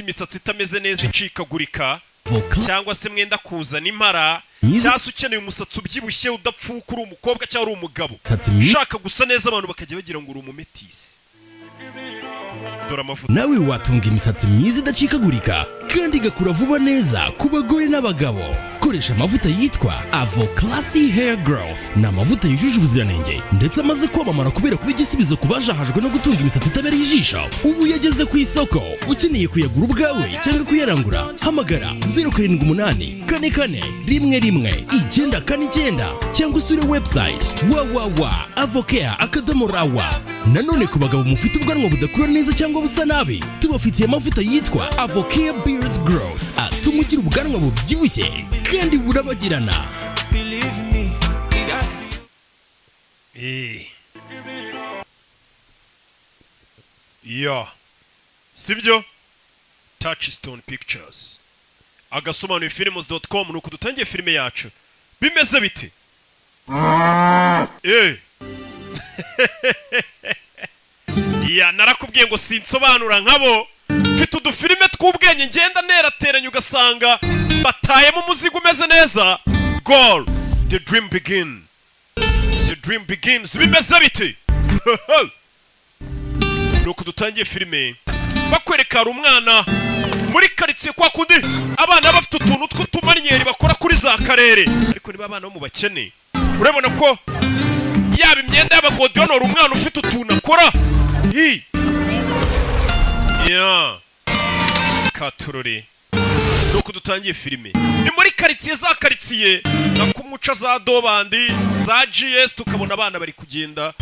imisatsi itameze neza icikagurika cyangwa se mwenda kuzana impara cyangwa se ukeneye umusatsi ubyibushye udapfuka uri umukobwa cyangwa uri umugabo ushaka gusa neza abantu bakajya bagira ngo uri umumetisi. nawe watunga imisatsi myiza idacikagurika kandi igakura vuba neza ku bagore n'abagabo. koresha amavuta yitwa Avo Classy Hair Growth. ni amavuta yujuje ubuziranenge ndetse amaze kwamamara kubera kuba igisubizo ku bajahajwe no gutunga imisatsi itabereye ijisho. ubu yageze ku isoko. ukeneye kuyagura ubwawe cyangwa kuyarangura hamagara 0788111149 cyangwa usure website www.avocare.rawa. nanone ku bagabo mufite ubwanwa budakura neza cyangwa busa nabi tubafitiye amavuta yitwa Avocare Beard Growth atuma ugira ubwanwa bubyibushye kandi burabagirana. sibyo Touchstone Pictures agasomanuye films.com nuko dutangiye filime yacu bimeze bite. narakubwiye ngo sinsobanura nkabo mfite udufilime tw'ubwenge ngenda nerateranya ugasanga batayemo umuzigo umeze neza. Goal the dream begins bimeze bite. nuko dutangiye filime bakwereka hari umwana muri karitsiye kwa kundi abana bafite utuntu tw'utumanyeri bakora kuri za karere ariko niba abana bo mu bakene urabona ko yaba imyenda y'abagodiyonora umwana ufite utuntu akora katurore. nuko dutangiye filime ni muri karitsiye za karitsiye na kumuca za dobandi za GS tukabona abana bari kugenda.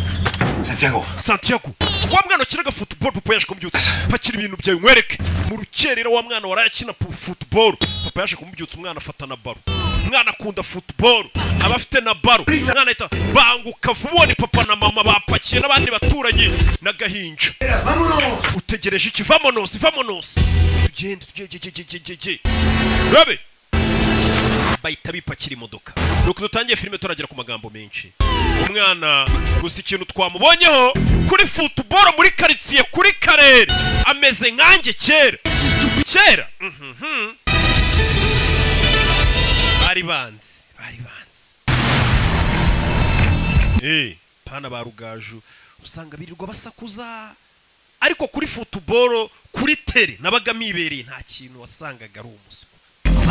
Santiago wa mwana ukinaga football papa yaje kumubyutsa pakira ibintu byawe nkwereke mu rukerera wa mwana warayakina football papa yaje kumubyutsa umwana afata na baro umwana akunda football abafite na baro umwana ahita banguka vuba ni papa na mama bapakiye n'abandi baturage n'agahinja utegereje iki vamonos tugende rabe bahita bipakira imodoka. nuko dutangiye filime turagera ku magambo menshi. umwana gusa ikintu twamubonyeho kuri football muri karitsiye kuri karere ameze nkanjye kera bari banzi pana ba rugaju usanga birirwa basakuza ariko kuri football kuri tere nabaga mibereye nta kintu wasangaga ari umuswa.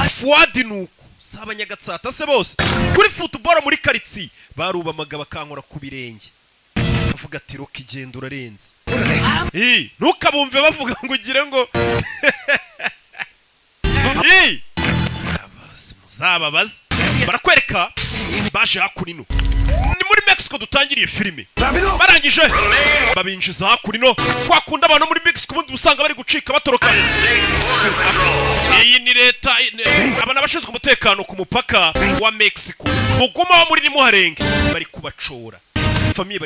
Fuadi nuko sabanyagatsata se bose kuri football muri karitsiye barubamaga bakankora ku birenge bavuga ati roki genda urarenze. ntukabumve bavuga ngo ugire ngo muzababaze barakwereka baje hakurino. ni muri Mexico dutangiriye filime barangije babinjiza hakurino kwakunda abantu muri Mexico ubundi usanga bari gucika batoroka. iyi ni leta abana bashinzwe umutekano ku mupaka wa Mexico muguma wa muri nimuharenge bari kubacora famiye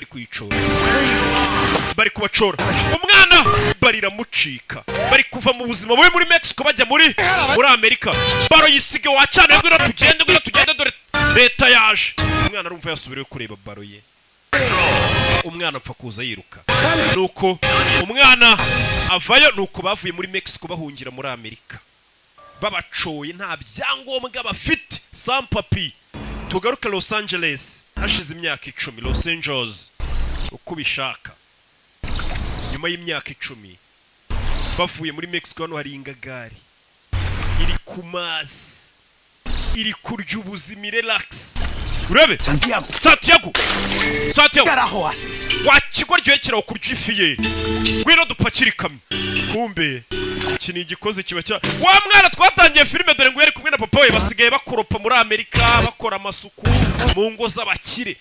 bari kubacora umwana barira mucika bari kuva mu buzima bubi muri Mexico bajya muri Amerika baro yisige wacana ngo tugende dore leta yaje. umwana arumva yasubiriye kureba baro ye umwana apfa kuza yiruka nuko umwana avayo nuko bavuye muri Mexico bahungira muri Amerika babacoye nta byangombwa bafite sans papier. tugaruka Los Angeles hashize imyaka 10 Los Angeles uko bishaka nyuma y'imyaka 10 bavuye muri Mexico hano hari ingagari iri ku mazi iri kurya ubuzima relax. urabe Santiago caraho asese wakigoryoye kiraho kurya ifiye gwino dupakira ikamyo kumbe iki ni igikoze kiba cya wa mwana twatangiye filime dore ngo yari kumwe na papa we basigaye bakoropa muri Amerika bakora amasuku mu ngo z'abakire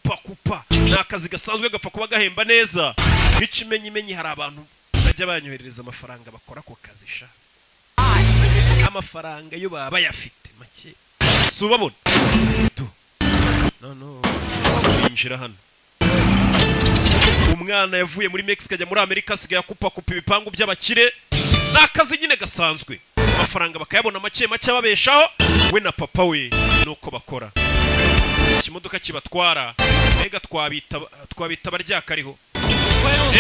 bakupa n'akazi gasanzwe gapfa kuba gahemba neza. ikimenyimenyi hari abantu bajya banyoherereza amafaranga bakora ku kazi sha amafaranga yo baba bayafite make subabona no injira hano. umwana yavuye muri Mexico ajya muri Amerika asigaye akupa ibipangu by'abakire n'akazi nyine gasanzwe amafaranga bakayabona make babeshaho we na papa we nuko bakora. ikimodoka kibatwara mbega twabita baryakariho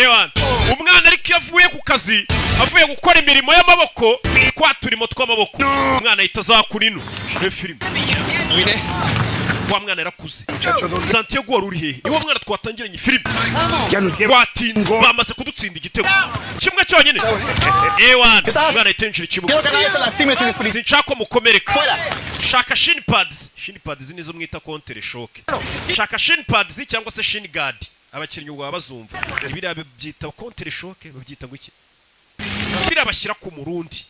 Ewan umwana ariko yavuye ku kazi avuye gukora imirimo y'amaboko twa turimo tw'amaboko umwana ahita azakurino filime wa mwana yarakuze Santiago wari uri hehe niwo mwana twatangiranye filime watinze bamaze kudutsinda igitego kimwe cyonyine Ewan mwana yitenjira ikibuga sinshaka mukomereka shaka shin pads nizo mwita counter shock shaka shin pads cyangwa se shin guard abakinnyi ubwo bazumva ibira byita counter shock babyita ngo iki birabashyira ku murundi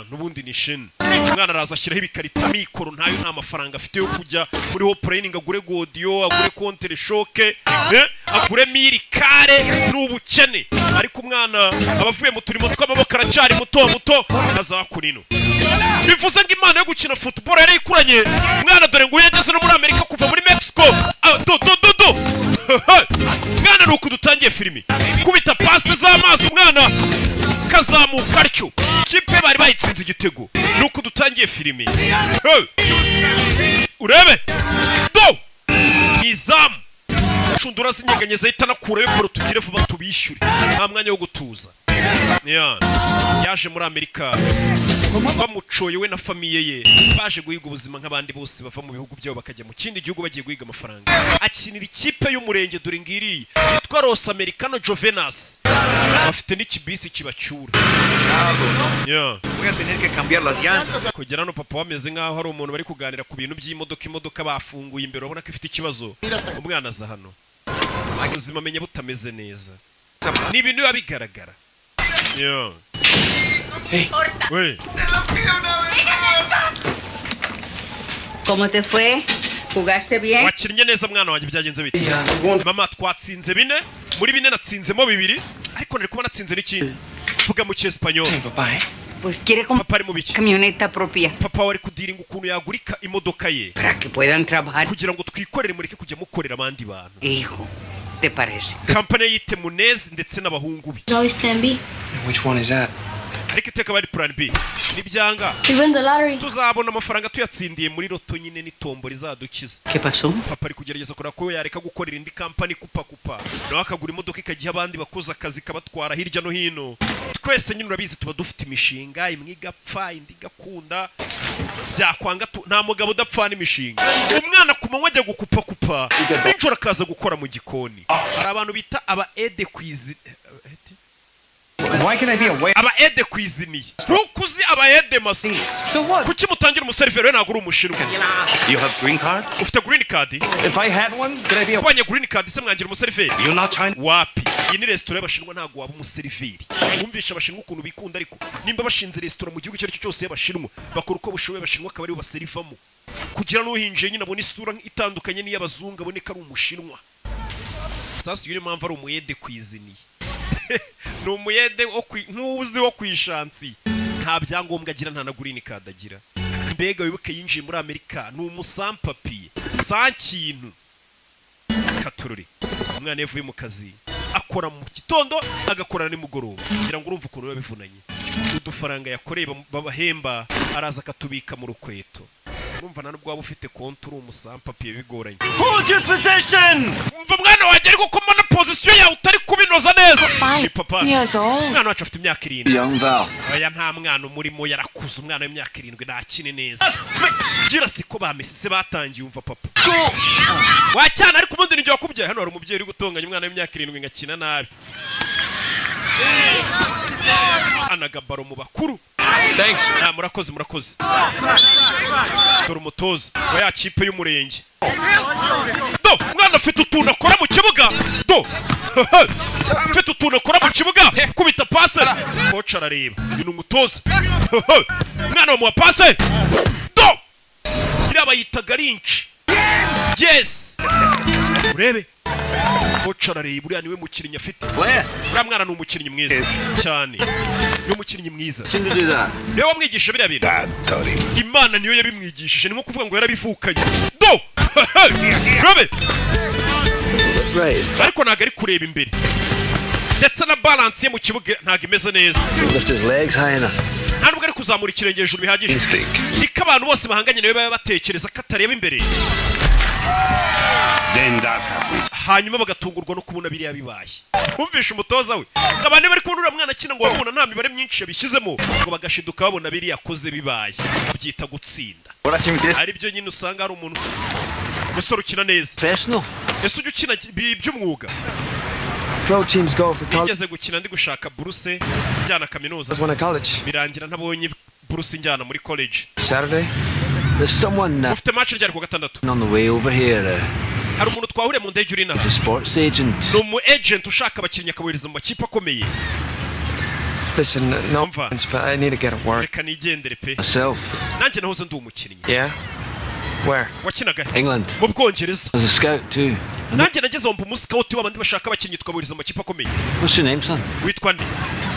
nubundi ni shin umwana araza ashyiraho ibikarita mikoro ntayo nta mafaranga afite yo kujya muri ho training agure godiyo agure counter shock agure mirikare n'ubukene ariko umwana abavuye mu turimo tw'amaboko aracari muto azakurino bivuze ngo imana yo gukina football yari ikuranye umwana dore ngo yageze no muri Amerika kuva muri Mexico mwana nuko dutangiye filimi kubita passe z'amazi umwana kazamuka arcyo kipe bari bayitsinze igitego nuko dutangiye filimi urebe izamu cundura zinyeganyeza ahita nakura yo tugire vuba tubishyure nta mwanya wo gutuza yaje muri Amerika bamucoye we na famiye ye baje guhiga ubuzima nk'abandi bose bava mu bihugu byabo bakajya mu kindi gihugu bagiye guhiga amafaranga akinira ikipe y'umurenge dore ngiri yitwa Los Americano Jovenas bafite n'ikibisi kibacyura kugera no papa wameze nk'aho hari umuntu bari kuganira ku bintu by'imodoka bafunguye imbere ubona ko ifite ikibazo umwana aza hano ubuzima amenye butameze neza ni ibintu biba bigaragara Hey. ¿Cómo te fue? ¿Jugaste bien? Wakinnye neza mwana wanjye byagenze bite? Mama twatsinze 4 muri 4 natsinzemo 2 ariko nari kuba natsinze n'ikindi. Vuga mu cyespanyo. Pues quiere comprar camioneta propia. Papa wari kudiringa ukuntu yagurika imodoka ye. Para que puedan trabajar. Kugira ngo twikorere mureke kujya mukorera abandi bantu. Hijo, ¿te parece? Company yite Munez ndetse n'abahungu bi. Always plan B. Which one is that? Ariko iteka bari plan B. Nibyanga. We win the lottery. Tuzabona amafaranga tuyatsindiye muri loto nyine n'itombo rizadukiza. ¿Qué pasó? Papa ari kugerageza kora ko yareka gukorera indi company kupa. Nawe akagura imodoka ikagiha abandi bakoza akazi kabatwara hirya no hino. Twese nyine urabizi tuba dufite imishinga imwe igapfa indi gakunda. Byakwanga nta mugabo udapfana imishinga. Umwana kumanywa ajya gukupa. Injora akaza gukora mu gikoni. Hari abantu bita aba aide cuisine. Why can I be away? Aba aide cuisine. Rukuzi aba aide masi. So what? Kuki mutangira umuseriveri we nagura umushinwa. You have green card? Ufite green card? If I had one, could I be away? Wanya green card se mwangira umuseriveri. You're not China? Wapi? Iyi ni restaurant y'abashinwa ntago waba umuseriveri. Wumvisha abashinwa ukuntu bikunda ariko nimba bashinze restaurant mu gihugu cyo cyose y'abashinwa bakora uko bushoboye abashinwa akaba ari bo baserivamo. Kugira no hinje nyine abone isura itandukanye n'iy'abazungu aboneka ari umushinwa. Sasa yuri mpamvu ari umuyede kwiziniye. No umuyede nkuzi wo kwishansi. Nta byangombwa agira nta na green card agira. Mbega wibuke yinjiye muri Amerika ni umusampapiye. Sa kintu. Katururi. Umwana yavuye mu kazi. Akora mu gitondo agakorana nimugoroba. Kugira ngo urumve ukuntu babivunanye. Udufaranga yakoreye babahemba araza katubika mu rukweto. Urumva nta nubwo waba ufite konti uri umusampapiye bigoranye. Hold your possession! Umva mwana wajya ariko ko mbona position yawe utari kubinoza neza. Ni papa. Mwana wacu afite imyaka 7. Young Val. Aya nta mwana umurimo yarakuze umwana w'imyaka 7 ntakine neza. Gira siko bamesise batangiye umva papa. Wacyana ariko ubundi nijye wakubyaye hano hari umubyeyi uri gutonganya umwana w'imyaka 7 ngakina nabi. Anagabaro mu bakuru. Thanks. Murakoze. Dore umutoza wa ya kipe y'umurenge. Mwana afite utuntu akora mu kibuga. Afite utuntu akora mu kibuga. Kubita pase. Coach arareba. Ni umutoza. Mwana wa pase. Ira bayitaga Lynch. Yes. Urebe. Coach arareba uriya niwe mukinnyi afite. Uriya mwana ni umukinnyi mwiza cyane. Ni umukinnyi mwiza. Niwe wamwigisha biriya bintu. Imana niyo yabimwigishije ni nko kuvuga ngo yarabivukanye. Urebe. Ariko ntago ari kureba imbere. Ndetse na balance ye mu kibuga ntago imeze neza. Ntabwo ari kuzamura ikirenge hejuru bihagije. Niko abantu bose bahanganye nawe baba batekereza ko atareba imbere. Then that happens. hanyuma bagatungurwa no kubona biriya bibaye. Umvisha umutoza we abantu bari kubona uriya mwana akina ngo babona nta mibare myinshi yabishyizemo ngo bagashiduka babona biriya yakoze bibaye, byita gutsinda. Ari byo nyine usanga hari umuntu musore ukina neza. Professional. Ese ujya ukina by'umwuga? Pro teams go for college. Nigeze gukina ndi gushaka buruse njyana kaminuza. That's when I college. Birangira ntabonye buruse njyana muri college. Saturday? There's someone Ufite match ryari ku gatandatu. on the way over here. Hari umuntu twahuriye mu ndege uri He's a naha. sports agent. Ni umu agent ushaka abakinnyi akabohereza mu makipe akomeye. Listen, no Umva. offense, but I need to get at work. Reka nigendere pe. Myself. Nanjye nahoze ndi umukinnyi. Yeah? Where? Wakinaga he? England. Mu Bwongereza. I was a scout too. Nanjye nageze aho mu scout w'abandi bashaka abakinnyi tukabohereza mu makipe akomeye. What's your name, son? Witwa nde?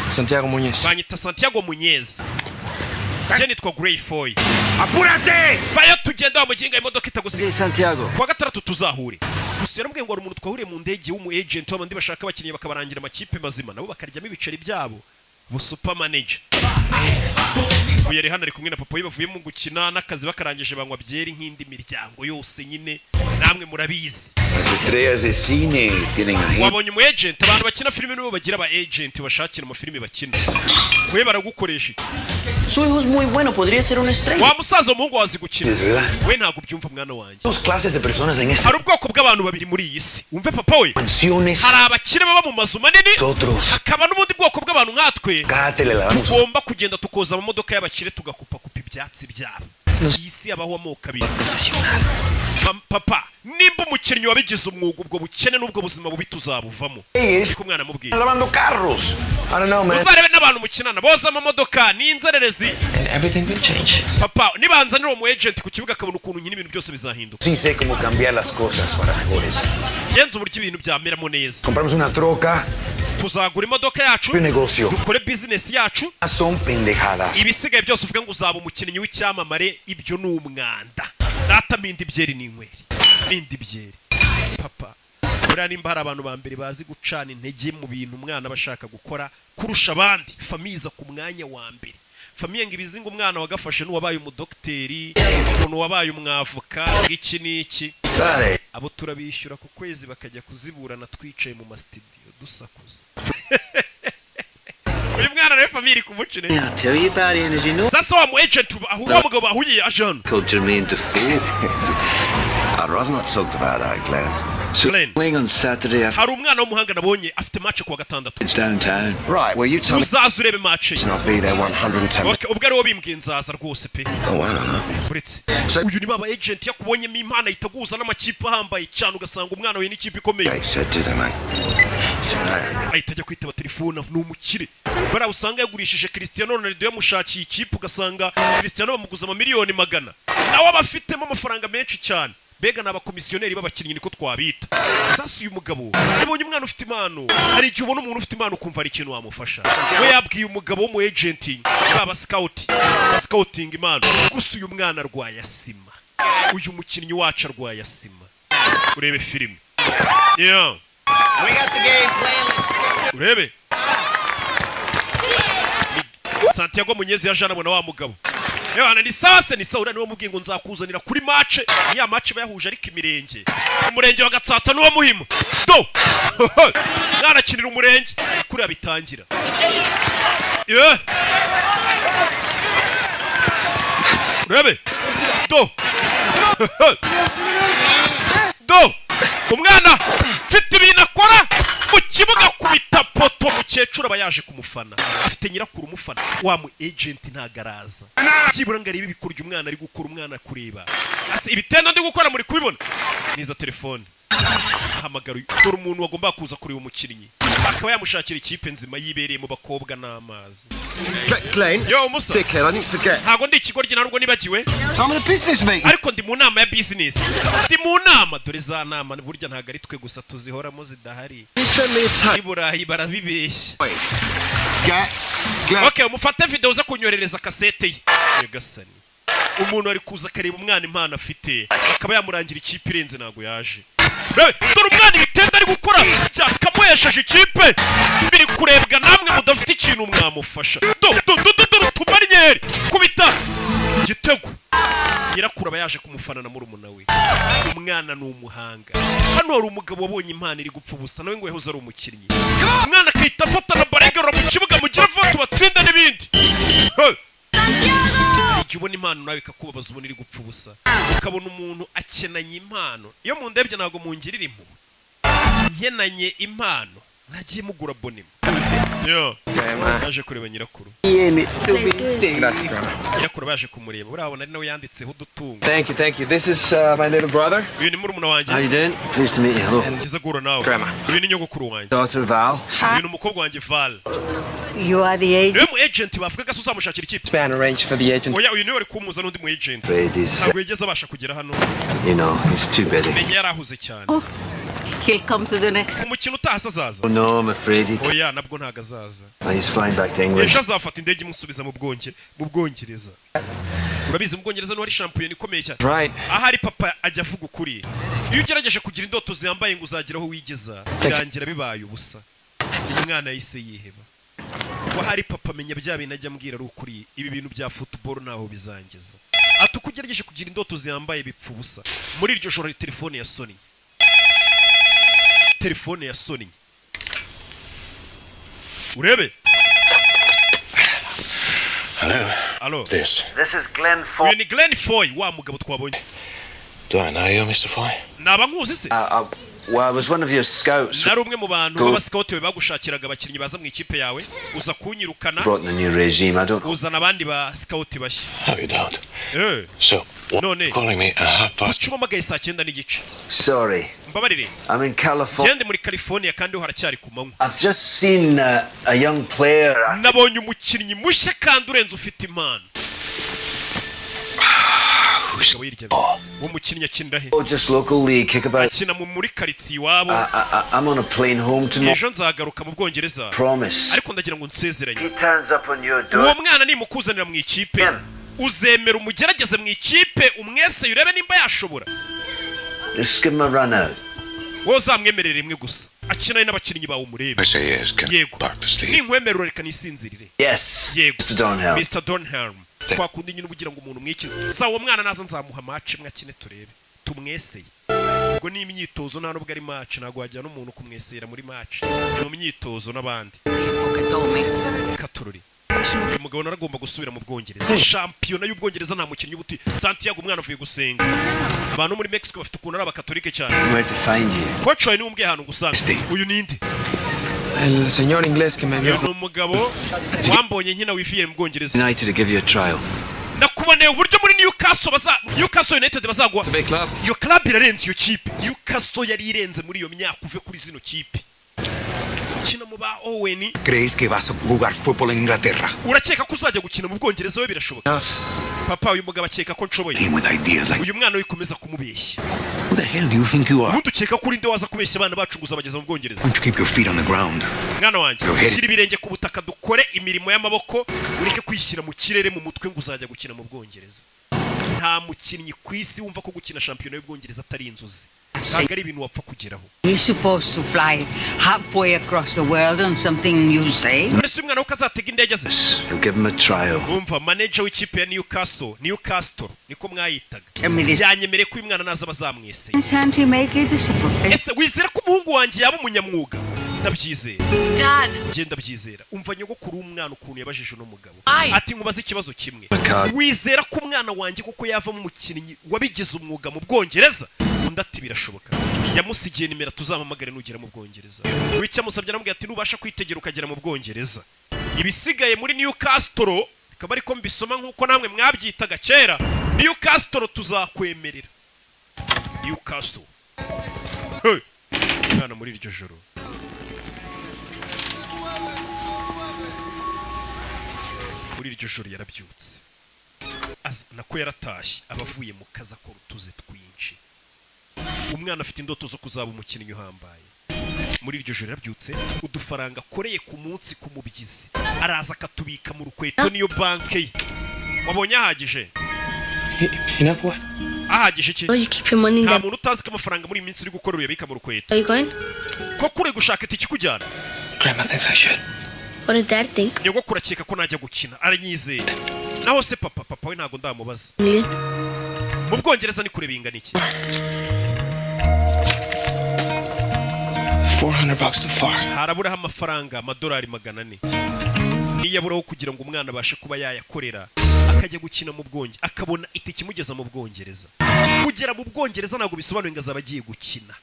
Santiago Muñez. Banyita Santiago Muñez. Njye nitwa Gray Foy. ¡Apúrate! Vayo tugenda wa muginga imodoka itagusiga. Hey, Santiago. Kuwa gatandatu tuzahure. Gusa yaramubwiye ngo hari umuntu twahuriye mu ndege w'umu agent w'abandi bashaka abakinnyi bakabarangira amakipe mazima nabo bakaryamo ibiceri byabo. Bu super manager. Uyu yari hano ari kumwe na papa we bavuye mu gukina n'akazi bakarangije banywa byeri nk'indi miryango yose nyine namwe murabizi. Las estrellas de cine tienen agentes. Wabonye umu agent abantu bakina filime nibo bagira aba agent bashakira mu filime bakina. We baragukoresha. Su hijo es muy bueno, podría ser una estrella. Wa musaza umuhungu wazi gukina. Es verdad. We ntabwo byumva mwana wanjye. Dos clases de personas en esta Hari ubwoko bw'abantu babiri muri iyi si. Umve papa we. mansiones. Hari abakire baba mu mazu manini. Nosotros. Hakaba n'ubundi bwoko bw'abantu nkatwe. Cada le lavamos. Tugomba kugenda tukoza mu modoka y'abakire tugakupakupa ibyatsi byabo. Iyi si yabaho amoko abiri. Profesional. Papa, nimba umukinnyi wabigize umwuga ubwo bukene n'ubwo buzima bubi tuzabuvamo. Niko umwana amubwira. Lavando carros. I don't know, man. Uzarebe n'abantu mukinana boza amamodoka n'inzererezi. And everything could change. Papa, nibanza ni umu agent ku kibuga akabona ukuntu nyine ibintu byose bizahinduka. Sí sé cómo cambiar las cosas para mejores. Genza uburyo ibintu byameramo neza. Compramos una troca. Tuzagura imodoka yacu. Un negocio. Dukore business yacu. Son pendejadas. Ibisigaye byose uvuga ngo uzaba umukinnyi w'icyamamare ibyo ni umwanda. Data mindi byeri n'inkweri. Mindi byeri. Papa, buriya nimba hari abantu ba mbere bazi gucana intege mu bintu umwana bashaka gukora kurusha abandi, famiza ku mwanya wa mbere. Famiye ngo ibizinga umwana wagafashe n'uwabaye umudokiteri, umuntu wabaye umwavoka, iki n'iki. Abo turabishyura ku kwezi bakajya kuziburana twicaye mu mastudio dusakuza. Uyu mwana nawe famiye iri kumucine. I'll tell you about it, as you know. Sasa wa mu agent ahuye umugabo bahuye ajana. Called Jermaine Defoe. I'd rather not talk about that, Glenn. Glenn. Playing on Saturday after Hari umwana w'umuhanga nabonye afite match kuwa gatandatu. downtown. Right, well, you tell me Uzaza urebe match. and I'll be there 110. Okay, ubwo ari wo bimbwiye nzaza rwose pe. Oh, I don't know. Uretse So- uyu ni baba agent yakubonyemo impano itaguza n'amakipe ahambaye cyane ugasanga umwana we n'ikipe ikomeye. Okay, said to them, mate. See you later. Ahita ajya kwitaba telefone ni umukire. Bara usanga yagurishije Cristiano Ronaldo yamushakiye ikipe ugasanga Cristiano bamuguza amamiliyoni 100. Nawe abafitemo amafaranga menshi cyane. Bega n'abakomisiyoneri b'abakinnyi niko twabita. Sasa uyu mugabo yabonye umwana ufite impano. Hari igihe ubona umuntu ufite impano ukumva ari ikintu wamufasha. We yabwiye umugabo wo mu agent baba scouting impano. Gusa uyu mwana arwaye asima. Uyu mukinnyi wacu arwaye asima. Urebe filime. Yeah. We got the game plan. Urebe. Santiago Muñez yaje anabona wa mugabo. Yewana ni sase ni saura niwo mubwiye ngo nzakuzanira kuri match. Ya match bayahuje ariko imirenge. Umurenge wa Gatsata nuwo muhima. Do. Narakinira umurenge kuri abitangira. Yeah. Urebe. Do. Do. Umwana mfite ibintu akora mu kibuga kubita poto mukecuru aba yaje kumufana afite nyirakuru umufana wa mu agent ntagaraza byibura ngo arebe ibikoryo umwana ari gukora umwana kureba ase ibitendo ndi gukora muri kubibona niza telefone ahamagara dore umuntu wagomba kuza kureba umukinnyi akaba yamushakira ikipe nzima yibereye mu bakobwa n'amazi. Glenn, Yo Musa, dickhead, I didn't forget. ntago ndi ikigoryi ntabwo nibagiwe I'm in a business meeting. ariko ndi mu nama ya business. Ndi mu nama dore za nama burya ntago ari twe gusa tuzihoramo zidahari. You sent me a tape. Iburayi barabibeshya. Get. Okay, umufate video uza kunyorereza kasete ye. Yegasani. Umuntu ari kuza kareba umwana impano afite akaba yamurangira ikipe irenze nago yaje. Dore umwana ibitenda ari gukora cyakamuhesheje ikipe biri kurebwa namwe mudafite ikintu mwamufasha. Tumaryeri kubita gitego. nyirakuru aba yaje kumufana na murumuna we. Umwana ni umuhanga. Hano hari umugabo wabonye impano iri gupfa ubusa nawe ngo yahoze ari umukinnyi. Umwana akahita afata na barengero mu kibuga mugira vuba tubatsinda n'ibindi. Igihe ubona impano nawe ikakubabaza ubona iri gupfa ubusa. Ukabona umuntu akenanye impano. Iyo mu ndebye ntabwo mungirira impuhwe. Nkenanye impano nagiye mugura bonema. Yo. Naje kureba nyirakuru. Nyirakuru baje kumureba. Urabona ari nawe yanditseho udutungo. Thank you. This is my little brother. Uyu ni murumuna wanjye. How you doing? Pleased to meet you. Hello. Ngize gura nawe. Grandma. Uyu ni nyogokuru wanjye. Daughter Val. Uyu ni umukobwa wanjye Val. You are the agent. Niwe mu agent bavuga ko uzamushakira ikipe. Span arranged for the agent. Oya uyu niwe ari kumuza n'undi mu agent. Ladies. Ntabwo yigeze abasha kugera hano. You know, it's too bad. Menya yarahuze cyane. He'll come to the next. Umukino utahasa azaza. Oh no, I'm afraid he can't. Oya nabwo ntago azaza. He's flying back to England. Ejo azafata indege imusubiza mu Bwongereza. Urabizi mu Bwongereza niho ari champion ikomeye cyane. Right. Ahari papa ajya avuga ukuri. Iyo ugerageje kugira indoto ziyambaye ngo uzageraho wigeza, birangira bibaye ubusa. Umwana yise yiheba. Wahari papa menya bya bintu ajya ambwira ari ukuri. Ibi bintu bya football naho bizangeza. Ati uko ugerageje kugira indoto ziyambaye bipfa ubusa. Muri iryo joro telefone ya Sony. Telefone ya Sony. Urebe. Hello. This. This is Glenn Foy. Uyu ni Glenn Foy wa mugabo twabonye. Do I know you, Mr. Foy? Naba nkuzi se? Well, I was one of your scouts. Nari umwe mu bantu b'abascout bagushakiraga abakinnyi baza mu ikipe yawe. Uza kunyirukana. Brought in a new regime. I don't. Uzana abandi ba scout bashya. No, you don't. So, what calling me a half-past? Kuchuma magaye saa 9 n'igice. Sorry. Mbabarire. I'm in California. Gende muri California kandi haracyari ku manywa. I've just seen a young player. Nabonye umukinnyi mushya kandi urenze ufite impano. Umukinnyi akinira he? Oh, just local league, kick about. Akina muri quartier iwabo. I'm on a plane home tomorrow. Ejo nzagaruka mu Bwongereza. Promise. Ariko ndagira ngo nsezeranye. He turns up on your door. Uwo mwana nimukuzanira mu ikipe. Uzemera umugerageze mu ikipe umwese urebe nimba yashobora. Just give him a run out. Wozamwemerera imwe gusa. Akina n'abakinnyi bawo umurebe. I say yes, can back to sleep. Ninkwemerera reka nisinzirire. Yes. Yego. Mr. Donhelm. Mr. Donhelm. Kwa kundi nyine ubugira ngo umuntu mwikize. Sawa mwana naza nzamuha match mwakine turebe. Tumweseye. Ubwo ni imyitozo nta nubwo ari match nago wajya n'umuntu kumwesera muri match. Ni mu myitozo n'abandi. Katururi. Uyu mugabo naragomba gusubira mu Bwongereza. Champion y'Ubwongereza nta mukinnyi ubuti. Santiago umwana avuye gusenga. Abantu muri Mexico bafite ukuntu ari abakatolike cyane. Where to find you? Coach wawe ni umbwe hano gusanga. Uyu ninde? El señor inglés que me vio. Uyu umugabo wambonye nkina wifiye mu Bwongereza. United to give you a trial. Nakuboneye uburyo muri Newcastle United bazagwa. It's a big club. Iyo club irarenze iyo kipe. Newcastle yari irenze muri iyo myaka uve kuri zino kipe. Kina mu ba Owen. ¿Crees que vas a jugar fútbol en Inglaterra? Urakeka ko uzajya gukina mu Bwongereza we birashoboka? Papa uyu mugabo akeka ko nshoboye. With ideas like Uyu mwana wikomeza kumubeshya. who the hell do you think you are? Ubundi ukeka ko urinde waza kubeshya abana bacu ngo uzabageza mu Bwongereza. Don't you keep your feet on the ground? Mwana wanjye shyira ibirenge ku butaka dukore imirimo y'amaboko ureke kwishyira mu kirere mu mutwe ngo uzajya gukina mu Bwongereza. Nta mukinnyi ku isi wumva ko gukina shampiyona y'Ubwongereza atari inzozi. Ntabwo ari ibintu wapfa kugeraho. You're supposed to fly halfway across the world on something you say. None se umwana uko azatega indege ze? He'll give him a trial. Umva manager w'ikipe ya Newcastle niko mwayitaga. Tell me this. Yanyemereye ko uyu mwana naza bazamwese. Can't you make it a profession? Ese wizera ko umuhungu wanjye yaba umunyamwuga? Ndabyizera. Dad. Genda byizera. Umva nyogokuru umwana ukuntu yabajije no mugabo. Aye. Ati nkubaza ikibazo kimwe. God. Wizera ko umwana wanjye kuko yavamo umukinnyi wabigize umwuga mu Bwongereza? Undi ati birashoboka. Yamusigiye nimero tuzamamagare nugera mu Bwongereza. Wicyamusabye aramubwira ati nubasha kwitegera ukagera mu Bwongereza. Ibisigaye muri Newcastle bikaba ariko mbisoma nkuko namwe mwabyitaga kera. Newcastle tuzakwemerera. Newcastle. Hey. Mwana muri iryo joro. Muri iryo joro yarabyutse. Nako yaratashye abavuye mu kaza ko rutuze twinshi. Umwana afite indoto zo kuzaba umukinnyi uhambaye. Muri iryo joro yarabyutse udufaranga akoreye ku munsi ku mubyizi. Araza akatubika mu rukweto niyo banke ye. Wabonye ahagije? Enough what? Ahagije iki? Oh, you keep your money Nta there. muntu utazi ko amafaranga muri minsi uri gukora uyabika mu rukweto. Are you going? Ko kure gushaka itiki kujyana. Grandma thinks I should. What does Dad think? Nyogokuru akeka ko najya gukina aranyizera. Naho se papa we ntago ndamubaza. Million? Bwongereza ni kure bingana iki? $400 too far. Haraburaho amafaranga amadolari 400. Niyaburaho kugira ngo umwana abashe kuba yayakorera akajya gukina mu Bwongereza akabona itike imugeza mu Bwongereza. Kugera mu Bwongereza ntabwo bisobanuye ngo azaba agiye gukina.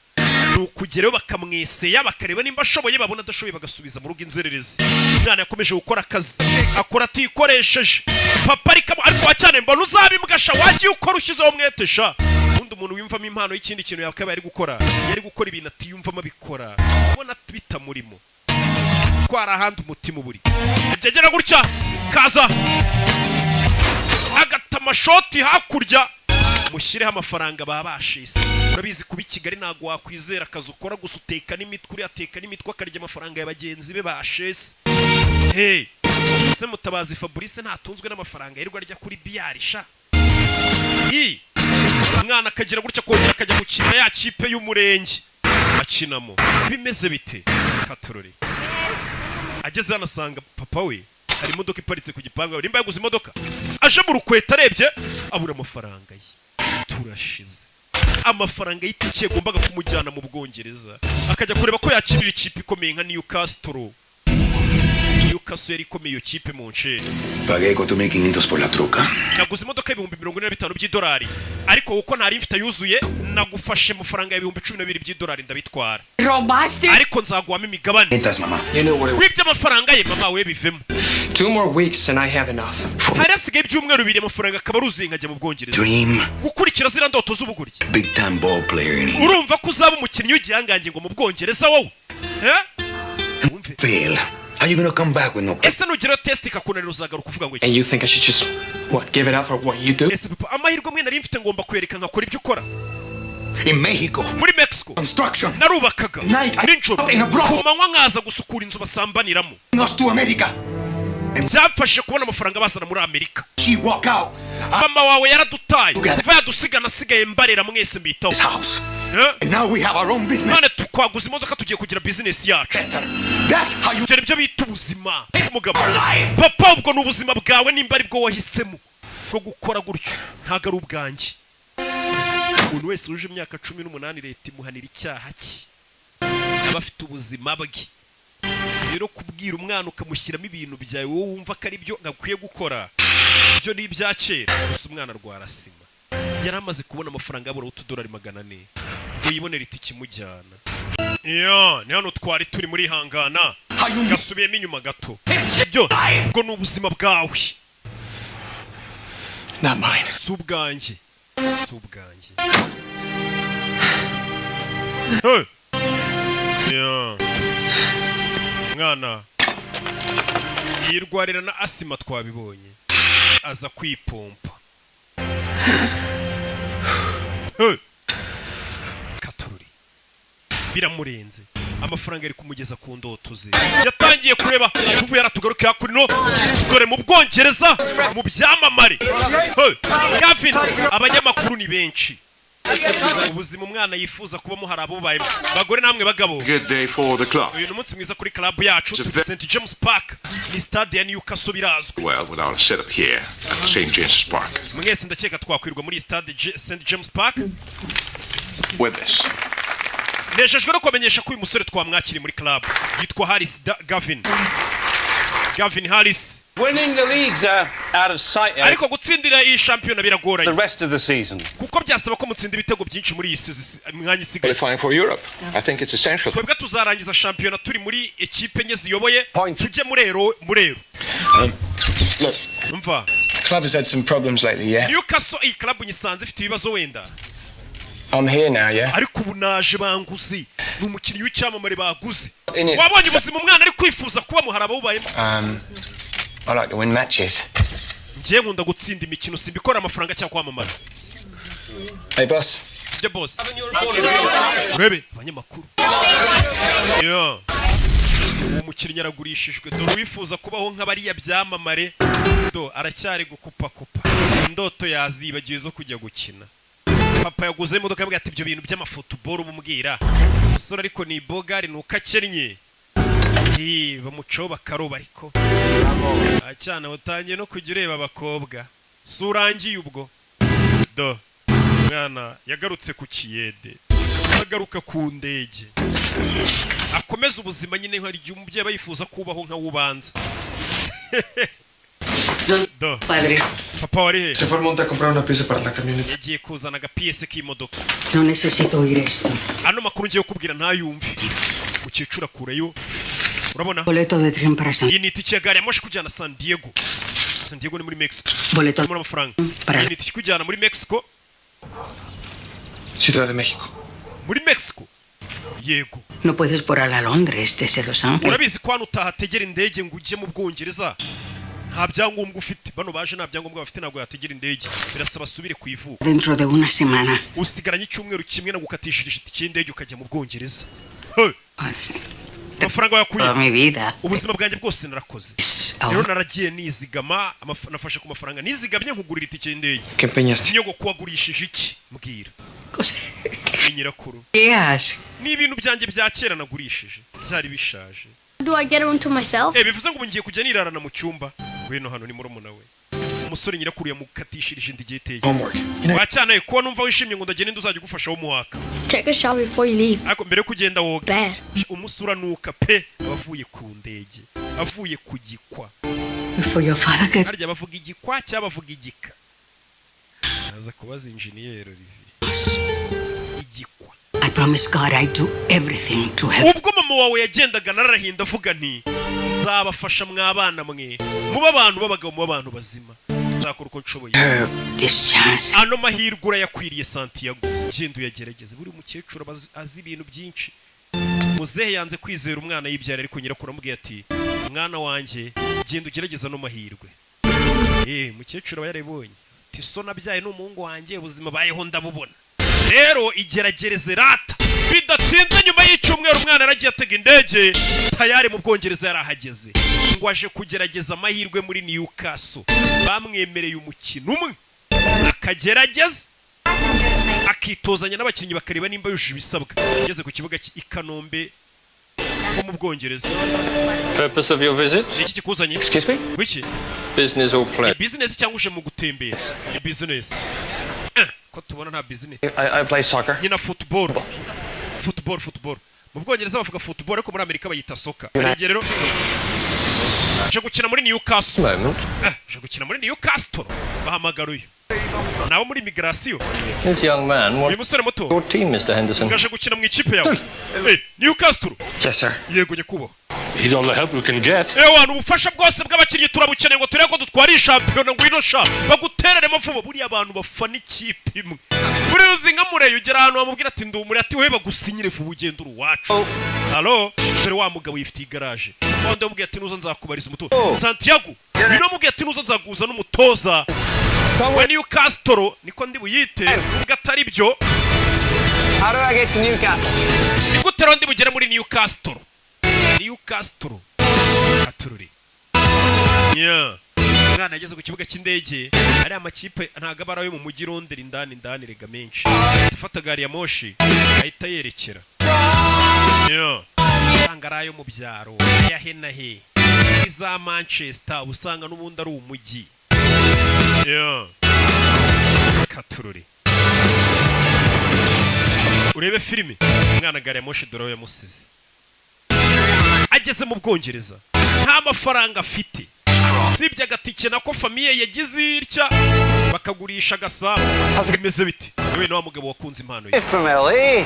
Nukugerayo bakamweseya bakareba nimba ashoboye, babona adashoboye bagasubiza mu rugo inzererezi. Umwana yakomeje gukora akazi akora atikoresheje. Papa ariko cyane mbona uzabimbwasha wagiye ukora ushizeho umwetesha. Undi umuntu wimvamo impano y'ikindi kintu yakaba yari gukora ibintu atiyumvamo abikora, ubona bitamurimo kwara ahandi umutima uburi. Agegera gutya kaza agatama shoti hakurya mushyireho amafaranga babashise. Urabizi kuba Kigali ntago wakwizera akazi ukora gusa uteka n'imitwe akarya amafaranga y'abagenzi be bashese. Hey, ese Mutabazi Fabrice ntatunzwe n'amafaranga yirirwa arya kuri biyarisha. Umwana akagira gutya kongera akajya gukina ya kipe y'umurenge akinamo. Bimeze bite? Katorori ageze hano asanga papa we hari imodoka iparitse ku gipangu. Rimba yaguze imodoka aje mu rukweta arebye abura amafaranga ye. Turashize amafaranga y'itike yagombaga kumujyana mu Bwongereza akajya kureba ko yakirira ikipe ikomeye nka Newcastle. Newcastle yari ikomeye iyo kipe mu nsheri. Pagué 4.500 por la truca. Naguze imodoka $45,000 ariko uko ntari mfite yuzuye nagufashe amafaranga $12,000 ndabitwara. Ariko nzaguhamo imigabane. Entas mama. Wibye amafaranga ye mama we bivemo. 2 more weeks and I have enough. Hari asigaye ibyumweru 2 amafaranga akaba aruzuye nkajya mu Bwongereza. Dream. Gukurikira zira ndoto z'ubuguryi. Big time ball player. Urumva ko uzaba umukinnyi w'igihangange ngo mu Bwongereza wowe? Fail. How you gonna come back with no? Ese nugira test ikakunanira uzagaruka kuvuga ngo iki? And you think I should just give it up for what you do? Ese papa amahirwe mwe nari mfite ngomba kwereka nkakora ibyo ukora. In Mexico. Muri Mexico. Construction. Narubakaga. Ninjoro. Ku manywa nkaza gusukura inzu basambaniramo. Nos to America. Byafashe kubona amafaranga bazana muri Amerika. She walk out. Mama wawe yaradutaye. Kuva yadusigana asigaye mbarera mwese mbitaho. House. And now we have our own business. None tukwaguza imodoka tugiye kugira business yacu. That's how you Ibyo bita ubuzima. Umugabo. Papa ubwo n'ubuzima bwawe nimba ari bwo wahisemo bwo gukora gutyo ntago ari ubwanjye. Umuntu wese uje imyaka 18 leta imuhanira icyaha cye. Abafite ubuzima bwe. Rero kubwira umwana ukamushyiramo ibintu byawe wowe wumva ko ari byo ngakwiye gukora. Byo ni ibya kera. Gusa umwana rwarasima. Yari amaze kubona amafaranga abura $400 ngo yibonera itike imujyana. Ni hano twari turi muri hangana. Gasubiyemo inyuma gato. Ibyo ubwo ni ubuzima bwawe. Not mine. Subwanjye. Mwana yirwarira na asima twabibonye aza kwipompa. Katururi biramurenze amafaranga ari kumugeza ku ndoto ze. Yatangiye kureba tuvu yaratugaruka yakurino dore mu Bwongereza mu byamamare. Gavin abanyamakuru ni benshi. Ubuzima umwana yifuza kubamo hari abo baye bagore namwe bagabo. Good day for the club. Uyu munsi mwiza kuri club yacu St James Park ni stade ya Newcastle birazwi. Well, with our setup here at St James's Park. Mwese ndakeka twakwirwa muri stade St James Park. With this. Nejejwe no kumenyesha ko uyu musore twamwakiri muri club yitwa Harris Gavin Harris. Winning the leagues are out of sight. Ariko gutsindira iyi shampiyona biragoranye. The rest of the season. Kuko byasaba ko mutsinda ibitego byinshi muri iyi mwanya isigaye. Qualifying for Europe. I think it's essential. Twebwe tuzarangiza shampiyona turi muri ekipe enye ziyoboye tujye murero. Look. Umva. The club has had some problems lately, yeah? Newcastle iyi club nyisanze ifite ibibazo wenda. I'm here now, yeah? Ariko ubu naje banguze. Ni umukinnyi w'icyamamare baguze. Wabonye ubuzima umwana ari kwifuza kuba muharaba bubayemo. I like to win matches. Ngiye nkunda gutsinda imikino simbikora amafaranga cyangwa kwamamara. Hey boss. Yeah boss. Bebe abanyamakuru. Umukinnyi yaragurishijwe dore wifuza kubaho nk'abariya byamamare aracyari gukupa indoto yazibagiwe zo kujya gukina. Papa yaguze imodoka yabwiye ati ibyo bintu by'amafutuboro bumubwira umusore ariko ni bogari nuko akennye bamucaho bakaroba ariko acyana utangiye no kujya ureba abakobwa si urangiye ubwo mwana yagarutse ku kiyede agaruka ku ndege akomeza ubuzima nyine hari igihe umubyeyi aba yifuza kubaho nka wubanza. Padre. Papa wari he? Se fue al monte a comprar una pieza para la camioneta. Yagiye kuzana agapiyese k'imodoka. No necesito oír esto. Ano makuru ngiye kubwira ntayumve. Mukecuru akurayo. Urabona? Boleto de tren para San. Iyi ni itike ya gari ya moshi kujyana San Diego. San Diego ni muri Mexico. Boleto muri amafaranga. Iyi ni itike kujyana muri Mexico. Ciudad de México. Muri Mexico. Yego. No puedes volar a Londres desde Los Ángeles. Urabizi ko hano utahategera indege ngo ujye mu Bwongereza. Nta byangombwa ufite. Bano baje nta byangombwa bafite ntabwo yategera indege. Birasaba subire ku ivuko. Dentro de una semana. Usigaranye icyumweru kimwe no gukatishirije itike y'indege ukajya mu Bwongereza. Amafaranga yakuye. Toda mi vida. Ubuzima bwanjye bwose narakoze. Rero naragiye nizigama nafashe ku mafaranga nizigamye nkugurira itike y'indege. ¿Qué empeñaste? Nyogo kuwagurishije iki mbwira. Nyirakuru. Yes. Ni ibintu byanjye bya kera nagurishije. Byari bishaje. Do I get it to myself? Bivuze ngo ngiye kujya nirarana mu cyumba. Gweno hano ni murumuna we. Umusore nyirakuru yamukatishirije indi giteye. Wacyanaye ko numva wishimye ngo ndagenda nduzajya gufasha wo muwaka. Take a shower before you leave. Ako mbere kugenda woga. Bad. Umusura nuka pe bavuye ku ndege. Avuye kugikwa. Before your father gets. Harya bavuga igikwa cyangwa bavuga igika. Naza kubaza engineer Olivier. Igikwa. I promise God I do everything to help. Ubwo mama wawe yagendaga narahinda avuga nti nzabafasha mwabana mwe muba abantu babagabo mu abantu bazima nzakora uko nshoboye. This chance. Ano mahirwe urayakwiriye Santiago. Genda uyagerageze buri mukecuru azi ibintu byinshi. Muzehe yanze kwizera umwana yibyara ariko nyirakuru amubwiye ati mwana wanjye genda ugerageza no mahirwe. Mukecuru yarabonye ati so nabyaye n'umuhungu wanjye ubuzima bayeho ndabubona. Rero igeragereze rata bidatinze nyuma y'icyumweru umwana aragiye atega indege tayari mu Bwongereza yarahageze ngo aje kugerageza amahirwe muri Newcastle. Bamwemereye umukino umwe akagerageza akitozanya n'abakinnyi bakareba nimba yujuje ibisabwa. Ageze ku kibuga i Kanombe mu Bwongereza. Purpose of your visit? Iki kikuzanye? Excuse me? Wiki? Business or pleasure? Business cyangwa uje mu gutembera? Business. Ko tubona nta business. I play soccer. Nyina football. Football. Mu Bwongereza bavuga football ariko muri Amerika bayita soccer. Rero je gukina muri Newcastle. Je gukina muri Newcastle. Bahamagaruye. Nawe muri migration. This young man, what musore muto? Your team, Mr. Henderson. Ngaje gukina mu ikipe yawe. Newcastle. Yes, sir. Yego nyekubo. He's all the help we can get. Wana ubufasha bwose bw'abakinnyi turabukeneye ngo turebe ko dutwara shampiyona ngo ino sha baguterere mafubo buri abantu bafana ikipe imwe. Buri ruzinga mureyo ugera ahantu bamubwira ati ndumure ati we bagusinyire vuba ugenda uruwacu. Allo, dore wa mugabo yifitiye garage. Wanda mubwiye ati nuzo nzakubariza umutoza. Santiago, bino mubwiye ati nuzo nzaguza n'umutoza. When you Castro niko ndi buyite ubwo atari byo. How do I get to Newcastle? Nigutero ndi bugere muri Newcastle. Newcastle. Atururi. Mwana yageze ku kibuga cy'indege ari amakipe ntago abarayo mu mujyi Londres indani rega menshi. Tufata gari ya moshi ahita yerekera. Sangarayo mu byaro ya henahe. Iza Manchester usanga n'ubundi ari umujyi. Katururi. Urebe filime umwana gari ya moshi dore yamusize. Ageze mu Bwongereza nta mafaranga afite. Sibye agatike nako famiye yagize irya bakagurisha gasabo. Bimeze biti. Yewe no mugabo wakunze impano ye. From LA.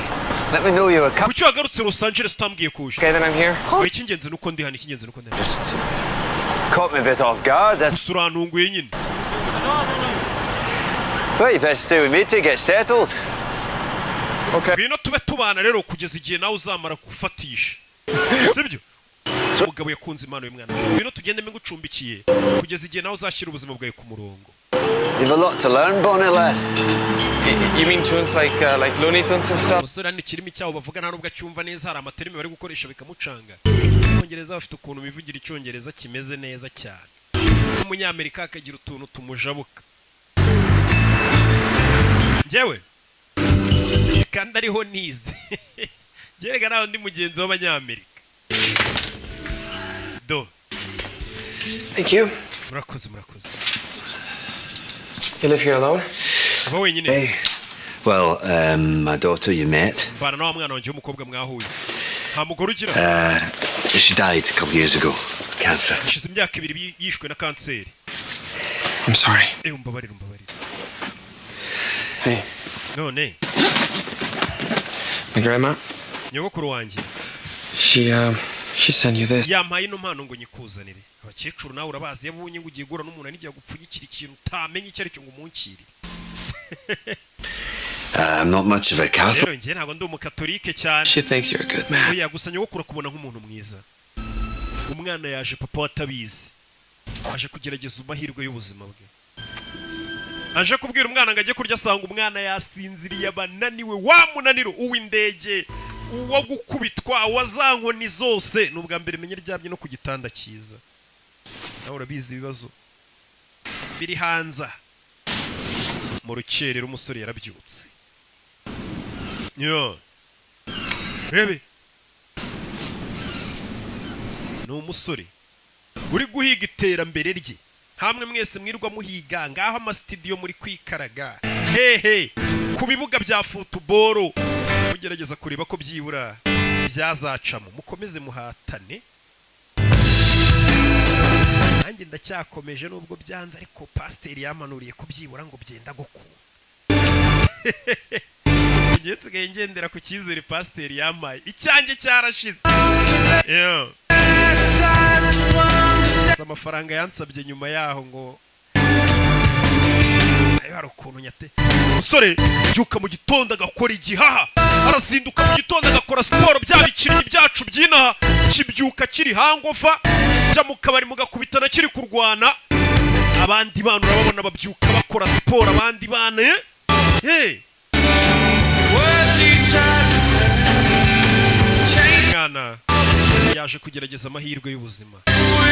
Let me know you were coming. Kuki wagarutse Los Angeles utambwiye kuje? Okay, then I'm here. We kingenze nuko ndi hano kingenze nuko ndi. Caught me a bit off guard. That's Usuranunguye nyine. well, you better stay with me to get settled. Okay. Bino tube tubana rero kugeza igihe nawe uzamara gufatisha. Sibyo? Umugabo yakunze impano y'umwana. Bino tugende ngucumbikiye kugeza igihe nawe uzashyira ubuzima bwawe ku murongo. You've a lot to learn, Bonnie lad. You mean tunes like Looney Tunes and stuff? Musore ni kirimi cyawo bavuga nta nubwo acyumva neza hari amaterime bari gukoresha bikamucanga. Abongereza bafite ukuntu bivugira icyongereza kimeze neza cyane. Umunyamerika akagira utuntu tumujabuka. Njyewe kandi ariho nize. Gerega naho ndi mugenzi w'abanyamerika. Do. Thank you. Murakoze. You live here alone? Aba wenyine. Hey, Well, my daughter you met. Bana na mwana wanjye w'umukobwa mwahuye. Nta mugore ugira. She died a couple years ago. Cancer. Ishize imyaka 2 yishwe na kanseri. I'm sorry. Umbabarira. Hey. None. My grandma? Nyogokuru wanjye. She sent you this. Yampaye ino mpano ngo nyikuzanire. Abakecuru nawe urabazi yabonye ngo ugiye gura n'umuntu anigiye gupfunyikira ikintu utamenye icyo ari cyo ngo umunkire. I'm not much of a Catholic. Rero njye ntabwo ndi umukatolike cyane. She thinks you're a good man. Oya gusa nyogokuru kubona nk'umuntu mwiza. Umwana yaje papa watabizi. Aje kugerageza amahirwe y'ubuzima bwe. Aje kubwira umwana ngo ajye kurya asanga umwana yasinziriye abananiwe wa munaniro uw'indege uwo gukubitwa wazankoni zose nubwa mbere menye ryabye no ku gitanda cyiza. Nawe urabizi ibibazo biri hanza mu rukerero umusore yarabyutse. Yo. Rebe. No umusore uri guhiga iterambere rye. Hamwe mwese mwirwa muhiga ngaho ama studio muri kwikaraga. Hehe ku bibuga bya football mugerageza kureba ko byibura byazacamo mukomeze muhatane. Nanjye ndacyakomeje nubwo byanze ariko pasteur yamanuriye ko byibura ngo byenda gukunda. Ngiye nsigaye ngendera ku cyizere pasteur yamaye icyanjye cyarashize. Yo. Amafaranga yansabye nyuma yaho ngo ayo hari ukuntu nyate umusore byuka mu gitondo agakora igihaha arazinduka mu gitondo agakora siporo byabikiriye byacu byinaha kibyuka kiri hangofa jya mu kabari mugakubitana kiri kurwana abandi bana urababona babyuka bakora siporo abandi bana mwana yaje kugerageza amahirwe y'ubuzima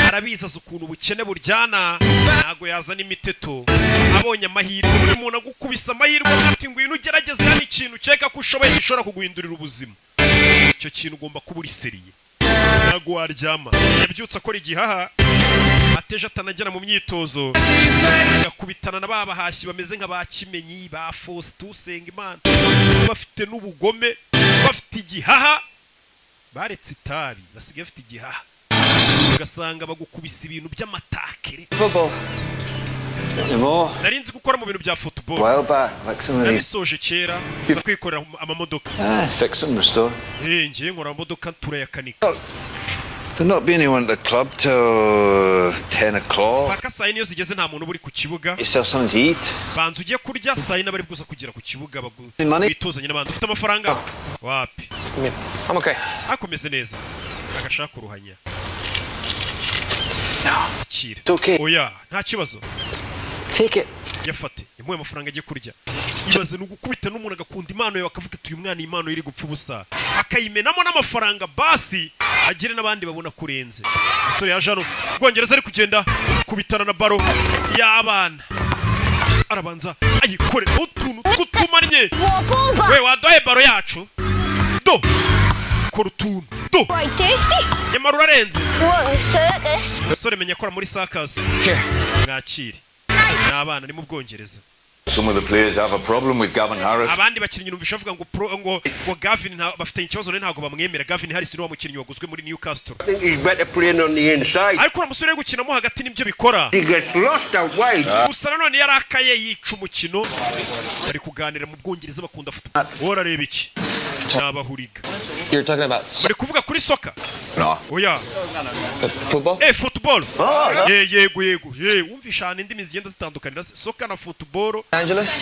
arabiza ukuntu ubukene buryana ntago yazana imiteto abonye amahirwe buri muntu agukubisa amahirwe ati ngwino ugerageze hano ikintu cyeka ko ushoboye gishobora kuguhindurira ubuzima icyo kintu ugomba kuba uri seriye ntago waryama yabyutse akora igihaha ateje atanagera mu myitozo agakubitana na babahashyi bameze nk'abakimenyi ba Faustin Usengimana bafite n'ubugome bafite igihaha baretse itabi basigaye bafite igihaha ugasanga bagukubisa ibintu by'amatakere narinzi gukora mu bintu bya football nabisoje kera nza kwikorera amamodoka ngiye nkora amamodoka turayakanika. There'll not be anyone at the club till 10 o'clock. Paka saa yine iyo zigeze nta muntu buri ku kibuga. Yourself something to eat? Banza ugiye kurya saa yine bari bwuza kugera ku kibuga bituzanye n'abandi ufite amafaranga wapi. I'm okay. Akomeze neza agashaka uruhanya. It's okay. Oya nta kibazo. Take it. Yafate imuye amafaranga agiye kurya. Ibaze n'ugukubita n'umuntu agakunda impano yawe akavuga ati uyu mwana impano iri gupfa ubusa akayimenamo n'amafaranga basi agire n'abandi babona kurenze. Umusore yaje hano Bwongereza ari kugenda kubitana na baro y'abana arabanza ayikore utuntu tw'utumanye we wadoye baro yacu do kora utuntu do nyamara urarenze. Umusore menya akora muri circus mwakire n'abana ni mu Bwongereza. Some of the players have a problem with Gavin Harris. Abandi bakinnyi numvisha avuga ngo Gavin bafite ikibazo ntago bamwemera. Gavin Harris ni wa mukinnyi waguzwe muri Newcastle. I think he's better playing on the inside. Ariko umusore ari gukinamo hagati nibyo bikora. He gets lost out wide. Gusa nanone yarakaye yica umukino. Bari kuganira mu Bwongereza bakunda football. Wora reba iki? Nabahuriga. You're talking about bari kuvuga kuri soccer? No. Oya. Football? Football. Yego. Wumvisha indimi zigenda zitandukanira soccer na football. Angeles?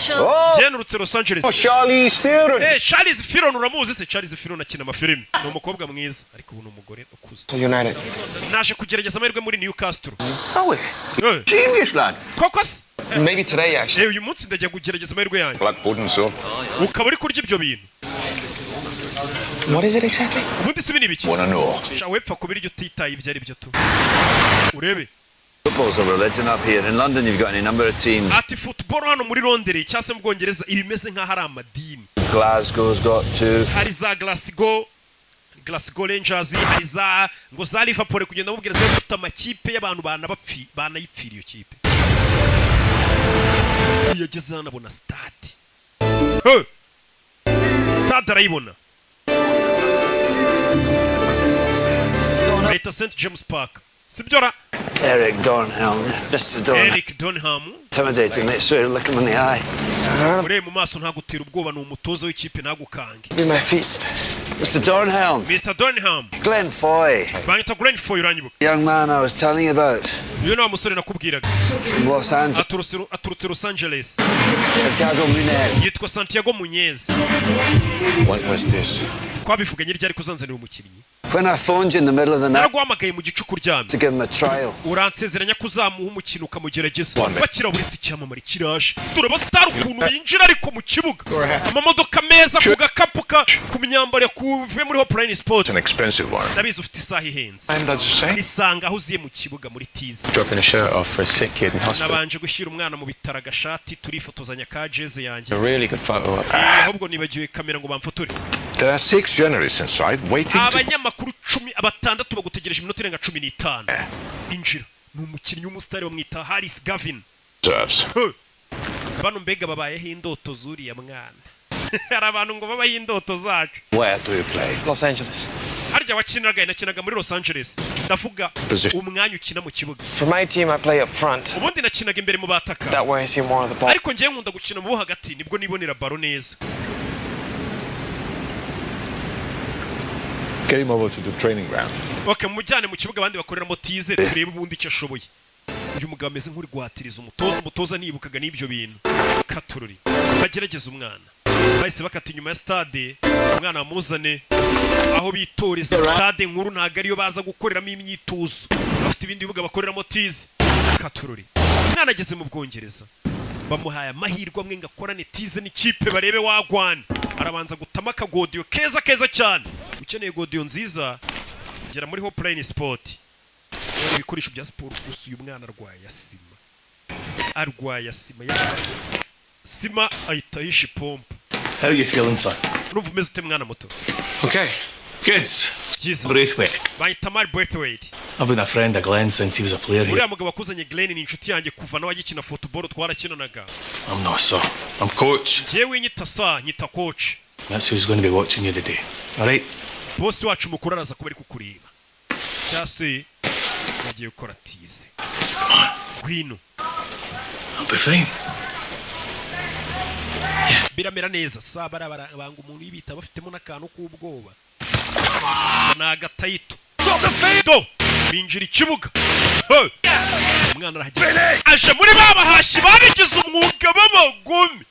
Jenurutse Los Angeles. Charlize Theron. Charlize Theron uramuzi se? Charlize Theron akina amafilimi. Ni umukobwa mwiza ariko ubu ni umugore ukuze. United. Naje kugerageza amahirwe muri Newcastle. Oh, genius lad. Kokos? Maybe today actually. Uyu munsi ndajya kugerageza amahirwe yanjye. Black pudding so. Ukaba uri kurya ibyo bintu. What is it exactly? Ubundi si binibiki? Wanna know? Wepfa kubiryo utitaye ibyo ari byo tu. Urebe. Football's a religion up here. In London you've got any number of teams. Ati football hano muri Londres cyangwa se mu Bwongereza ibimeze nka hari amadini. Glasgow's got two. Hari za Glasgow Rangers, hari za ngo za Liverpool kugenda mubwira zo zifite amakipe y'abantu banayipfira iyo kipe. Yageze hano abona stade. stade arayibona Leta St James Park sibyo ra Eric Dornhelm. Mr. Dornhelm. Eric Dunham Intimidating, make sure you look him in the eye. ure mu maso ntagutera ubwoba n'umutozo w'ikipe ntagukange Be my feet. Mr. Dornhelm. Mr Dunham Glenn Foy. banyita Glenn Foy uranyibuka Young man I was telling you about. uyu ni wa musore nakubwiraga From Los Angeles. aturutse Los Angeles Santiago Munez. yitwa Santiago Munez What was this? twabivuganye ryari kuzanzanira umukinnyi When I phoned you in the middle of the night naraguhamagaye mu gicuku uryamye to give him a trial. uransezeranya ko uzamuha umukino ukamugerageza bakiraburitse icyamamare kiraje turaba star ukuntu yinjira ariko mu kibuga amamodoka meza ku gakapu ku myambaro kuve muri Hopline Sport It's an expensive one. ndabizi ufite isaha ihenze And does it say? isanga aho uziye mu kibuga muri tizi Dropping a shirt off for a sick kid in hospital. nabanje gushyira umwana mu bitaro agashati turifotozanya ka jeze yanjye A really good photo op. ahubwo nibagiwe kamera ngo bamfotore There are 6 journalists inside waiting to... abanyamakuru 16 bagutegereje iminota irenga 15 injira ni umukinnyi w'umusitari bamwita Harris Gavin Serves. bano mbega babayeho indoto zuriya mwana hari abantu ngo babaho indoto zacu Where do you play? Los Angeles. harya nakinaga muri Los Angeles ndavuga umwanya ukina mu kibuga For my team, I play up front. ubundi nakinaga imbere mu bataka That way I see more of the ball. ariko ngiye nkunda gukina mu bo hagati nibwo nibonera baro neza Get him over to the training ground. okay mujyane mu kibuga abandi bakoreramo tize turebe ubundi icyo ashoboye uyu mugabo ameze nk'uri guhatiriza umutoza nibukaga n'ibyo bintu katururi bagerageza umwana bahise bakata inyuma ya stade umwana bamuzane aho bitoreza stade nkuru ntago ariyo baza gukoreramo imyitozo bafite ibindi bibuga bakoreramo tize katururi umwana ageze mu Bwongereza bamuhaye amahirwe amwe ngo akorane tize n'ikipe barebe wagwana arabanza gutama akagodiyo keza cyane ukeneye godiyo nziza gera muri Hopline Sport ibikoresho bya siporo gusa uyu mwana arwaye sima ahita yishe pompe How you feeling, son? urumva umeze ute mwana muto Okay, good. byiza Braithwaite. bahita Mark Braithwaite I've been a friend of Glenn since he was a player here. uriya mugabo akuzanye Glenn ni inshuti yanjye kuva nawe agikina football twarakinanaga I'm not, sir. I'm coach. njyewe nyita coach That's who's going to be watching you today. All right? bosi wacu mukuru araza kuba ari kukureba cyangwa se yagiye gukora tize gwino I'll be fine. biramera neza saba banga umuntu yibita bafitemo n'akantu k'ubwoba nagatayito do binjira ikibuga umwana arahageze aje muri babahashi babigize umwuga b'abagome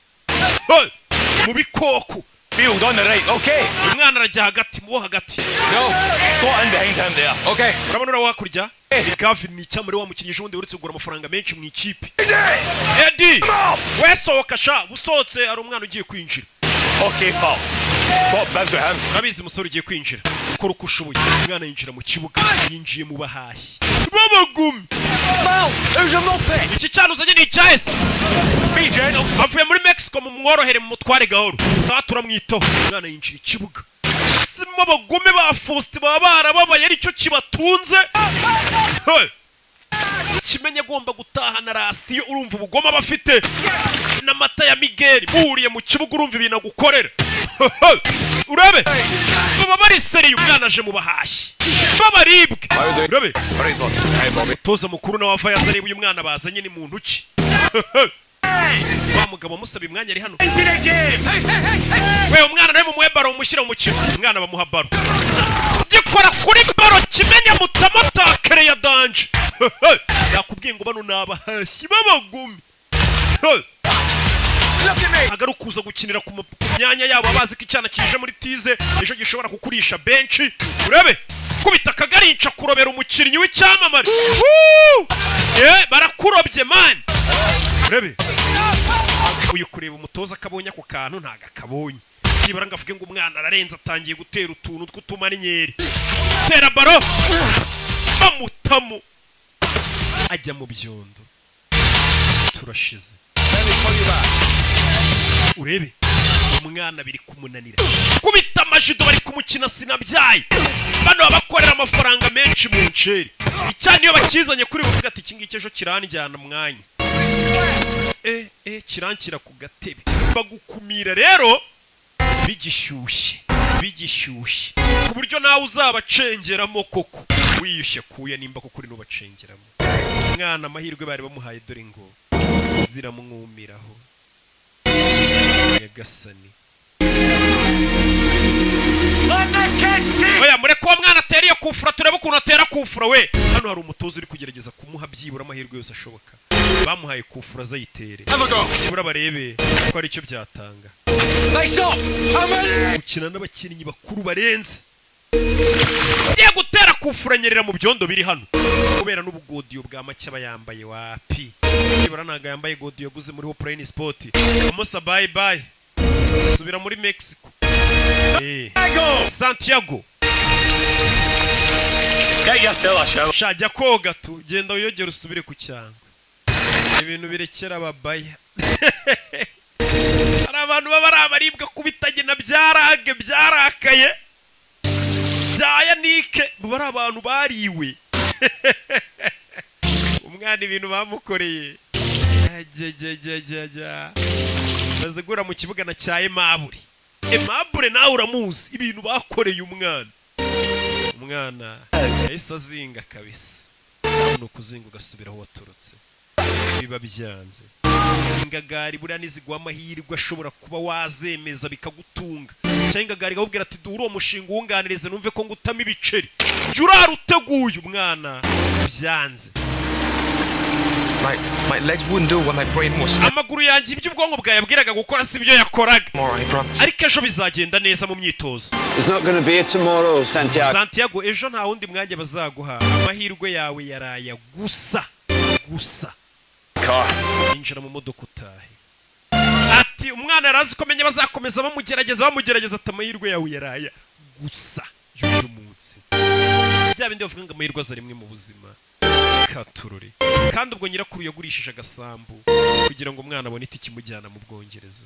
mu bikoko Field on the right, okay. umwana arajya hagati mu hagati No, slot in behind him there. Okay. urabona ura wakurya Gavin ni cyamure wa mukinyije ubundi uretse kugura amafaranga menshi mu ikipe Eddie wesohoka sha busohotse ari umwana ugiye kwinjira Okay, pal. Swap bibs with him. urabizi umusore ugiye kwinjira ukora uko ushoboye umwana yinjira mu kibuga yinjiye mu bahashyi babagumi iki cyane uzanye ni icyahese avuye muri Mexico mu mworohere mu mutware gahoro saa turamwitaho umwana yinjira ikibuga simo abagome ba Faustin baba barababaye aricyo kibatunze kimenye agomba gutahana rasiyo urumva ubugome aba afite n'amata ya Miguel muhuriye mu kibuga urumva ibintu agukorera urabe baba bari seriye umwana aje mu bahashyi babaribwe urabe toza mukuru nawe ava yazareba uyu mwana bazanye ni muntu ki wa mugabo musaba imwanya ari hano we umwana nawe mumuhe baro umushyira mu kibuga umwana bamuha baro gikora kuri baro kimenya mutamotakere ya danje yakubwiye ngo bano nabahashyi babagumi agaruka kuza gukinira ku myanya yabo abazi ko icyana kije muri tize ejo gishobora kukurisha benshi urebe kubita akagarinca kurobera umukinnyi w'icyamamare barakurobye mani urebe uyu kureba umutoza akabonye ako kantu ntago akabonye nibara ngo avuge ngo umwana ararenze atangiye gutera utuntu tw'utumarinyeri tera baro bamutamo ajya mu byondo turashize urebe umwana biri kumunanira kubita amajido bari kumukina sinabyaye bano babakorera amafaranga menshi mu nceri icyane iyo bakizanye kuri buvuga ati iki ngiki ejo kiranjyana mwanya kiranshyira ku gatebe bagukumira rero bigishyushye ku buryo nawe uzabacengeramo koko wiyushye kuya nimba koko uri nubacengeramo. Umwana amahirwe bari bamuhaye dore ngo ziramwumiraho Nyagasani. Oya mureke uwo mwana atera iyo kufura turebe ukuntu atera kufura we. Hano hari umutoza uri kugerageza kumuha byibura amahirwe yose ashoboka. Bamuhaye kufura azayitere byibura barebe ko ari icyo byatanga. Gukina n'abakinnyi bakuru barenze ugiye gutera kufura nyerera mu byondo biri hano kubera n'ubugodiyo bwa make aba yambaye wapi. Byibura ntago yambaye godiyo yaguze muri Plain Sport. Amusa bye bye subira muri Mexico. Santiago shajya koga tu genda uyogera usubire ku cyangwa ibintu birekera ababaya. Hari abantu baba ari abaribwa kubitagena byarage byarakaye byaya nike bari abantu bariwe. Umwana ibintu bamukoreye bazigura mu kibuga na cya Aimable nawe uramuzi ibintu bakoreye umwana yahise azinga kabisa. Ni ukuzinga ugasubira aho waturutse biba byanze. Ingagari buriya niziguha amahirwe ashobora kuba wazemeza bikagutunga cyangwa ingagari ikakubwira ati duhure uwo mushinga uwunganirize numve ko ngutama ibiceri jya urara uteguye. Umwana byanze. My legs wouldn't do what my brain was. Amaguru yanjye ibyo ubwonko bwawe yabwiraga gukora si byo yakoraga. Ariko ejo bizagenda neza mu myitozo. It's not going to be tomorrow, Santiago. Santiago, ejo nta wundi mwanya bazaguha. Amahirwe yawe yaraya gusa. Injira mu modoka utahe. Ati umwana yarazi ko menye bazakomeza bamugerageza ati amahirwe yawe yaraya gusa y'uyu munsi. Bya bindi bavuga ngo amahirwe aza rimwe mu buzima. Katururi. Kandi ubwo nyirakuru yagurishije agasambu kugira ngo umwana abone itike imujyana mu Bwongereza.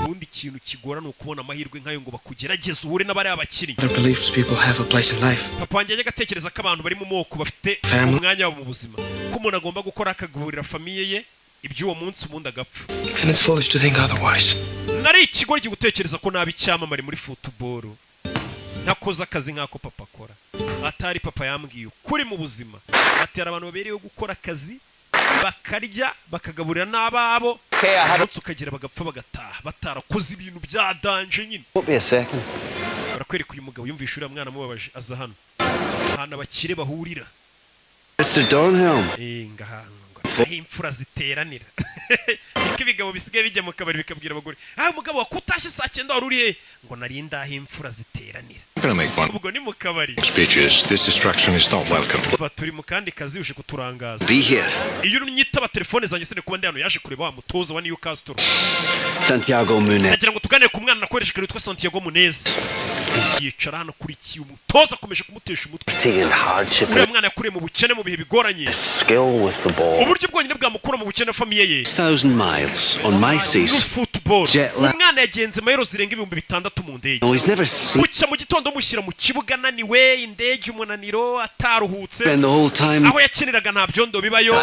Ubundi ikintu kigora ni ukubona amahirwe nk'ayo ngo bakugerageze uhure n'abari abakinnyi. Papa wanjye yajyaga atekereza ko abantu bari mu moko bafite umwanya wabo mu buzima ko umuntu agomba gukora akagaburira famiye ye iby'uwo munsi ubundi agapfa. Nari ikigo gutekereza ko nabi icyamamare muri football ntakoze akazi nk'ako papa akora. Atari papa yambwiye ukuri mu buzima ati hari abantu babereyeho gukora akazi bakarya bakagaburira n'ababo umunsi ukagera bagapfa bagataha batarakoze ibintu bya danje nyine. Barakwereka uyu mugabo yumvisha uriya mwana mubabaje aza hano ahantu abakire bahurira. Imfura ziteranira. Niko ibigabo bisigaye bijya mu kabari bikabwira abagore umugabo wakutashye saa 9 wari uriye ngo nari ndaho imfura ziteranira. Ubwo ni mu kabari. Turi mu kandi kazi uje kuturangaza. Iyo unyitaba telefone zanjye sene kuba ndi hano yaje kureba wa mutoza wa Newcastle Santiago Munez. Nagira ngo tuganire ku mwana nakoresha kare witwa Santiago Munez. Yicara hano kuri ki umutoza akomeje kumutesha umutwe. Uriya mwana yakuriye mu bukene mu bihe bigoranye. Uburyo bwonyine bwamukura mu bukene famiye ye. 1,000 miles on my seas. Football. Umwana yagenze mayero zirenga 6,000 mu ndege. Bucya mu gitondo mushyira mu kibuga naniwe indege umunaniro ataruhutse. Aho yakiniraga nta byondo bibayo.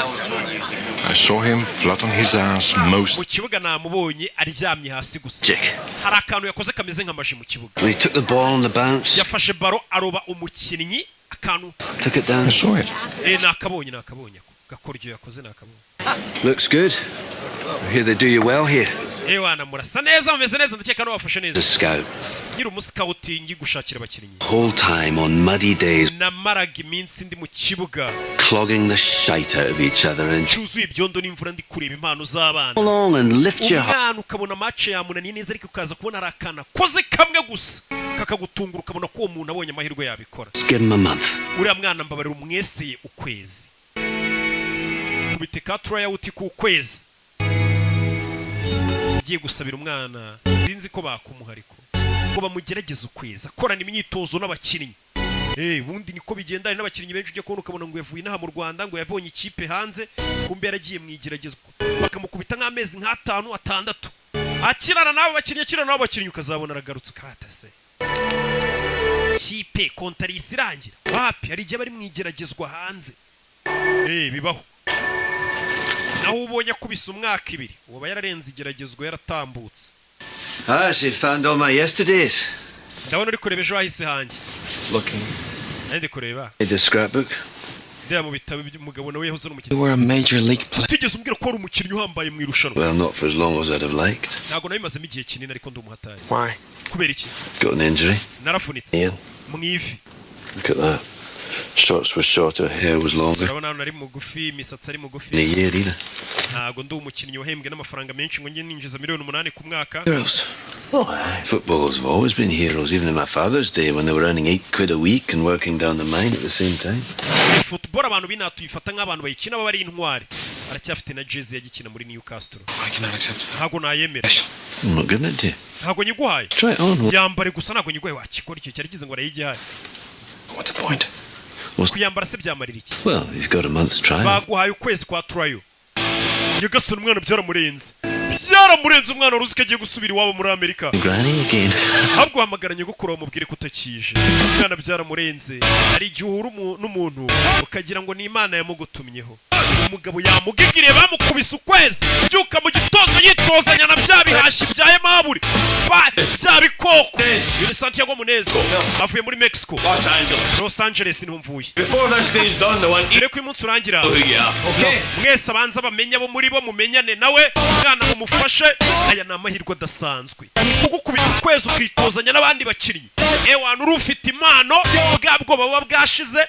I saw him flat on his ass most. Mu kibuga namubonye aryamye hasi gusa. Hari akantu yakoze kameze nk'amaji mu kibuga. He took the ball on the bounce. Yafashe baro aroba umukinnyi akantu. Took it down. I saw it. Nakabonye gakoryo yakoze nakabonye. Looks good. I hear they do you well here. Wana murasa neza mumeze neza ndakeka no wafashe neza. The scout. Nyiri umuscouting gushakira abakinnyi. Whole time on muddy days. Namaraga iminsi ndi mu kibuga. Clogging the shite out of each other and cyuzuye ibyondo n'imvura ndi kureba impano z'abana. Along and lift your heart. Umwana ukabona match yamunaniye neza ariko ukaza kubona arakana koze kamwe gusa kakagutungura ukabona ko uwo muntu abonye amahirwe yabikora. Give him a month. Uriya mwana mbabarira umweseye ukwezi. Kubiteka tryout ku kwezi. Giye gusabira umwana sinzi ko bakumuhariko ngo bamugerageze ukwezi akorana imyitozo n'abakinnyi. Bundi niko bigendana n'abakinnyi benshi ujye kubona ukabona ngo yavuye inaha mu Rwanda ngo yabonye ikipe hanze kumbe yaragiye mwigeragezwa bakamukubita nk'amezi 5 6 akirana nabo bakinnyi ukazabona aragarutse ukata se kipe kontarisi irangira wapi hari igihe bari mwigeragezwa hanze. Bibaho naho ubonye kubisa umwaka 2 uba yararenze igeragezwa yaratambutse Ah, so you found all my yesterdays. ndabona uri kureba ejo hahise hanjye. Looking. Ndi kureba. The scrapbook. Ndeba mu bitabo by'umugabo nawe yahoze n'umukinnyi. You were a major league player. Tigeze umbwira ko wari umukinnyi uhambaye mu irushanwa. Well, not for as long as I'd have liked. Ntago nabimazemo igihe kinini ariko ndi umuhatari. Why? Kubera iki? Got an injury. Narafunitse. Yeah. Mu ivi. Look at that. Shorts were shorter, hair was longer. Urabona hano nari mugufi, imisatsi ari mugufi. In a year either. Ntago ndi umukinnyi wahembwe n'amafaranga menshi ngo njye ninjiza $8,000,000 ku mwaka. Heroes. Oh, footballers have always been heroes, even in my father's day when they were earning £8 a week and working down the mine at the same time. Football abantu binatuyifata nk'abantu bayikina baba ari intwari. Aracyafite na jersey yagikina muri Newcastle. I cannot accept. Ntago nayemera. I'm not giving it to you. Ntago nyiguhaye. Try it on. Yambare gusa ntago nyiguhaye wakikora icyo cyari kize ngo arayigihaye. What's the point? Kuyambara se byamarira iki? Well, you've got a month's trial. Baguhaye ukwezi kwa trial. Nyagasani umwana byaramurenze. Byaramurenze umwana uruzi ko agiye gusubira iwabo muri Amerika. Granny again. Ahubwo hamagara nyogokuru bamubwire kutakije. Umwana byaramurenze. Ari igihe uhura n'umuntu ukagira ngo ni Imana yamugutumyeho. Umugabo yamugigire bamukubise ukwezi. Byuka mu gitondo yitozanya na bya bihashi byaye maburi. Bya bikoko. Ni Santiago Muneza. Avuye muri Mexico. Los Angeles niho mvuye. Before this day's done, the one. Ire ko umunsi urangira. Okay. Mwese abanza bamenya bo muri bo mumenyane nawe. Mwana umufashe aya ni amahirwe adasanzwe kuko kubita ukwezi ukitozanya n'abandi bakinnyi ewana uri ufite impano bwabwo baba bwashize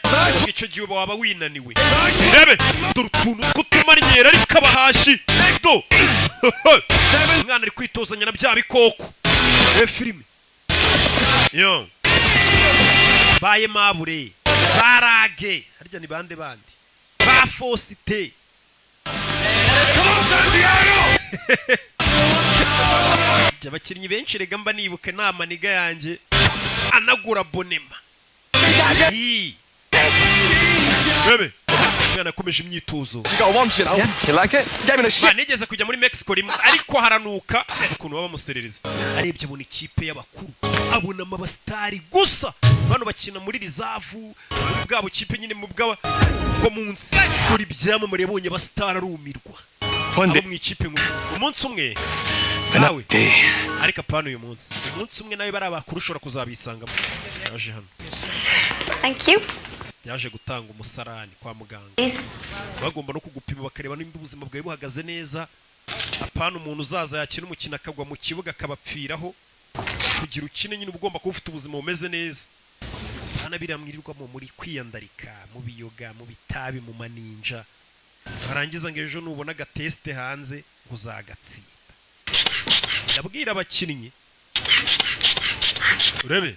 icyo gihe waba winaniwe rebe dore utuntu tw'utumarinyera ariko abahashi do mwana ari kwitozanya na bya bikoko filime yo baye mabure barage harya ni bande bandi ba Fosite abakinnyi benshi rega mba nibuka inama niga yanjye anagura bonema bebe mwana akomeje imyitozo nigeze kujya muri Mexico rimwe ariko haranuka ukuntu baba bamuserereza arebye abona ikipe y'abakuru abona amabasitari gusa bano bakina muri rizavu muri bwabo kipe nyine mu bwabo bwo munsi dore ibyamamare yabonye abasitari arumirwa abo mu ikipe umunsi umwe nawe ariko apana uyu munsi umunsi umwe nawe bari abakuru ushobora kuzabisanga yaje hano. Thank you. Yaje gutanga umusarani kwa muganga bagomba no kugupima bakareba nimba ubuzima bwawe buhagaze neza apana umuntu uzaza yakina umukino akagwa mu kibuga akabapfiraho kugira ukine nyine ugomba kuba ufite ubuzima bumeze neza hana biramwirirwamo muri kwiyandarika mu biyoga mu bitabi mu maninja barangiza ngo ejo nubona agateste hanze uzagatsinda. Ndabwira abakinnyi urebe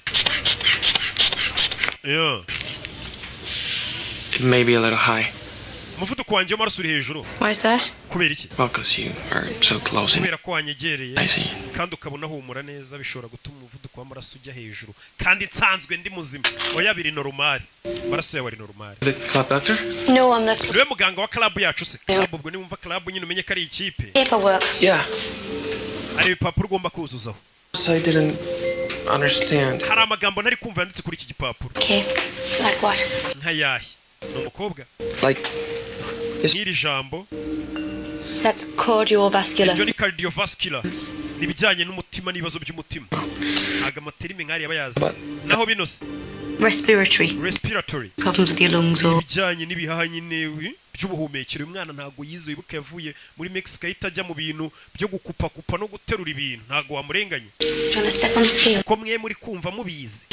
yo It may be a little high. umuvuduko wanjye w'amaraso uri hejuru. Why is that? Kubera iki? Well, because you are so close in. Kubera ko wanyegereye I see. kandi ukabona humura neza bishobora gutuma umuvuduko w'amaraso ujya hejuru kandi nsanzwe ndi muzima oya biri normal amaraso yawe ari normal. The club doctor? No, I'm not. Niwe muganga wa club yacu se. Club ubwo ni wumva club nyine umenye ko ari ikipe. Paperwork. Yeah. Ari ibipapuro ugomba kuzuzaho. I didn't understand. Hari amagambo ntari kumva yanditse kuri iki gipapuro. Okay. Like what? Nkayahe ni umukobwa Like n'iri jambo That's cardiovascular. ibyo ni cardiovascular n'ibijyanye n'umutima n'ibibazo by'umutima ntago amaterime nk'ari yaba yazi naho bino se respiratory Problems with your lungs or ibijyanye n'ibihaha nyine by'ubuhumekero uyu mwana ntago yize wibuka yavuye muri Mexico ahita ajya mu bintu byo gukupa no guterura ibintu ntago wamurenganye ko mwe muri kumva mubizi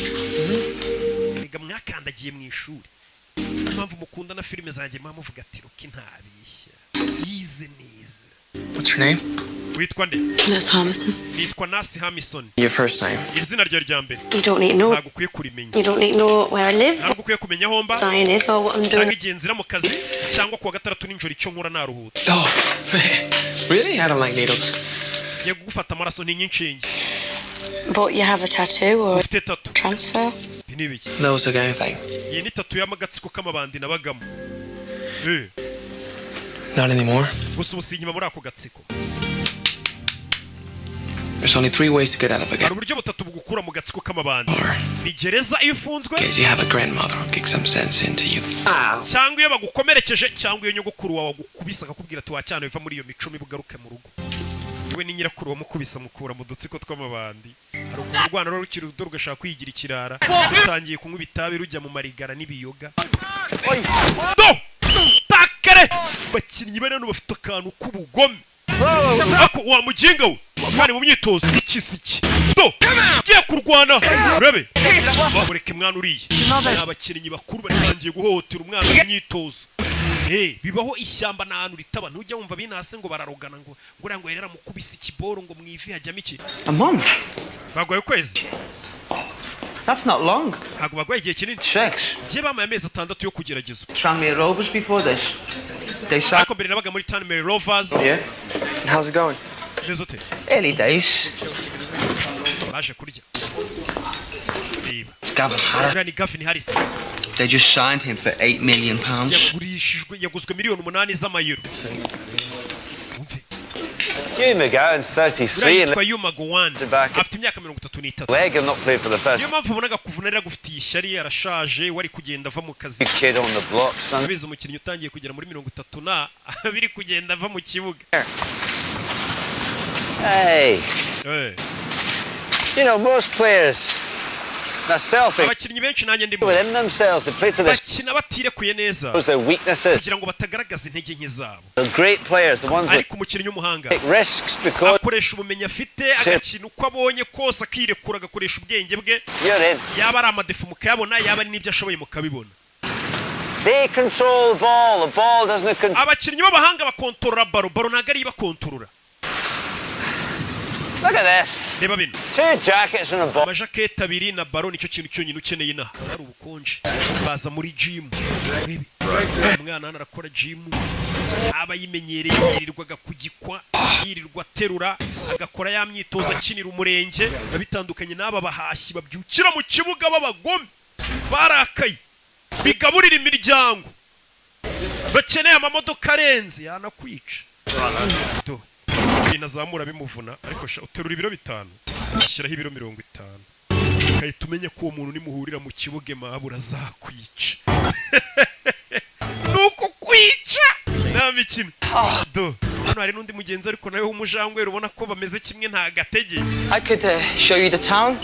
rega mwakandagiye mu ishuri impamvu mukunda na filime zanjye muvuga ati Rocky ntabishya yize neza. What's your name? Witwa nde? Nurse Hamison. Nitwa Nurse Hamison. Your first name? Izina ryawe rya mbere. You don't need to know. Ntabwo ukwiye kurimenya. You don't need to know where I live. Ntabwo ukwiye kumenya aho mba. Sign is or what I'm doing. Cyangwa igihe nzira mu kazi cyangwa kuwa gatandatu n'ijoro icyo nkora naruhutse. Oh, really? I don't like needles. Ngiye gufata amaraso n'inyinshenge. But you have a tattoo or Ufite tattoo. transfer? Binibiki. Those are the thing. Iyi ni tattoo y'amagatsiko k'amabandi nabagamo. Not anymore. Gusa ubusinyima muri ako gatsiko. There's only 3 ways to get out of a Hari gang. uburyo butatu bugukura mu gatsiko k'amabandi. Or Ni gereza iyo ufunzwe. in case you have a grandmother who kicks some sense into you. Cyangwa iyo bagukomerekeje cyangwa iyo nyogokuru wawe agukubisa akakubwira ati wacyane biva muri iyo mico mibi ugaruke mu rugo. we ni nyirakuru wamukubise amukura mu dutsiko tw'amabandi hari ukuntu urwana rukiri ruto rugashaka kwigira ikirara rutangiye kunywa ibitabi rujya mu marigara n'ibiyoga takere bakinnyi bane no bafite akantu k'ubugome ako wa muginga we kandi mu myitozo ikisiki giye kurwana urabe mureke mwana uriye abakinnyi bakuru batangiye guhohotera umwana mu myitozo bibaho ishyamba n'ahantu ritaba ntujya wumva binase ngo bararogana ngo ngura ngo yerera mukubise ikiboro ngo mwivi hajyamo iki A month? bagoye kwezi That's not long. ntabwo bagoye igihe kinini 6. giye bamaye amezi 6 yo kugerageza Tranmere Rovers before this. They signed. ariko mbere nabaga muri Tranmere Rovers Yeah? How's it going? mezote Early days. baje kurya reba It's Gavin Harris. uriya ni Gavin Harris They just signed him for £8 million. yaguzwe miliyoni 8 z'amayero Hugh McGowan's 33 yitwa and Hugh McGowan afite imyaka 33 leg have not played for the first niyo mpamvu ubonaga kuvuna yagufitiye ishyari yarashaje wari kugenda ava mu kazi kid on the block, son. abize umukinnyi utangiye kugera muri 30 na biri kugenda ava mu kibuga Hey, you know, most players, they're selfish abakinnyi benshi nanjye ndimo within themselves. They play to their bakina batirekuye neza their weaknesses. kugira ngo batagaragaza intege nke zabo The great players, the ones that ariko umukinnyi w'umuhanga take risks because akoresha ubumenyi afite agakina uko abonye kose akirekura agakoresha ubwenge bwe you're in. yaba ari amadefu mukayabona yaba ari n'ibyo ashoboye mukabibona They control the ball. The ball doesn't control. abakinnyi b'abahanga bakontorora baro ntabwo ari bakontorora Look at this. reba bino 2 jackets and a ball. amajaketi abiri na baro nicyo kintu cyonyine ukeneye inaha hari ubukonje baza muri jimu umwana hano arakora jimu aba yimenyereye yirirwaga kugikwa yirirwa aterura agakora ya myitozo akinira umurenge bitandukanye n'aba bahashyi babyukira mu kibuga b'abagome barakaye bigaburira imiryango bakeneye amamodoka arenze yanakwica inazamura bimuvuna ariko uterura ibiro 5 ushyiraho ibiro 50 ukahita umenya ko uwo muntu nimuhurira mu kibuga mahabura azakwica nuko kwica nta mikino hano hari n'undi mugenzi ariko nawe w'umujangwe ubona ko bameze kimwe nta gatege I could show you the town.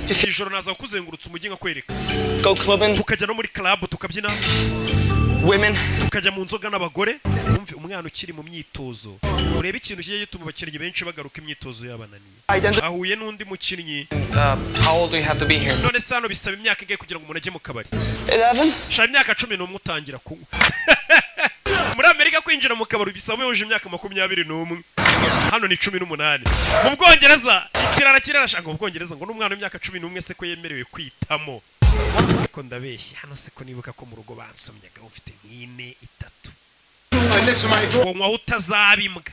ijoro naza kuzengurutsa umujyi nkakwereka Go clubbing. tukajya no muri club tukabyina Women. tukajya mu nzoga n'abagore umve umwana ukiri mu myitozo urebe ikintu kigiye gituma abakinnyi benshi bagaruka imyitozo yabananiye ahuye n'undi mukinnyi How old do you have to be here? none se hano bisaba imyaka ingahe kugira ngo umuntu ajye mu kabari 11? shaka imyaka 11 utangira kunywa muri Amerika kwinjira mu kabari bisaba yuje imyaka 21 hano ni 18 mu Bwongereza ikirara kirarashaka mu Bwongereza ngo n'umwana w'imyaka 11 se ko yemerewe kwitamo ko ndabeshya hano se ko nibuka ko mu rugo bansomyaga ufite nk'ine 3 ngo utazabimbwa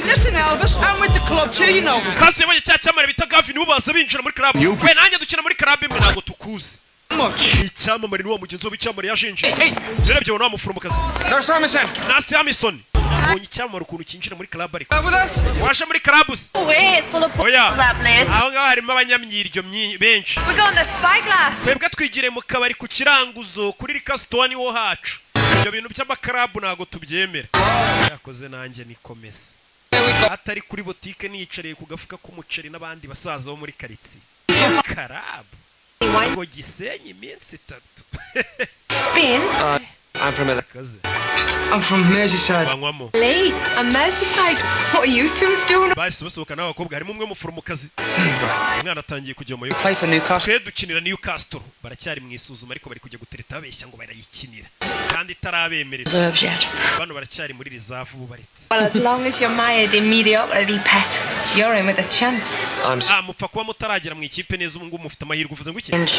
Listen, Elvis, I'm with the club too, you know. sasa yabonye cya cyamare bita Gavin ubaza binjira muri club we nanjye dukina muri club imwe ntabwo tukuzi icyamamare ni wa mugenzi wo b'icyamamare yashinje yarebye ngo namuforomokazi Nurse Hamilton. Nasi Hamilton ubonye icyamamare ukuntu kinjira muri club ariko With us? waje muri club It's full of oya that place. aho ngaho harimo abanyamyiryo benshi We're going to Spyglass. twebwe twigire mu kabari ku kiranguzo kuri Rikasitoni wo hacu ibyo bintu by'amakarabu ntabwo tubyemera yakoze nanjye nikomeza atari kuri botike niyicariye ku gafuka k'umuceri n'abandi basaza bo muri karitsiye karabu ngo gisenye iminsi 3 Spain. I'm from LA. I'm from Merseyside. banywamo Lee. And Merseyside. What are you two doing? bahise basohoka n'abakobwa harimo umwe muforomokazi umwana atangiye kujya mu yo Play for Newcastle. twe dukinira Newcastle baracyari mu isuzuma ariko bari kujya gutereta babeshya ngo barayikinira kandi itarabemerera Reserves yet. bano baracyari muri reserve bubaritse Well, as long as you're mired in mediocrity, pet, you're in with a chance. mupfa kuba mutaragera mu ikipe neza ubu ngubu mufite amahirwe uvuze ngo iki And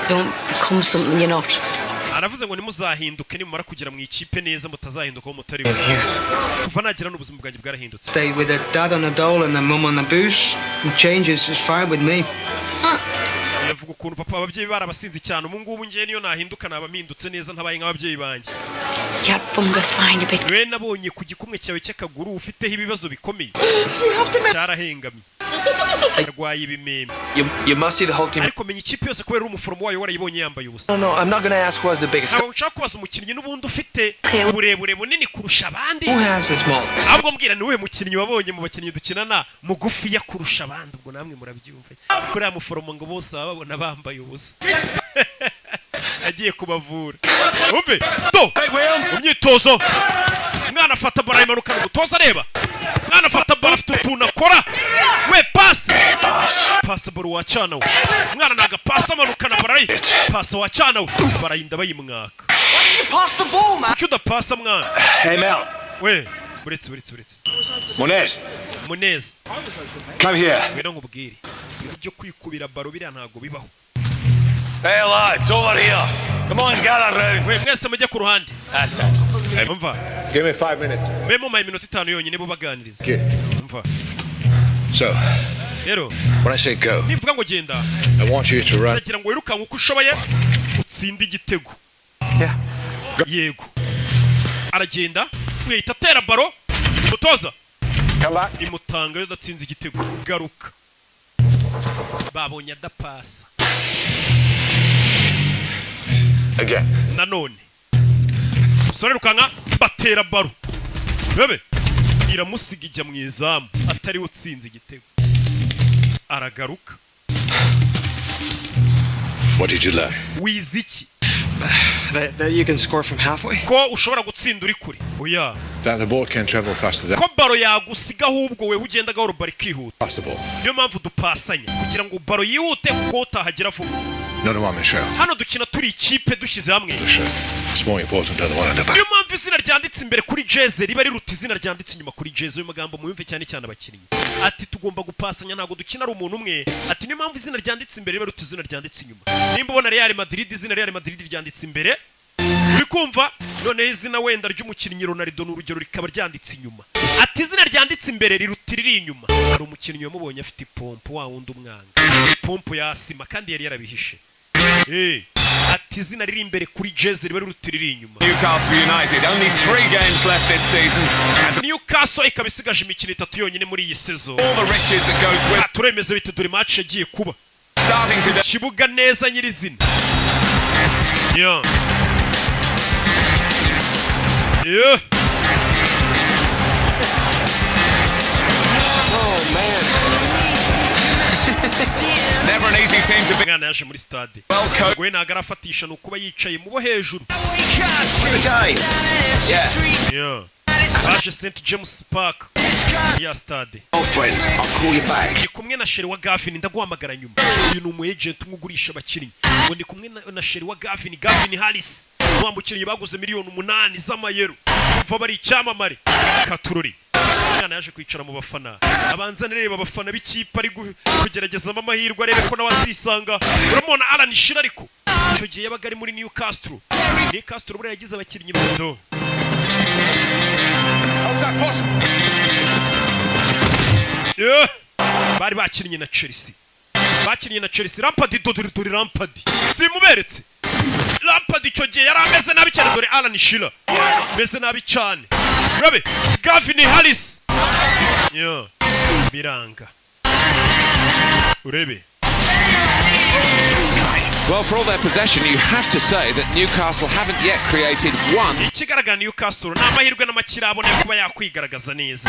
don't become something you're not. aravuze ngo nimuzahinduke nimumara kugera mu ikipe neza mutazahinduka aho mutari kuva nagira n'ubuzima bwanjye bwarahindutse Stay with a dad on a dole and a mum on a booze. And changes is fine with me. avuga ukuntu papa ababyeyi barabasinzi cyane ubu ngubu ngiye niyo nahinduka naba mpindutse neza ntabaye nk'ababyeyi banjye. You had fungus behind your big. We nabonye ku gikumwe cyawe cy'akaguru ufiteho ibibazo bikomeye. Cyarahengamye. Yarwaye ibimeme. You must see the whole team. Ariko menya ikipe yose kubera umuforomo wayo warayibonye yambaye ubusa. No, I'm not gonna ask who has the biggest. Ntabwo nshaka kubaza umukinnyi n'ubundi ufite uburebure bunini kurusha abandi. Who has the small? Ahubwo mbwira ni we mukinnyi wabonye mu bakinnyi dukinana mugufi yakurusha abandi ubwo namwe murabyumva. Kuri amuforomo ngo bose babona bambaye ubusa. Agiye kubavura. Umve, do. Umyitozo. Mwana afata bara imanuka n'umutoza areba. Mwana afata bara afite utuntu akora. We pasi. Pasi baro wacana we. Mwana naga pasi amanuka na bara. Pasi wacana we. Barayinda bayimwaka. Pass the ball, man. Kuki udapasa mwana? Hey, Mel. We, buretse. Munez. Come here. We no nkubwire. Ibyo kwikubira baro biriya ntago bibaho. Hey, lads, over here. Come on, gather round. We mwese mujye ku ruhande. That's it. Umva. Give me 5 minutes. Memo mai minota 5 yonyine bo baganiriza. Okay. Umva. So, Rero, when I say go, nivuga ngo genda. I want you to run. Ndagira ngo wirukanke uko ushoboye utsinde igitego. Yeah. Yego. Aragenda, wihita atera baro. Mutoza. Come back. Imutanga yo datsinze igitego. Garuka. Babonye adapasa. Again. Nanone. Sore rukanka batera baro. Bebe. Iramusiga ijya mu izamu atari utsinze igitego. Aragaruka. What did you learn? Wiziki. That you can score from halfway. Ko ushobora gutsinda uri kure. Oya. That the ball can travel faster than Ko baro yagusiga ahubwo we ugenda gahoro bari kihuta. possible. Niyo mpamvu dupasanya kugira ngo baro yihute kuko utahagera vuba. Not a one man show. Hano dukina turi ikipe dushyize hamwe. The show. It's more important than the one at the back. Niyo mpamvu izina ryanditse imbere kuri jeze riba riruta izina ryanditse inyuma kuri jeze. Uyu magambo muyumve cyane cyane abakinnyi. Ati tugomba gupasanya ntago dukina ari umuntu umwe. Ati niyo mpamvu izina ryanditse imbere riba riruta izina ryanditse inyuma. Nimba ubona Real Madrid izina Real Madrid ryanditse imbere. Uri kumva none izina wenda ry'umukinnyi Ronaldo n'urugero rikaba ryanditse inyuma. Ati izina ryanditse imbere riruta riri inyuma. Hari umukinnyi wamubonye afite pompo wa wundi umwanga. Pompo ya asima kandi yari yarabihishe. Ati izina riri imbere kuri jeze riba riruta riri inyuma. Newcastle United, only 3 games left this season. And Newcastle ikaba isigaje imikino 3 yonyine muri iyi season. all the riches that goes with Turemeze bite dore match yagiye kuba. starting today. Kibuga neza nyirizina. Yeah. Yeah. Oh man. Never an easy team to be. Mwana yaje muri stade. Well coached. Gwe nagarafatisha nukuba yicaye mu bo hejuru. Yeah. Baje St James Park. Ya stade. Oh, friends, I'll call you back. Ndi kumwe na Sherry wa Gavin ndaguhamagara nyuma. Uyu ni umu agent umugurisha abakinnyi. Ngo ndi kumwe na Sherry wa Gavin Harris. Wambukinnyi baguze miliyoni 8 z'amayero. Umva bari icyamamare. Katururi. Mwana yaje kwicara mu bafana. Abanza nereba abafana b'ikipe ari kugerageza amahirwe arebe ko nawazisanga. Uramubona Alan Shearer ariko. Icyo gihe yabaga ari muri Newcastle. Newcastle buri yagize abakinnyi bato. Yeah. Bari bakinnye na Chelsea. Bakinnye na Chelsea. Lampard dore Lampard. Simuberetse. Lampard icyo gihe yari ameze nabi cyane dore Alan Shearer. Meze nabi cyane. Rabe Gavin Harris. Yeah. Biranga. Urebe. Well, for all their possession, you have to say that Newcastle haven't yet created one. Ikigaragara Newcastle n'amahirwe n'amakirabone kuba yakwigaragaza neza.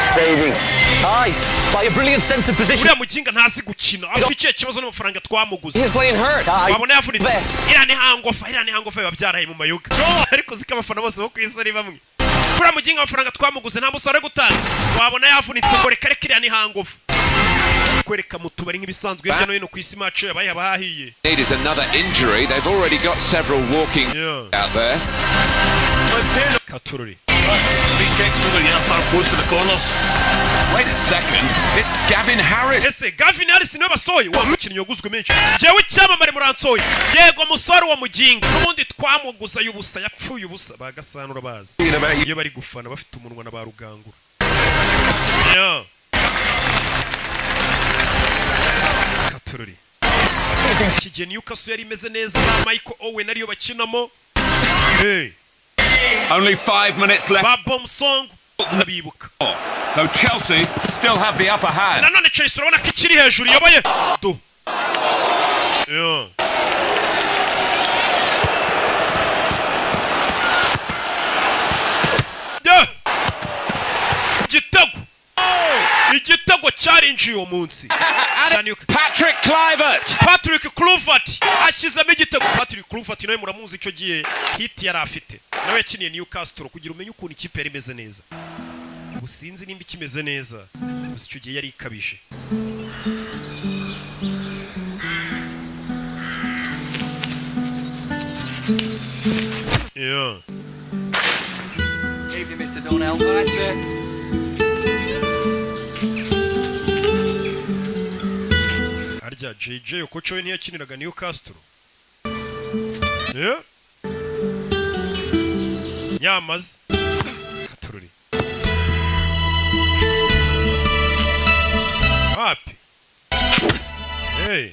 Aye, by a brilliant sense of position. Uriya muginga ntazi gukina. Afite ikihe kibazo n'amafaranga twamuguze. He's playing hurt. Wabona yavunitse. Iriya ni hangofa babyaraye mu mayuga. Ariko zika abafana bose bo kwisa ari bamwe. Uriya muginga amafaranga twamuguze nta musare gutanga. Wabona yavunitse ngo reka iriya ni hangofa. Kwereka mu tubari nk'ibisanzwe hirya no hino ku isi match yabaye abahiye. Need is another injury. They've already got several walking out there. Katururi. Wait a second. It's Gavin Harris. Ese Gavin Harris niwe basoye wa mukinnyi yaguzwe menshi. Jewe icyamamare muransoye. Yego musore wa muginga. N'ubundi twamuguza y'ubusa yapfuye ubusa bagasanura bazi. Iyo bari gufana bafite umunwa na ba rugangura. Yeah. Katururi. kigiye Newcastle yari imeze neza na Michael Owen ariyo bakinamo. Only 5 minutes left. Babom Song ndabibuka. Though Chelsea still have the upper hand. Nanone Chelsea urabona ko ikiri hejuru yoboye. Do. Igitego cyarinjiye uwo munsi. Patrick Kluivert ashyizemo igitego. Patrick Kluivert nawe muramuzi icyo gihe hit yari afite. Nawe yakiniye Newcastle kugira umenye ukuntu ikipe yari imeze neza. Ubu sinzi nimba ikimeze neza. Gusa icyo gihe yari ikabije. Yeah. Evening, Mr. Donnell. All right, sir. Harya JJ Okocha we ntiyakiniraga Newcastle. Yeah. Nyamaze. Katururi. Happy. Hey.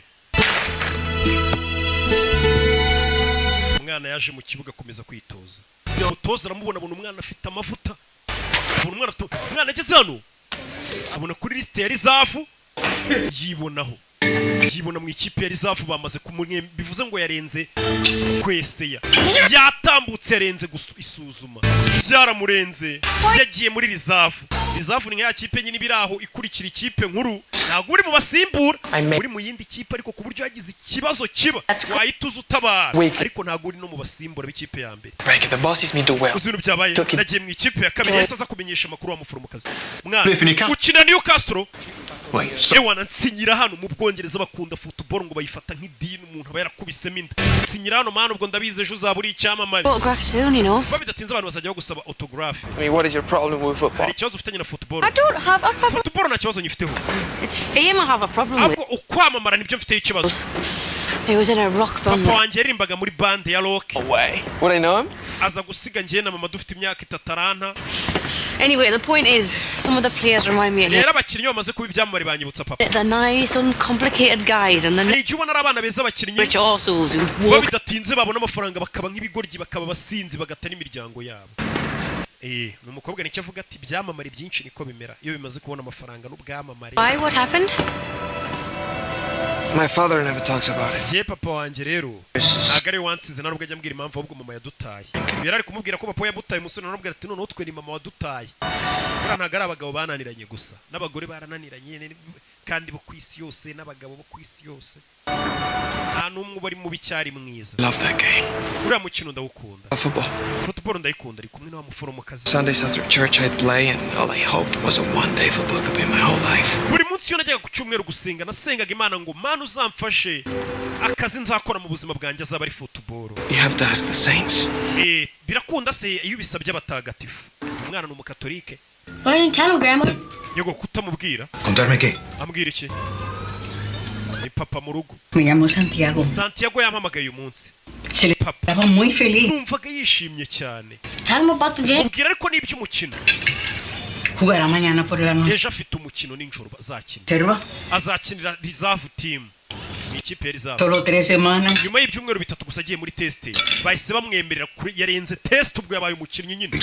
Umwana yaje mu kibuga komeza kwitoza. Umutoza aramubona umwana afite amavuta. Umwana ageze hano. Abona kuri liste ya Rizavu. Yibonaho. Yibona mu ikipe ya Rizavu bamaze kumwe bivuze ngo yarenze kweseya. Yatambutse yarenze isuzuma. Byaramurenze. Yagiye muri Rizavu. Rizavu ni ya kipe nyine biraho ikurikira ikipe nkuru. Ntabwo uri mu basimbura. Uri mu yindi kipe ariko ku buryo yagize ikibazo kiba. Wahituza utabara. Ariko ntabwo uri no mu basimbura b'ikipe ya mbere. The bosses mean to well. Uzuru byabaye. Nagiye mu ikipe ya kabiri yesa kumenyesha amakuru wa muforomokazi. Mwana ukina Newcastle. Ewana nsinyira hano mu Bwongereza bakunda football ngo bayifata nk'idini umuntu aba yarakubisemo inda. Nsinyira hano mwana ubwo ndabize ejo uzaburi icyamamare. Autograph soon, you know. Babidatinze abantu bazajya gusaba autograph. I mean, what is your problem with football? Hari ikibazo ufitanye na football. I don't have a problem. Football nta kibazo nyifiteho. It's fame I have a problem with. Ahubwo ukwamamara nibyo mfite ikibazo. He was in a rock band. Papa wanjye yarimbaga muri band ya rock. Away. Would I know him? Aza gusiga ngiye na mama dufite imyaka 3 Anyway, the point is, some of the players remind me of Rero abakinnyi bamaze kuba ibyamamare banyibutsa papa. the nice, uncomplicated guys and Hari the igihe ubona abana beza abakinnyi rich assholes who walk. bidatinze babona amafaranga bakaba nk'ibigoryi bakaba basinzi bagatana imiryango yabo. Numukobwa nicyo avuga ati byamamare byinshi niko bimera iyo bimaze kubona amafaranga n'ubwamamare. Why? What happened? My father never talks about it. Je papa wanje rero nagare wansize narubwo ajya mbwira impamvu ahubwo mama yadutaye. Yari ari kumubwira ko papa yabutaye umusore narubwira ati none utwe ni mama wadutaye. Nagara abagabo bananiranye gusa n'abagore barananiranye kandi bo kwisi yose n'abagabo bo kwisi yose. Nta numwe bari mu bicyari mwiza. Love that game. Uriya mukino ndawukunda. Football ndayikunda ari kumwe na muforomokazi. Sundays after church I'd play and all I hoped was a one-day football could be my whole life. Buri munsi yo najyaga ku cyumweru gusenga nasengaga Imana ngo Mana uzamfashe akazi nzakora mu buzima bwanjye azaba ari football. You have to ask the saints. Birakunda se iyo bisabye abatagatifu. Umwana ni umukatolike. Learning telegram. Yego kutamubwira. Contarme qué? Ambwira iki? Ni papa mu rugo. Me llamo Santiago. Santiago yampamagaye uyu munsi. Se le estaba muy feliz. Numvaga yishimye cyane. Tell him about the game. Mubwira ariko n'iby'umukino. Jugará mañana por la noche. Ejo afite umukino nijoro bazakina. Serva. Azakinira reserve team. Ni ikipe ya reserve. Solo 3 semanas. Nyuma y'ibyumweru 3 gusa agiye muri test. Bahise bamwemerera yarenze test ubwo yabaye umukinnyi nyine.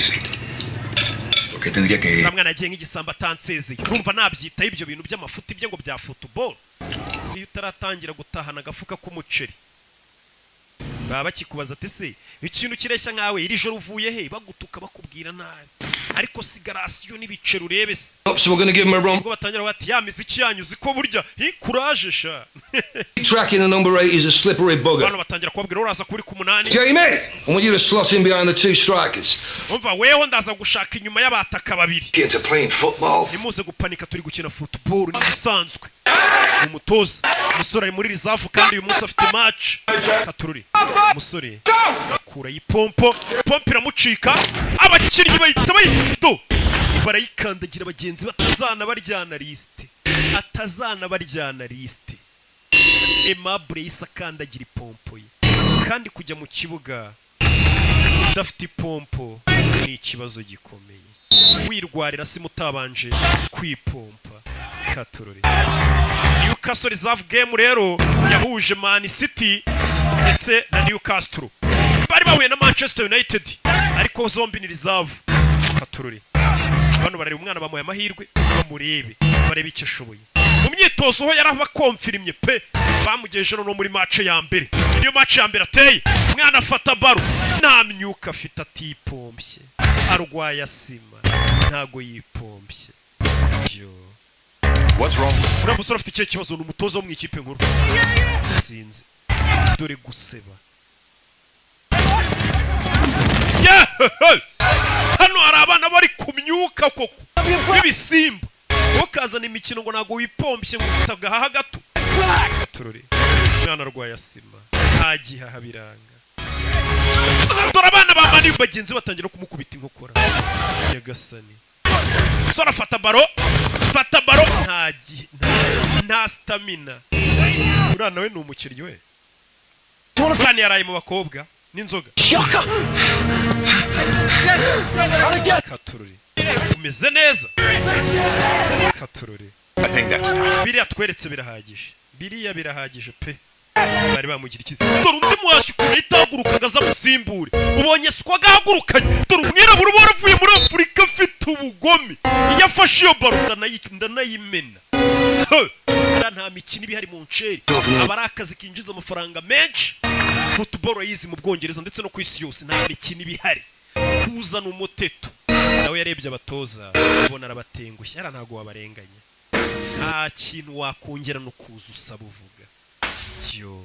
Porque tendría que Namwana agiye nk'igisamba atansezeye. Urumva nabyitaho ibyo bintu by'amafuti bye ngo bya football. Iyo utaratangira gutahana agafuka k'umuceri. Baba bakikubaza ati se ikintu kireshya nkawe iri joro uvuye he bagutuka bakubwira nabi. Ariko sigarasiyo n'ibicero urebe se. So we're going to give him a run. Ubwo batangira bati ya miziki yanyuze ko burya courage sha. Tracking the number 8 is a slippery bugger. Bano batangira kubabwira uraza kuri ku 8. Jamie, I want you to slot in behind the 2 strikers. Umva weho ndaza gushaka inyuma y'abataka babiri. get to playing football. Nimuze gupanika turi gukina football ni bisanzwe. Umutoza umusore ari muri reserve kandi uyu munsi afite match. Katururi umusore akura yipompo iramucika abakinnyi bahita bayito barayikandagira abagenzi atazana baryana liste Aimable isakandagira ipompo ye kandi kujya mu kibuga udafite ipompo ni ikibazo gikomeye wirwarira si mutabanje kwipompa Katururi Newcastle reserve game rero yahuje Man City ndetse na Newcastle bari bahuye na Manchester United ariko zombi ni reserve katururi abantu barareba umwana bamuye amahirwe bamurebe barebe icyo ashoboye mu myitozo ho yari abakonfirimye pe bamugejeje no muri match ya mbere niyo match ya mbere ateye umwana afata baro nta myuka afite atipompye arwaye asima ntago yipompye yo What's wrong? uriya musore afite ikihe kibazo ni umutozo wo mu ikipe nkuru sinzi dore guseba hano hari abana bari kumyuka koko n'ibisimba ukazana imikino ngo ntago wipompye ngo ufite agahaha gato turore umwana arwaye asima nta gihaha biranga dore abana bamani bagenzi batangira kumukubita inkokora nyagasani sora fata baro nta stamina uriya nawe ni umukiriya we kandi yaraye mu bakobwa n'inzoga katururi umeze neza katururi biriya tweretse birahagije pe bari bamugira iki dore undi mwashyi ukuntu yitahagurukaga aza musimbure ubonye siko agahagurukanye dore umwirabura uba waravuye muri Afurika afite ubugome iyo afashe iyo baro ndanayimena nta mikino iba ihari mu nceri aba ari akazi kinjiza amafaranga menshi football yizi mu Bwongereza ndetse no ku isi yose nta mikino iba ihari kuzana umuteto nawe yarebye abatoza ubona arabatengushye ara ntago wabarenganya nta kintu wakongera no kuza usaba uvuga yo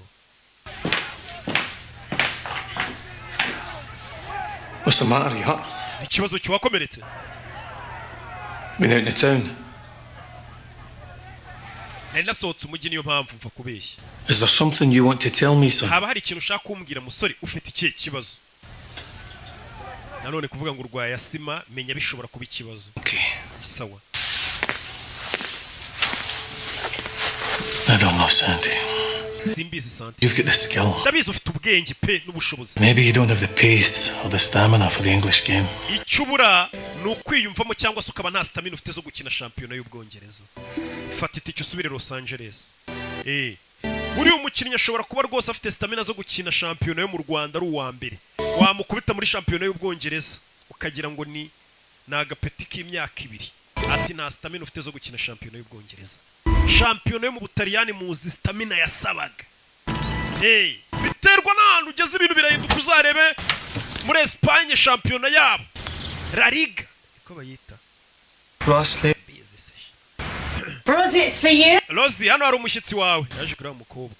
What's the matter, you hurt? ikibazo cyakomeretse Been out in the town. nari nasohotse umujyi niyo mpamvu mva kubeshya Is there something you want to tell me, son? haba hari ikintu ushaka kumbwira musore ufite ikihe kibazo nanone kuvuga ngo urwaye asima menya bishobora kuba ikibazo Okay. sawa I don't know, Sandy. simbizi Santi You've got the skill. ndabizi ufite ubwenge pe n'ubushobozi Maybe you don't have the pace or the stamina for the English game. icyubura ni ukwiyumvamo cyangwa se ukaba nta stamina ufite zo gukina shampiyona y'Ubwongereza fata itike usubire Los Angeles buriya umukinnyi ashobora kuba rwose afite stamina zo gukina shampiyona yo mu Rwanda ari uwa mbere wamukubita muri shampiyona y'Ubwongereza ukagira ngo ni agapeti k'imyaka 2 ati nta stamina ufite zo gukina shampiyona y'Ubwongereza shampiyona yo mu Butaliyani muzi stamina yasabaga biterwa n'ahantu ugeze ibintu birahinduka uzarebe muri Espagne shampiyona yabo La Liga ko bayita Rosie, it's for you. Rosie hano hari umushyitsi wawe yaje kureba umukobwa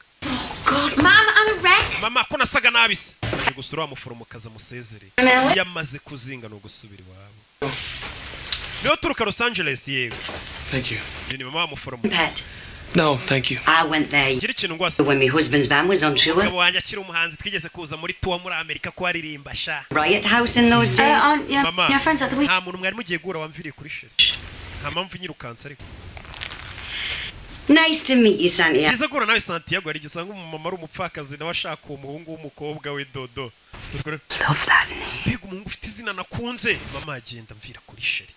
God, Mom, I'm a wreck. mama ko nasaga nabise aje gusura umuforomokazi amusezere yamaze kuzinga no gusubira iwabo niyo turuka Los Angeles yego Thank you. ni mama w'umuforomo Pet. No, thank you. I went there kiri kintu ngwase when my husband's band was on tour. abo wanjye akiri umuhanzi twigeze kuza muri tour muri Amerika ko aririmba sha Riot House in those days. mama your friends at the week. nta muntu mwari mugiye guhura wamviriye kuri sheri nta mpamvu nyirukanse ariko Nice to meet you, Santiago. kiza guhura nawe Santiago ari gisanga umumama ari umupfakazi nawe ashaka umuhungu w'umukobwa we Dodo Love that name. mbega umuhungu ufite izina nakunze mama agenda mvira kuri sheri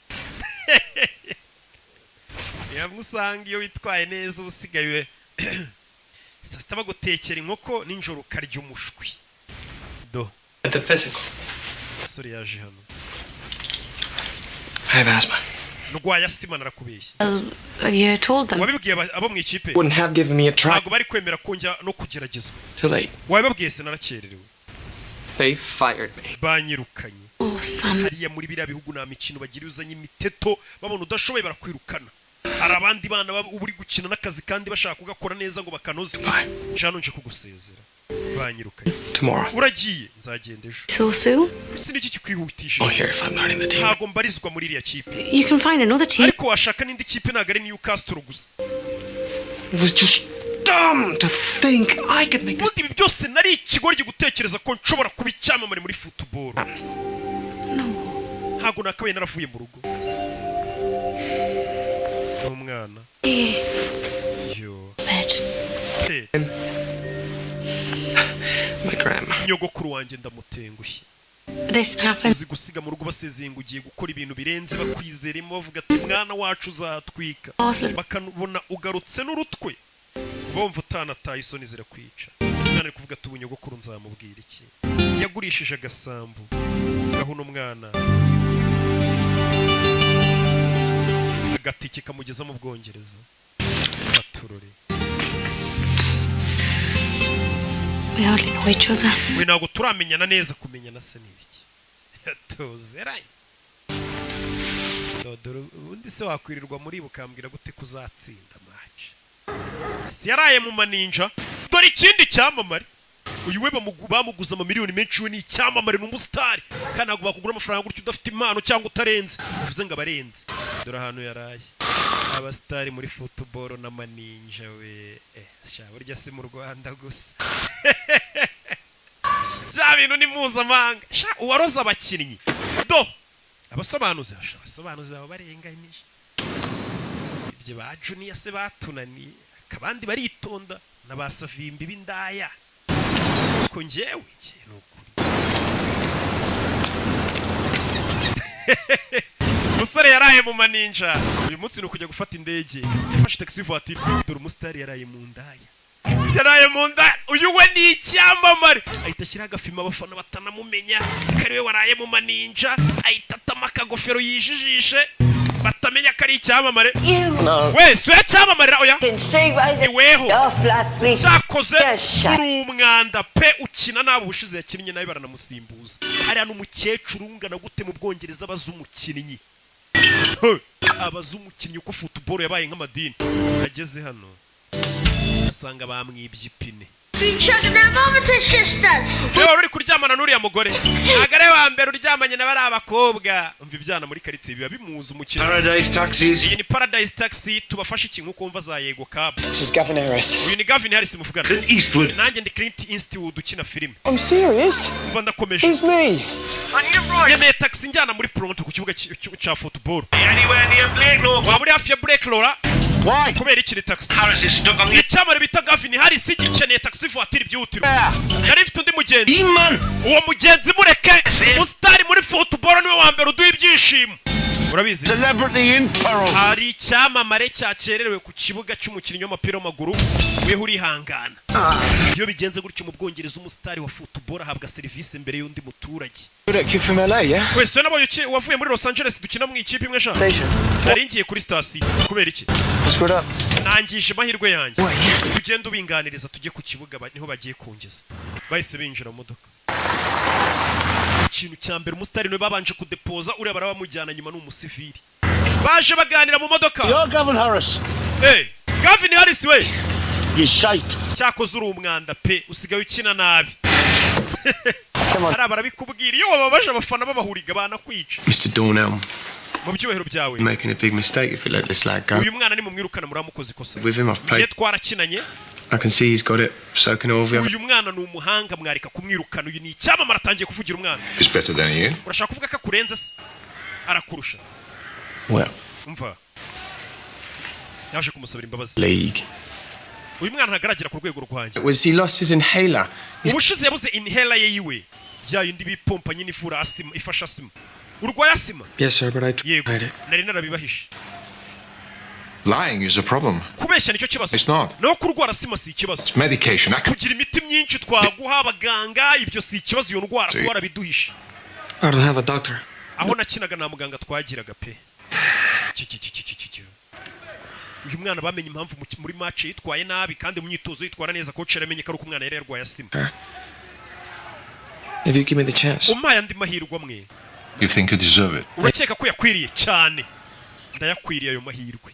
yamusanga iyo witwaye neza usigaye sasita bagutekera inkoko ninjoro ukarya umushwi do At the physical. sori yaje hano I have asthma. ndwaye asima narakubeshye You told them. wabibwiye abo mu ikipe Wouldn't have given me a try. ntabwo bari kwemera ko njya no kugeragezwa Too late. wabibabwiye se narakererewe They fired me. banyirukanye Oh, son. hariya muri biriya bihugu nta mikino bagira uzanye imiteto babona udashoboye barakwirukana hari abandi bana uri gukina n'akazi kandi bashaka kugakora neza ngo bakanoze jano nje kugusezera banyirukanye Tomorrow. uragiye nzagenda ejo So soon? siniki kikwihutisha Oh, here if I'm not in the team. ntago mbarizwa muri iriya kipe You can find another team. ariko washaka n'indi kipe ntago ari Newcastle gusa It was just dumb to think I could make this. ubundi ibi byose nari ikigoryi gutekereza ko nshobora kuba icyamamare muri football ntago nakabaye naravuye mu rugo n'umwana yo Pet. My grandma. nyogokuru wanjye ndamutengushye This happens. uzi gusiga mu rugo basezeye ngo ugiye gukora ibintu birenze bakwizeremo bavuga ati mwana wacu uzatwika bakabona ugarutse n'urutwe bomva utanataye isoni zirakwica. Umwana ari kuvuga ati ubunyogokuru nzamubwira iki? Yagurishije agasambu gahuno umwana agatiki kamugeza mu Bwongereza. Baturore. We hardly know each other. We ntabwo turamenyana neza, kumenyana se n'ibiki? Tuzeranye. Dodoro undi se wakwirirwa muri bukambwira gute kuzatsinda match. Si yaraye mu maninja. Dore ikindi cyamamare. Uyu we bamuguza amamiliyoni menshi, we ni icyamamare n'umustar. Kandi ntabwo bakugura amafaranga gutyo udafite impano cyangwa utarenze. Uvuze ngo abarenze. Dore ahantu yaraye. Abastari muri football na maninja we. Sha burya si mu Rwanda gusa. Ja bintu ni mpuzamahanga. Sha uwaroza abakinnyi. Do abasobanuzi abo barenganije. Ibyo ba Junior se batunani, kabandi baritonda n'abasavimbi b'indaya. Ko njyewe n'ukuri. Musore yaraye mu maninja. Uyu munsi ni kujya gufata indege. Yafashe taxi voiture. Dore umustar yaraye mu ndaya. Yaraye mu ndaya. Uyu we ni icyamamare. Ahita ashyira agafima abafana batanamumenya. Kariwe waraye mu maninja. Ahita atama akagofero yijijishe. Batamenya ko ari icyamamare. We so yacyamamarira oya. Iweho. Cyakoze uri umwanda pe, ukina nabo bushize yakinnye nawe baranamusimbuza. Hariya n'umukecuru ungana gute mu Bwongereza bazumukinnyi. Abazumukinnyi uko football yabaye nk'amadini. Ageze hano asanga bamwibye ipine. Reba uri kuryamana n'uriya mugore. Agare wa mbere uryamanye na bari abakobwa. Umva ibyana muri karitsiye biba bimuza umukino. Paradise Taxis. Iyi ni Paradise Taxi, tubafashe ikintu uko umva za Yego Cab. This is Gavin Harris. Uyu ni Gavin Harris muvugana. Clint Eastwood. Nanjye ndi Clint Eastwood ukina filime. I'm serious. Umva ndakomeje. It's me. Yemeye taxi njyana muri Toronto ku kibuga cya football. Anywhere near Blake Law. Waburi hafi ya Blake Law. Why? Kubera iki taxi? Harris is stuck on the icyamare bita Gavin Harris igikeneye taxi voiture by'utiro. Yari ifite undi mugenzi. Iman. Uwo mugenzi mureke. Mustari muri football niwe wa mbere uduha ibyishimo. Urabizi? Celebrity in peril. Hari icyamamare cyakererewe ku kibuga cy'umukinnyi w'umupira w'amaguru. Weho urihangana. Iyo bigenze gutyo mu Bwongereza umustari wa football ahabwa serivisi mbere y'undi muturage. That kid from LA, yeah? Wese nabonye wavuye muri Los Angeles dukina mu ikipe imwe sha. Naringiye kuri station kubera iki? Screwed up. Nangije amahirwe yanjye. Tugenda ubinganiriza tujye ku kibuga niho bagiye kungeza. Bahise binjira mu modoka. Ikintu cya mbere umustari no babanje kudepoza ureba barabamujyana nyuma n'umusivili. Baje baganira mu modoka. You're Gavin Harris. Hey, Gavin Harris we. You shite. Cyakoze uri umwanda pe, usigaye ukina nabi. Ara barabikubwira iyo wababaje abafana babahuriga banakwica. Mr. Dornell, Mu byubahiro byawe. you're making a big mistake if you let this lad go. Uyu mwana ni mu mwirukana muramukoze ikosa. With him I've Ye played. twarakinanye. I can see he's got it. So can all of you. Uyu mwana ni umuhanga mwarika kumwirukana. Uyu ni icyamamare atangiye kuvugira umwana. He's better than you. Urashaka kuvuga ko akurenze se? Arakurusha. Well, Umva. Yaje kumusabira imbabazi. league. Uyu mwana ntagaragera ku rwego rwanjye. Was he lost his inhaler? Ubushize yabuze inhaler ye yiwe. Ya yindi bipompa nyine ifura asima, ifasha asima. Urwaye asima? Yes, sir, but I Yego. tried it. Nari narabibahishe. Lying is a problem. Kubeshya nicyo kibazo. It's not. No kurwara asima si ikibazo. It's medication. Kugira imiti myinshi twaguha abaganga ibyo si ikibazo iyo ndwara kuba biduhishe. I don't have a doctor. Aho nakinaga na muganga twagiraga pe. Uyu mwana bamenye impamvu muri match yitwaye nabi kandi mu myitozo yitwara neza coach yaramenye ko ari uko umwana yari yarwaye asima. If you give me the chance. Umpaye andi mahirwe amwe. You think you deserve it? Urakeka ko yakwiriye cyane. Ndayakwiriye ayo mahirwe.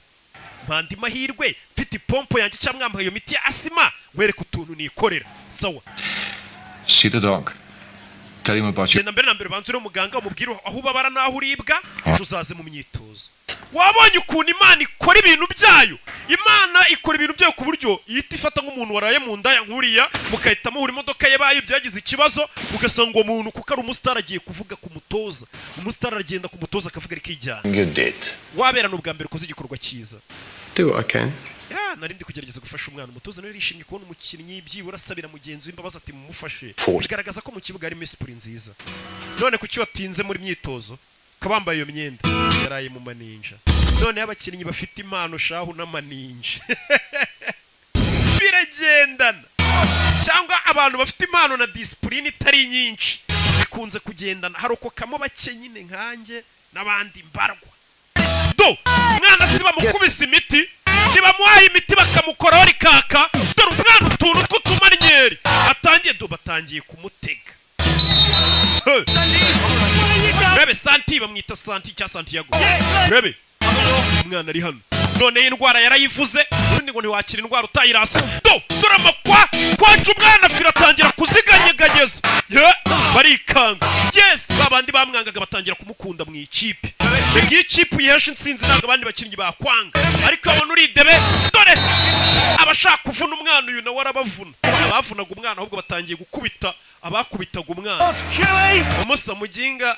Mpandi mahirwe mfite ipompo yanjye cyangwa mwampaye iyo miti ya asima wereka utuntu nikorera. Sawa. See the dog. Tell him about you. Genda mbere na mbere banzure umuganga umubwire aho ubabara naho uribwa uzaze mu myitozo. Wabonye ukuntu Imana ikora ibintu byayo. Imana ikora ibintu byayo ku buryo yita ifata nk'umuntu waraye mu ndaya nkuriya mukahita muhura imodoka yabaye byagize ikibazo ugasanga uwo muntu kuko ari umustar agiye kuvuga ku mutoza. Umustar aragenda ku mutoza akavuga rikijyana. You did. Wabera n'ubwa mbere koze igikorwa cyiza. Do what I can. Ya narindi kugerageza gufasha umwana umutoza nawe yishimye kubona umukinnyi byibura asabira mugenzi w'imbabazi ati mumufashe. Bigaragaza ko mu kibuga ari Messi nziza. None kuki watinze muri myitozo kabambaye iyo myenda yaraye mu maninja. None abakinnyi bafite impano shahu n'amaninja. abantu bafite impano na discipline itari nyinshi bikunze kugendana harokokamo bake nyine nkanjye n'abandi mbarwa do mwana siba mukubise imiti nibamuhaye imiti bakamukoraho rikaka dore umwana utuntu tw'utumanyeri atangiye do batangiye kumutega rebe santi bamwita santi cya Santiago rebe umwana ari hano none indwara yarayivuze ubundi ngo ntiwakira indwara utayirasa do dore amakwa kwaje umwana firatangira kuziganyeganyeza barikanga yes babandi bamwangaga batangira kumukunda mu ikipe iyi kipe yihesha insinzi ntabwo abandi bakinnyi bakwanga ariko abona uri debe dore abashaka kuvuna umwana uyu nawe arabavuna abavunaga umwana ahubwo batangiye gukubita abakubitaga umwana umusa muginga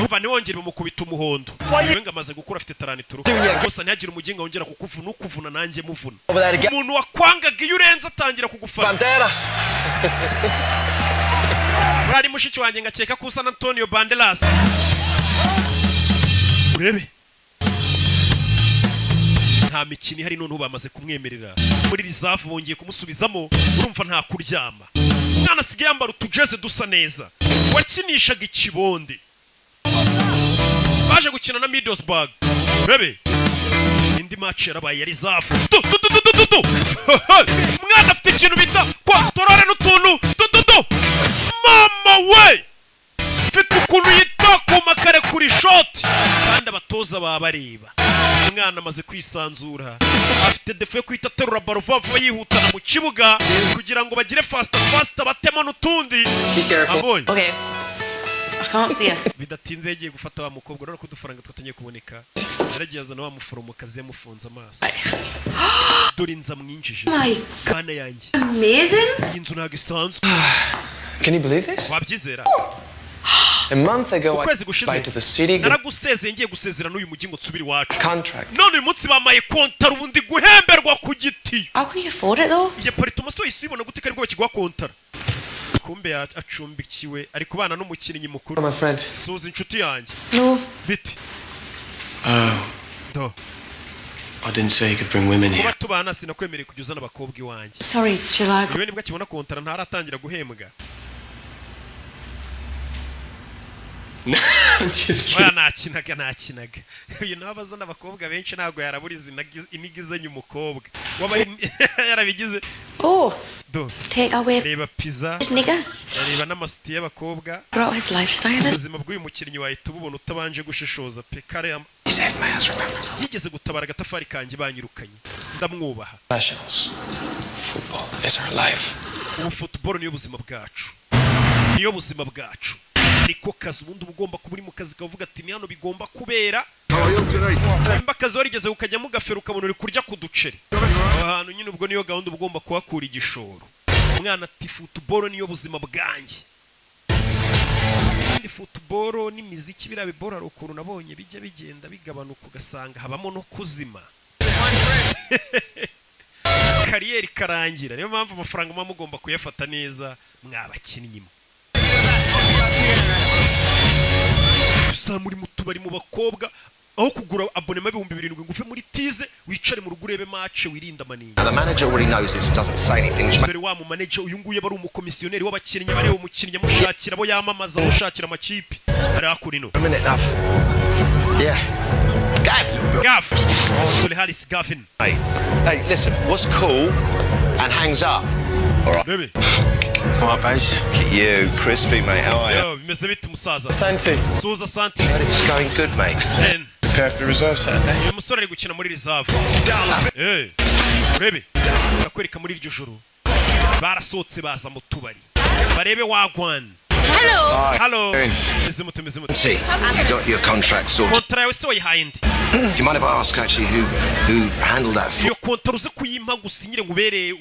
umva niwongere bamukubita umuhondo wenga amaze gukura afite taranituru umusa ntihagire umuginga wongera kukuvuna ukuvuna nanjye muvuna umuntu wakwangaga iyo urenze atangira kugufana urari mushiki wanjye ngakeka ko usa na Antonio Banderas urebe nta mikino ihari none bamaze kumwemerera muri rizavu bongeye kumusubizamo urumva nta kuryama umwana asigaye yambara utujeze dusa neza wakinishaga ikibonde baje gukina na Middlesbrough urebe indi match yarabaye ya rizavu umwana afite ikintu bita kwa torore n'utuntu mama we mfite ukuntu yita ku makare kuri shot kandi abatoza babareba umwana amaze kwisanzura afite defe kwita aterura baro vuba yihutana mu kibuga kugira ngo bagire fast batemo n'utundi abonye Okay. I can't see her. bidatinze yagiye gufata wa mukobwa rero ko dufaranga twatangiye kuboneka yaragiye azana wa muforomokazi yamufunze amaso dore inza mwinjije kana yanjye Amazing. iyi nzu ntabwo isanzwe Can you believe this? wabyizera A month ago, I ukwezi gushize applied to the city. naragusezeye ngiye gusezera n'uyu mugingo nsubira iwacu Contract. none uyu munsi bamaye kontara ubundi guhemberwa ku giti How can you afford it though? iyo paritoma so yisibona gute karibwo bakigwa kontara kumbe acumbikiwe ari kubana n'umukinnyi mukuru My friend. suza inshuti yanjye No. biti do I didn't say you could bring women kuba here. tubana sinakwemereye kujya uzana abakobwa iwanjye Sorry, Chilag. yewe nibwo akibona kontara ntaratangira guhembwa oya nakinaga uyu nawe abazana abakobwa benshi ntabwo yaraburiza inigizanye umukobwa waba yarabigize Oh. do Take away reba pizza his niggas. reba n'amasiti y'abakobwa Brought his lifestyle. ubuzima bw'uyu mukinnyi wahita ububona utabanje gushishoza pe kare He saved my ass, remember? yigeze gutabara agatafari kanjye banyirukanye ndamwubaha Professionals. Football is our life. ubu football niyo buzima bwacu niyo buzima bwacu niko kazi ubundi uba ugomba kuba uri mu kazi kavuga ati ni hano bigomba kubera nimba akazi warigeze ukajya mugafera ukabona uri kurya ku duceri aho hantu nyine ubwo niyo gahunda uba ugomba kuhakura igishoro umwana ati football niyo buzima bwanjye kandi football n'imiziki biriya bibora hari ukuntu nabonye bijya bigenda bigabanuka ugasanga habamo no kuzima kariyeri karangira niyo mpamvu amafaranga muba mugomba kuyafata neza mwabakinnyi gusa muri mu tubari mu bakobwa aho kugura abonema 7,000 ngufe muri tize wicare mu rugo urebe match wirinda manini The manager already knows this and doesn't say anything. dore wa mu manager uyu nguye bari umukomisiyoneri w'abakinnyi bareba umukinnyi amushakira abo yamamaza amushakira amakipe ari hakurino A minute, love. Yeah. Gav dore Harris Gavin Hey, listen, what's cool and hangs up? All right. baby What, base? Look at you, crispy, mate. How are you? yo bimeze bite umusaza Santi. Suza Santi It's going good, mate. and Prepare for the reserve Saturday. uyu musore ari gukina muri reserve urebe ndakwereka muri iryo joro barasohotse baza mu tubari barebe wagwan hello meze mute See, you got your contract sorted. kontra yawe se wayihaye ndi Do you mind if I ask actually who handled that for iyo kontra uze kuyimpa gusinyire ngo ubereye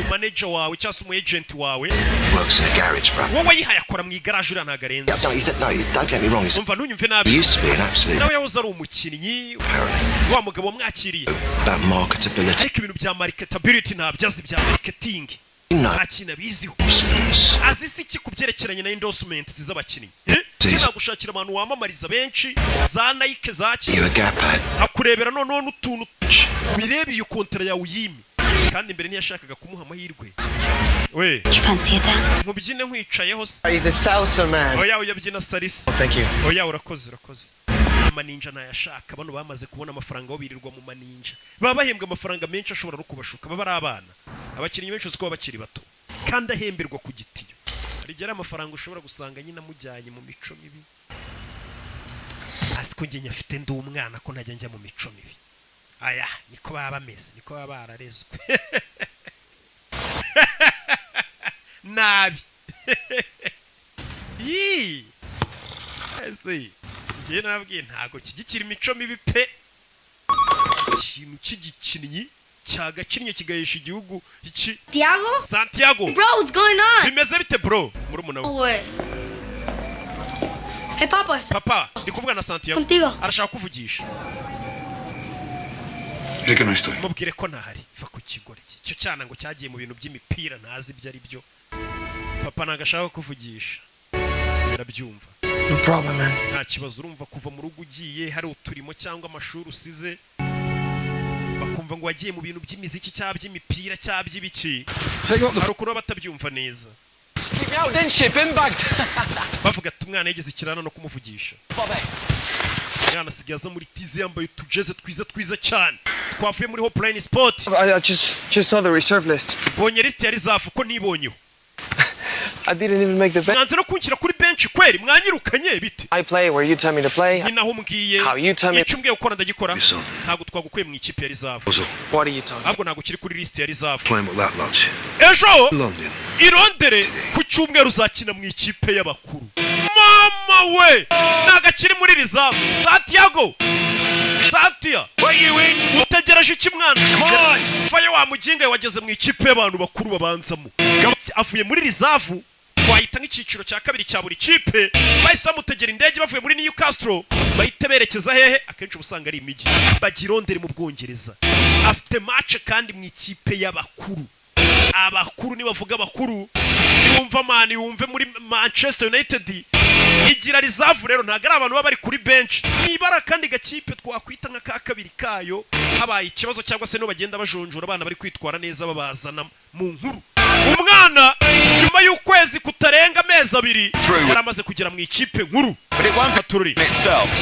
manager wawe cyangwa se umu agent wawe works in a garage, bro? wowe wayihaye akora mu igaraje uriya ntabwo arenze Yeah, no, he said no. Don't get me wrong. He said umva ntunyumve he nabi used to be an absolute nawe yahoze ari umukinnyi apparently wa mugabo wamwakiriye about marketability. ariko ibintu bya marketability ntabyo azi bya marketing You know, nta kintu abiziho sports. azi si iki ku byerekeranye na endorsement z'abakinnyi kina gushakira abantu wamamariza benshi za Nike za You're a gap ad. akurebera noneho n'utuntu bireba iyo kontra yawe uyimi kandi mbere ntiyashakaga kumuha amahirwe. We Do you fancy a dance? mubyine nkwicayeho se. He's a salsa man. Oya uyabyina salisa. Thank you. Oya urakoze. Amaninja ntayashaka, bano bamaze kubona amafaranga aho birirwa mu maninja. Baba bahembwa amafaranga menshi ashobora no kubashuka, baba ari abana. Abakinnyi benshi uzi ko bakiri bato kandi ahemberwa ku gitiyo. Rigera amafaranga ushobora gusanga nyina mujyanye mu mico mibi. Asiko nge nyafite ndi umwana ko ntajya njya mu mico mibi. Aya niko baba bameze, niko baba bararezwe. Nabi. Ese ngiye nabwiye ntago kigikira imico mibi pe. Ikintu cy'igikinnyi cyagakinnye kigayisha igihugu iki. Santiago. Bro, what's going on? Bimeze bite bro? Murumuna we. Hey, Papa. Papa, ndi kuvuga na Santiago. Contigo. Arashaka kuvugisha. Dile que no estoy. Mubwire ko ntahari. Va ku kigore cye. Cyo cyana ngo cyagiye mu bintu by'imipira ntazi ibyo ari byo. Papa nagashaka kuvugisha. Birabyumva. No problem, man. Nta kibazo, urumva kuva mu rugo ugiye hari uturimo cyangwa amashuri usize. Bakumva ngo wagiye mu bintu by'imiziki cyangwa by'imipira cyangwa by'ibiki. Hari ukuntu batabyumva neza. Keep me out, then ship him bagged. Bavuga ati umwana yigeze kirana no kumuvugisha. Umwana asigaza muri tize yambaye utujeze twiza cyane. Twavuye muri Hopline Sport. I just saw the reserve list. Bonye list yari zafu ko nibonyeho. I didn't even make the bench. Mwanze no kunshyira kuri bench kweri mwanyirukanye bite? I play where you tell me to play. Nyinaho mbwiye. How you tell me. Icumbwe gukora ndagikora. Ntago twagukuye mu ikipe yari zafu. What are you talking? Ahubwo ntago kiri kuri list yari zafu. Playing with that lot. Ejo London. Irondere ku cyumweru uzakina mu ikipe y'abakuru. Mama we nagakiri muri rizamu. Santiago. Utegereje iki mwana? Faye wa muginga wageze mu ikipe y'abantu bakuru babanzamo. Avuye muri rizavu wahita nk'ikiciro cya kabiri cya buri kipe. Bahise bamutegera indege bavuye muri Newcastle bahite berekeza hehe? Akenshi ubusanga ari imijyi. Bagirondere mu Bwongereza. Afite match kandi mu ikipe y'abakuru. Abakuru ni bavuga abakuru. Yumva mani yumve muri Manchester United. Igira rizavu rero ntago ari abantu baba bari kuri bench. Nibara kandi gakipe twakwita nka ka kabiri kayo. Habaye ikibazo cyangwa se no bagenda bajonjora abana bari kwitwara neza babazana mu nkuru. Umwana nyuma y'ukwezi kutarenga amezi abiri yaramaze kugera mu ikipe nkuru.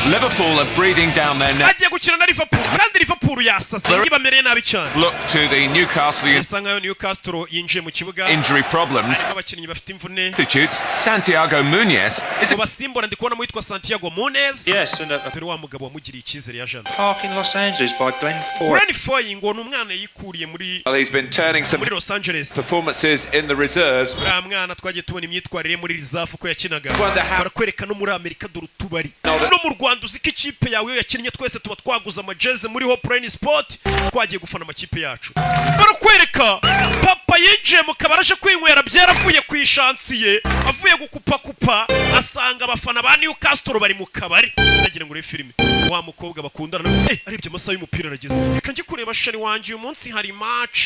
Liverpool are breathing down their neck. Agiye gukina na Liverpool kandi Liverpool yasase ngibamereye nabi cyane. Look to the Newcastle yinjiye mu kibuga. Injury problems. Abakinnyi bafite imvune. Substitutes. Santiago Munez is a basimbora ndi kubona muitwa Santiago Munez. Yes, and atari wa mugabo wamugiriye icyizere ya Jean. Park in Los Angeles by Glenn Foy. Glenn Foy ngo numwana yikuriye muri he's been turning some Los Angeles performances in the reserves. Mwana twagiye tubona imyitwarire muri reserve ko yakinaga. Barakwereka no muri Amerika dore tubari. No mu Rwanda uziko ikipe yawe yakinnye twese tuba twaguza amajeze muri Hopline Sport twagiye gufana amakipe yacu. Barakwereka papa yinjiye mu kabaraje kwinywera byaravuye ku ishansiye avuye gukupa asanga abafana ba Newcastle bari mu kabari. Ndagira ngo re filime wa mukobwa bakundana arebye amasaha y'umupira arageze. Reka nje kureba shari wanje uyu munsi hari match.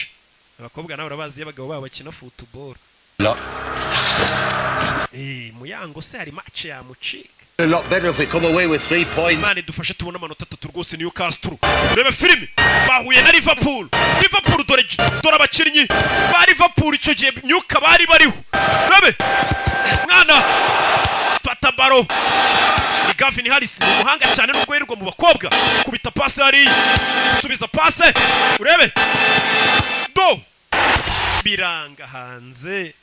Abakobwa nawe urabazi y'abagabo babo bakina football. Muyango se hari match ya mucika. A lot better if we come away with 3 points. Mane dufashe tubona amanota 3 rwose Newcastle. Rebe filime bahuye na Liverpool dore abakinnyi ba Liverpool icyo gihe Newcastle bari bariho. Rebe mwana fata baro ni Gavin Harris umuhanga cyane no guherwa mu bakobwa kubita passe hari subiza passe urebe do biranga hanze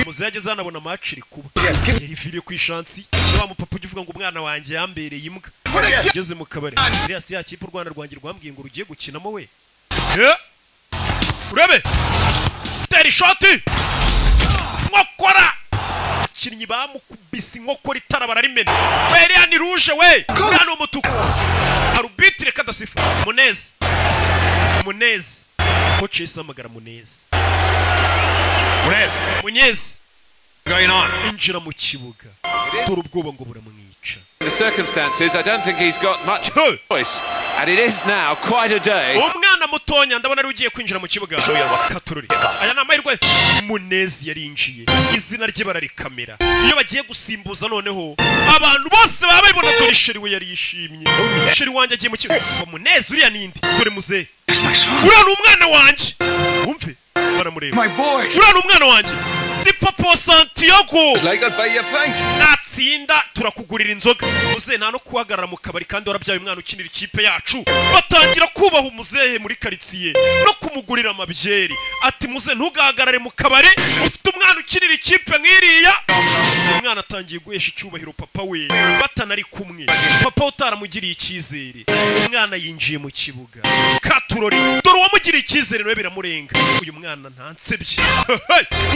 muze yageze anabona match iri kuba yari ku ishansi wa mupapa uvuga ngo umwana wanjye yambereye imbwa yageze mu kabari Elias ya kipe u Rwanda rwangiye rwambwiye ngo rugiye gukinamo we urebe teri shoti nkokora kinnyi bamukubise inkokora itara bararimena we ni rouge we hano umutuku arbitre kadasifa Munez coach isamagara Munez going on injira mu kibuga dore ubwoba ngo buramwica. The circumstances, I don't think he's got much choice. And it is now quite a day. Umwana mutonya ndabona ari ugiye kwinjira mu kibuga. Katururi. Aya ni amahirwe Munezi yarinjiye. Izina rye bararikamera. Iyo bagiye gusimbuza noneho abantu bose baba babibona dore sheri we yari yishimye. Sheri wanjye agiye mu kibuga. Munezi uriya nindi dore muze. Uriya ni umwana wanjye. Wumve baramureba. Uriya ni umwana wanjye. Di Papa Santiago. Natsinda turakugurira inzoga. Muze nta no kuhagarara mu kabari kandi warabyaye umwana ukinira ikipe yacu. Batangira kubaha umuzehe muri karitsiye no kumugurira amabyeri. Ati muze ntugahagarare mu kabari ufite umwana ukinira ikipe nk'iriya. Umwana atangiye guhesha icyubahiro papa we batanari kumwe. Papa utaramugiriye icyizere. Umwana yinjiye mu kibuga. Katurori dore uwamugiriye icyizere nawe biramurenga. Uyu mwana ntansebye.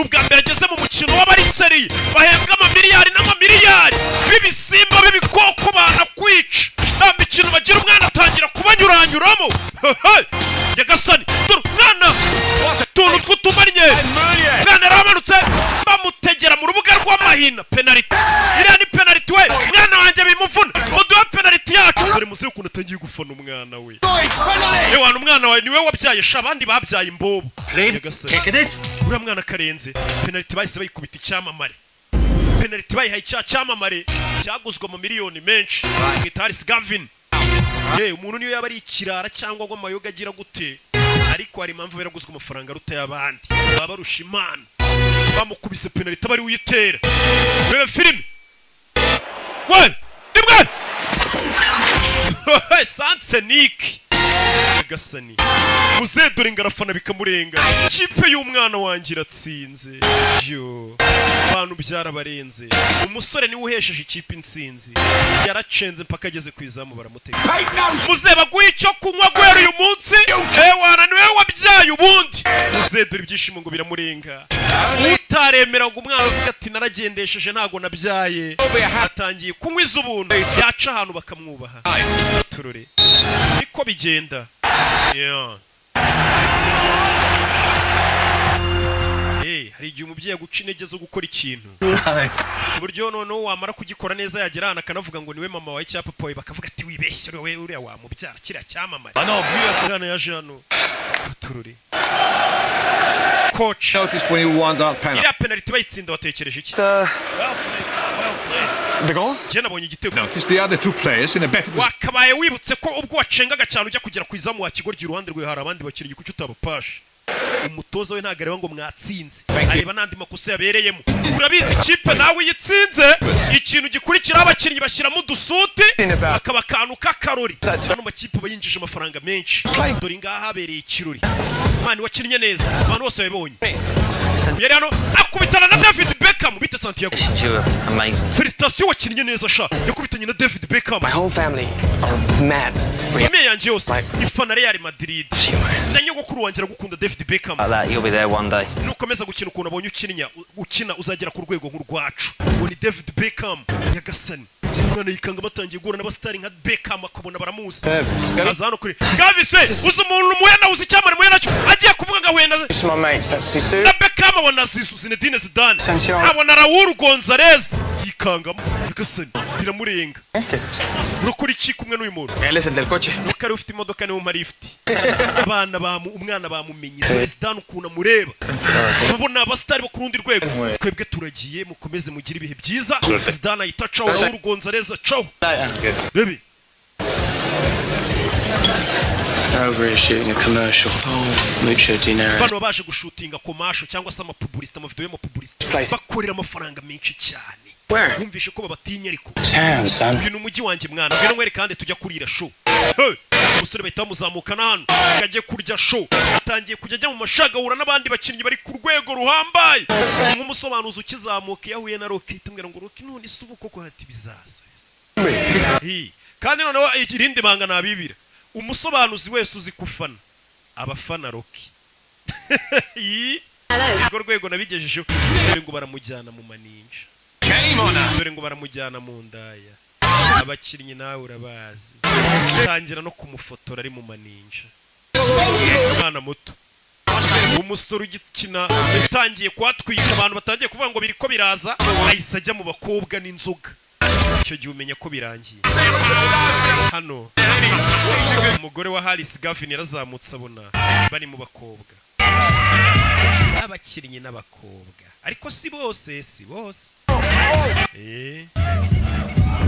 Ubwa mbere ageze mu mukino w'abariseri bahembwa amamiliyari n'amamiliyari b'ibisimba b'ibikoko banakwica. Nta mikino bagira umwana atangira kubanyuranyuramo. Nyagasani dore umwana tuntu tw'utumanye. Mwana yaramanutse bamutegera mu rubuga rw'amahina. Penalty iriya ni penalty we. Mwana wanjye bimuvuna muduhe penalty yacu. Dore muzi ukuntu atangiye gufana umwana we. Yewe umwana wawe niwe wabyaye sha abandi babyaye imbobo. Uriya mwana karenze penalty bahise bayikubita icyamamare. Penalty bayihaye icyamamare cyaguzwe mu miliyoni menshi. Gitaris Gavin. Umuntu niyo yaba ari ikirara cyangwa ngo amayoga agira gute ariko hari impamvu beraguzwe amafaranga ruta y'abandi baba rusha Imana. Bamukubise penalty bari uyitera. Wewe filime we nimwe Sansenik Gasani muze dore ngarafana bikamurenga. Ikipe y'umwana wanjye iratsinze. Yo abantu byarabarenze. Umusore niwe uhesheje ikipe insinzi. Yaracenze mpaka ageze ku izamu baramutega. Muze baguye icyo kunywa gwera uyu munsi. Wana niwe wabyaye ubundi. Muze dore ibyishimo ngo biramurenga. Utaremera ngo umwana avuga ati naragendesheje ntago nabyaye. Atangiye kunywa izubuntu. Yaca ahantu bakamwubaha. Turure niko bigenda. Yeah. Hari igihe umubyeyi aguca intege zo gukora ikintu ku buryo noneho wamara kugikora neza yagera ahantu akanavuga ngo niwe mama wawe cyangwa papa wawe bakavuga ati wibeshye uriya wamubyara kiriya cyamamare. Umwana yaje hano Katururi coach iriya penalty bayitsinda watekereje iki? The goal? Nabonye igitego. Notice the other two players in a better position. Wakabaye wibutse ko ubwo wacengaga cyane ujya kugera ku izamu wa Kigoryi iruhande rwe hari abandi bakiriye kuki utabapashe. Umutoza we ntagareba ngo mwatsinze. Areba nandi makosa yabereyemo. Urabizi ikipe nawe yitsinze ikintu gikurikira abakinnyi bashyiramo udusuti akaba kantu k'akarori. Hano makipe bayinjije amafaranga menshi. Dore ngaha habereye ikirori. Mani wakinnye neza. Abantu bose babonye. Yari hano akubitana na David Beckham bita Santiago. Felicitation wakinnye neza sha. Yakubitanye na David Beckham. My whole family are mad. Famille yanjye yose ifana Real Madrid. Nyogokuru wanjye aragukunda David Beckham. You'll be there one day. Nukomeza gukina ukuntu abonye ukina uzagera ku rwego nk'urwacu. Uwo ni David Beckham Nyagasani. Mwana yikanga batangiye guhura n'abastari nka Beckham akabona baramuzi. Aza hano kuri Gavis we uzi umuntu muyana uzi cyamare muyana cyo agiye kuvuga ngo wenda na Beckham abona Zinedine Zidane abona Raul Gonzalez yikangamo Nyagasani biramurenga. Urukuri iki kumwe n'uyu muntu? Listen del coche. Kare ufite imodoka niwe marifti. Abana umwana bamumenye. Zidane ukuntu amureba. Babona abastari bo kurundi rwego. Twebwe turagiye mukomeze mugira ibihe byiza. Zidane ayita ciao Raul Gonzalez ciao. Baby. Over shooting a commercial. Mucho dinero. Bano baje gushutinga commercial cyangwa se amapublicité amavideo y'amapublicité. Bakorera amafaranga menshi cyane. Wumvishe ko babatinya ariko. Uyu umujyi wanjye mwana. Ngeno ngwere kandi tujya kurira show. Umusore bahita muzamuka hano. Ngaje kurya show. Atangiye kujya ajya mu mashagahura n'abandi bakinnyi bari ku rwego ruhambaye. Nk'umusobanuzi ukizamuka yahuye na Rocky tumwira ngo Rocky none isubuko ko hati bizaza. Kandi noneho irindi banga nabibira. Umusobanuzi wese uzi kufana abafana Rocky. Urwo rwego nabigejejeho dore ngo baramujyana mu maninja. Dore ngo baramujyana mu ndaya. Abakinnyi nawe urabazi. Tangira no kumufotora ari mu maninja. Umwana muto. umusore ugikina utangiye kuhatwika abantu batangiye kuvuga ngo biriko biraza ahise ajya mu bakobwa n'inzoga icyo gihe umenya ko birangiye hano umugore wa Harris Gavin yarazamutse abona bari mu bakobwa abakinnyi n'abakobwa ariko si bose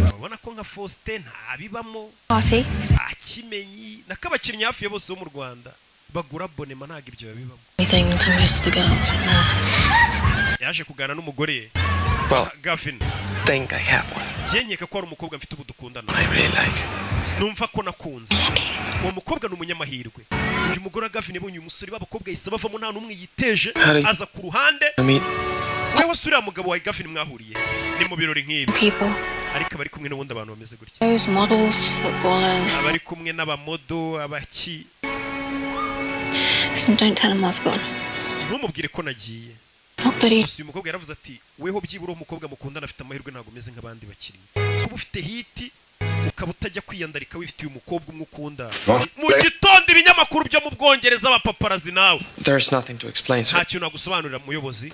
urabona ko nka Faustin ntabibamo akimenyi n'akabakinnyi hafi ya bose bo mu Rwanda bagura abonema ntabwo ibyo babibamo yaje kugana n'umugore Gavin think I have one. Jenyeka ko ari umukobwa mfite ubudukundana I really like. Numva ko nakunze uwo mukobwa n'umunyamahirwe uyu mugore Gavin yabonye umusore b'abakobwa yise bavamo nta numwe yiteje aza ku ruhande wewe sura mugabo wa Gavin mwahuriye ni mu birori nk'ibi ariko bari kumwe n'ubundi abantu bameze gutya Those models, footballers. abari kumwe n'abamodo abaki Listen, don't tell him I've gone. ntumubwire ko nagiye Not that he... uyu mukobwa yaravuze ati weho byibura umukobwa mukundana afite amahirwe ntago umeze nk'abandi bakinnyi kuba ufite hiti ukaba utajya kwiyandarika wifitiye umukobwa umwe ukunda mu gitondo ibinyamakuru byo mu Bwongereza abapaparazi nawe There's nothing to explain, sir. nta kintu nagusobanurira muyobozi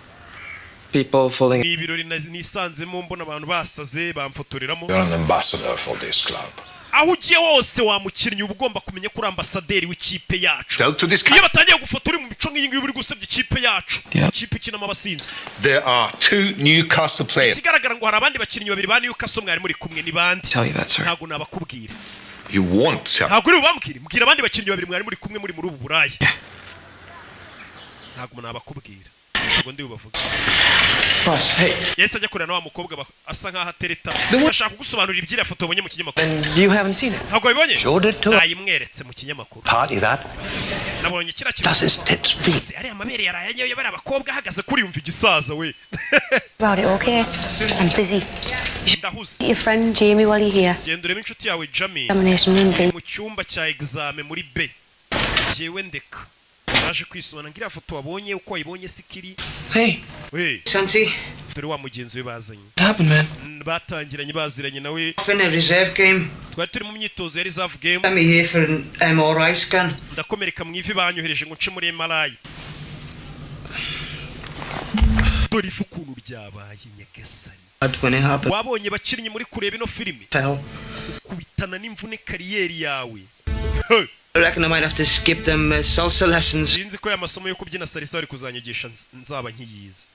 People falling. ni ibirori nisanzemo mbona abantu basaze bamfotoreramo You're an ambassador for this club. aho ugiye wose wamukinnyi uba ugomba kumenya ko uri ambasaderi w'ikipe yacu Tell to this iyo batangiye gufotora mu mico nk'iyi ngiyi uri gusebya ikipe yacu ikipe ikinamo abasinzi There are 2 Newcastle players. ikigaragara ngo hari abandi bakinnyi babiri ba Newcastle mwari muri kumwe ni bandi Tell you that, sir. ntago nabakubwira You want to. ntago uri bubambwire mbwira abandi bakinnyi babiri mwari muri kumwe muri ubu buraya ntago nabakubwira ntago ndi bubavuga Boss, hey. Yes ajya kurana wa mukobwa asa nkaho atereta ashaka kugusobanurira ibyira foto wabonye mu kinyamakuru And you haven't seen it? ntago wabibonye Showed it to her. nayimweretse mu kinyamakuru Party that. nabonye kira That's his tits free. ari amabere yarayanyoye bari abakobwa ahagaze kuri yumva igisaza we About it, okay? I'm busy. ndahuze Your friend Jamie while you're here. genda urebe inshuti yawe Jamie Examination room B. mu cyumba cya examen muri B jewe ndeka naje kwisubana ngira foto wabonye uko wayibonye sikiri Hey. we Santi, dore wa mugenzi we bazanye What happened, man? batangiranye baziranye nawe off in a reserve game. twari turi mu myitozo ya reserve game Let me here for an MRI scan. ndakomereka mu ivi banyohereje ngo nce muri MRI dore ifu ukuntu ryabaye nyagasani When it happened, wabonye bakinnyi muri kureba ino filime fell. kubitana n'imvune kariyeri yawe I reckon I might have to skip them salsa lessons. sinzi ko amasomo yo kubyina salsa bari kuzanyigisha nzaba nkiyizi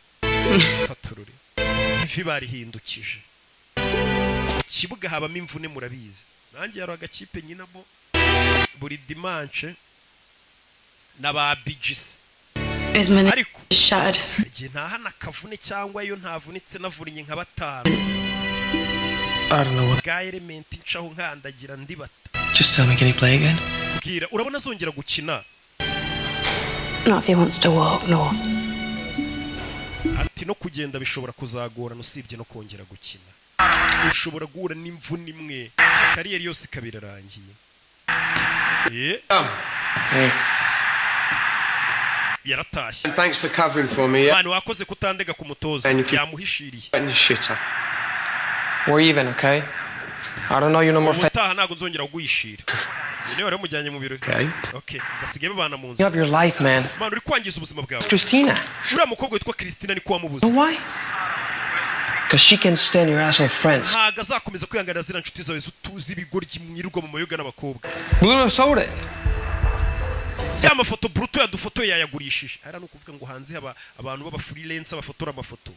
katurure ivi barihindukije kibuga habamo imvune murabizi nanjye yaro agakipe nyinamo buri dimanche n'aba BGC ariko shattered. igihe ntahana kavune cyangwa yo ntavunitse navurinye nka batanu I don't know what. bwa element ncaho nkandagira ndibata Just tell me, can he play again? bwira urabona azongera gukina Not if he wants to walk, no. ati no kugenda bishobora kuzagorana usibye no kongera gukina ushobora guhura n'imvune imwe kariyeri yose ikabirarangiye Hey. yaratashye Thanks for covering for me. mwana wakoze kutandega ku mutoza yamuhishiriye We're even, okay? I don't know you no more. Utaha ntago nzongera kugwishira niwe wari mujyanye mu birori okay basigaye babana mu nzu You have your life, man. mwana uri kwangiza ubuzima bwawe Christina. uriya mukobwa witwa Christina ni ko wamubuze Why? Because she can stand your asshole friends. ntago azakomeza kwihanganira ziriya nshuti zawe tuzi ibigoryi mwirirwa mu mayoga n'abakobwa Bruno sold it. ya mafoto Bruto yadufotoye yayagurishije ara no kuvuga ngo hanze haba abantu baba freelance bafotora amafoto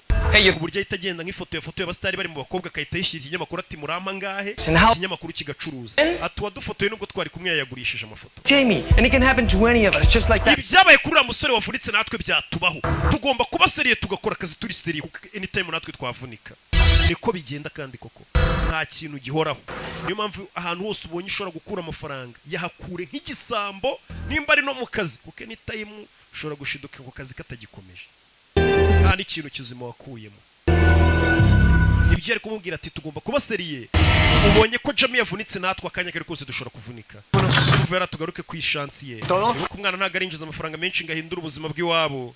ku buryo ahita agenda nk'ifoto yafotoye abastari bari mu bakobwa akahita yishyira ikinyamakuru ati murampa ngahe ikinyamakuru kigacuruza ati wadufotoye nubwo twari kumwe yayagurishije amafoto Jamie, and it can happen to any of us just like that. ibyabaye kuri uriya musore wavunitse natwe byatubaho tugomba kuba seriye tugakora akazi turi seriye kuko anytime natwe twavunika niko bigenda kandi koko nta kintu gihoraho niyo mpamvu ahantu hose ubonye ushobora gukura amafaranga yahakure nk'igisambo nimba ari no mu kazi kuko anytime ushobora gushiduka ku kazi katagikomeje nta n'ikintu kizima wakuyemo ibyo ari kumubwira ati tugomba kuba seriye ubonye ko Jamie yavunitse natwe akanya kari kose dushobora kuvunika tuvera tugaruke ku ishansi ye nuko umwana ntago arinjiza amafaranga menshi ngahindura ubuzima bw'iwabo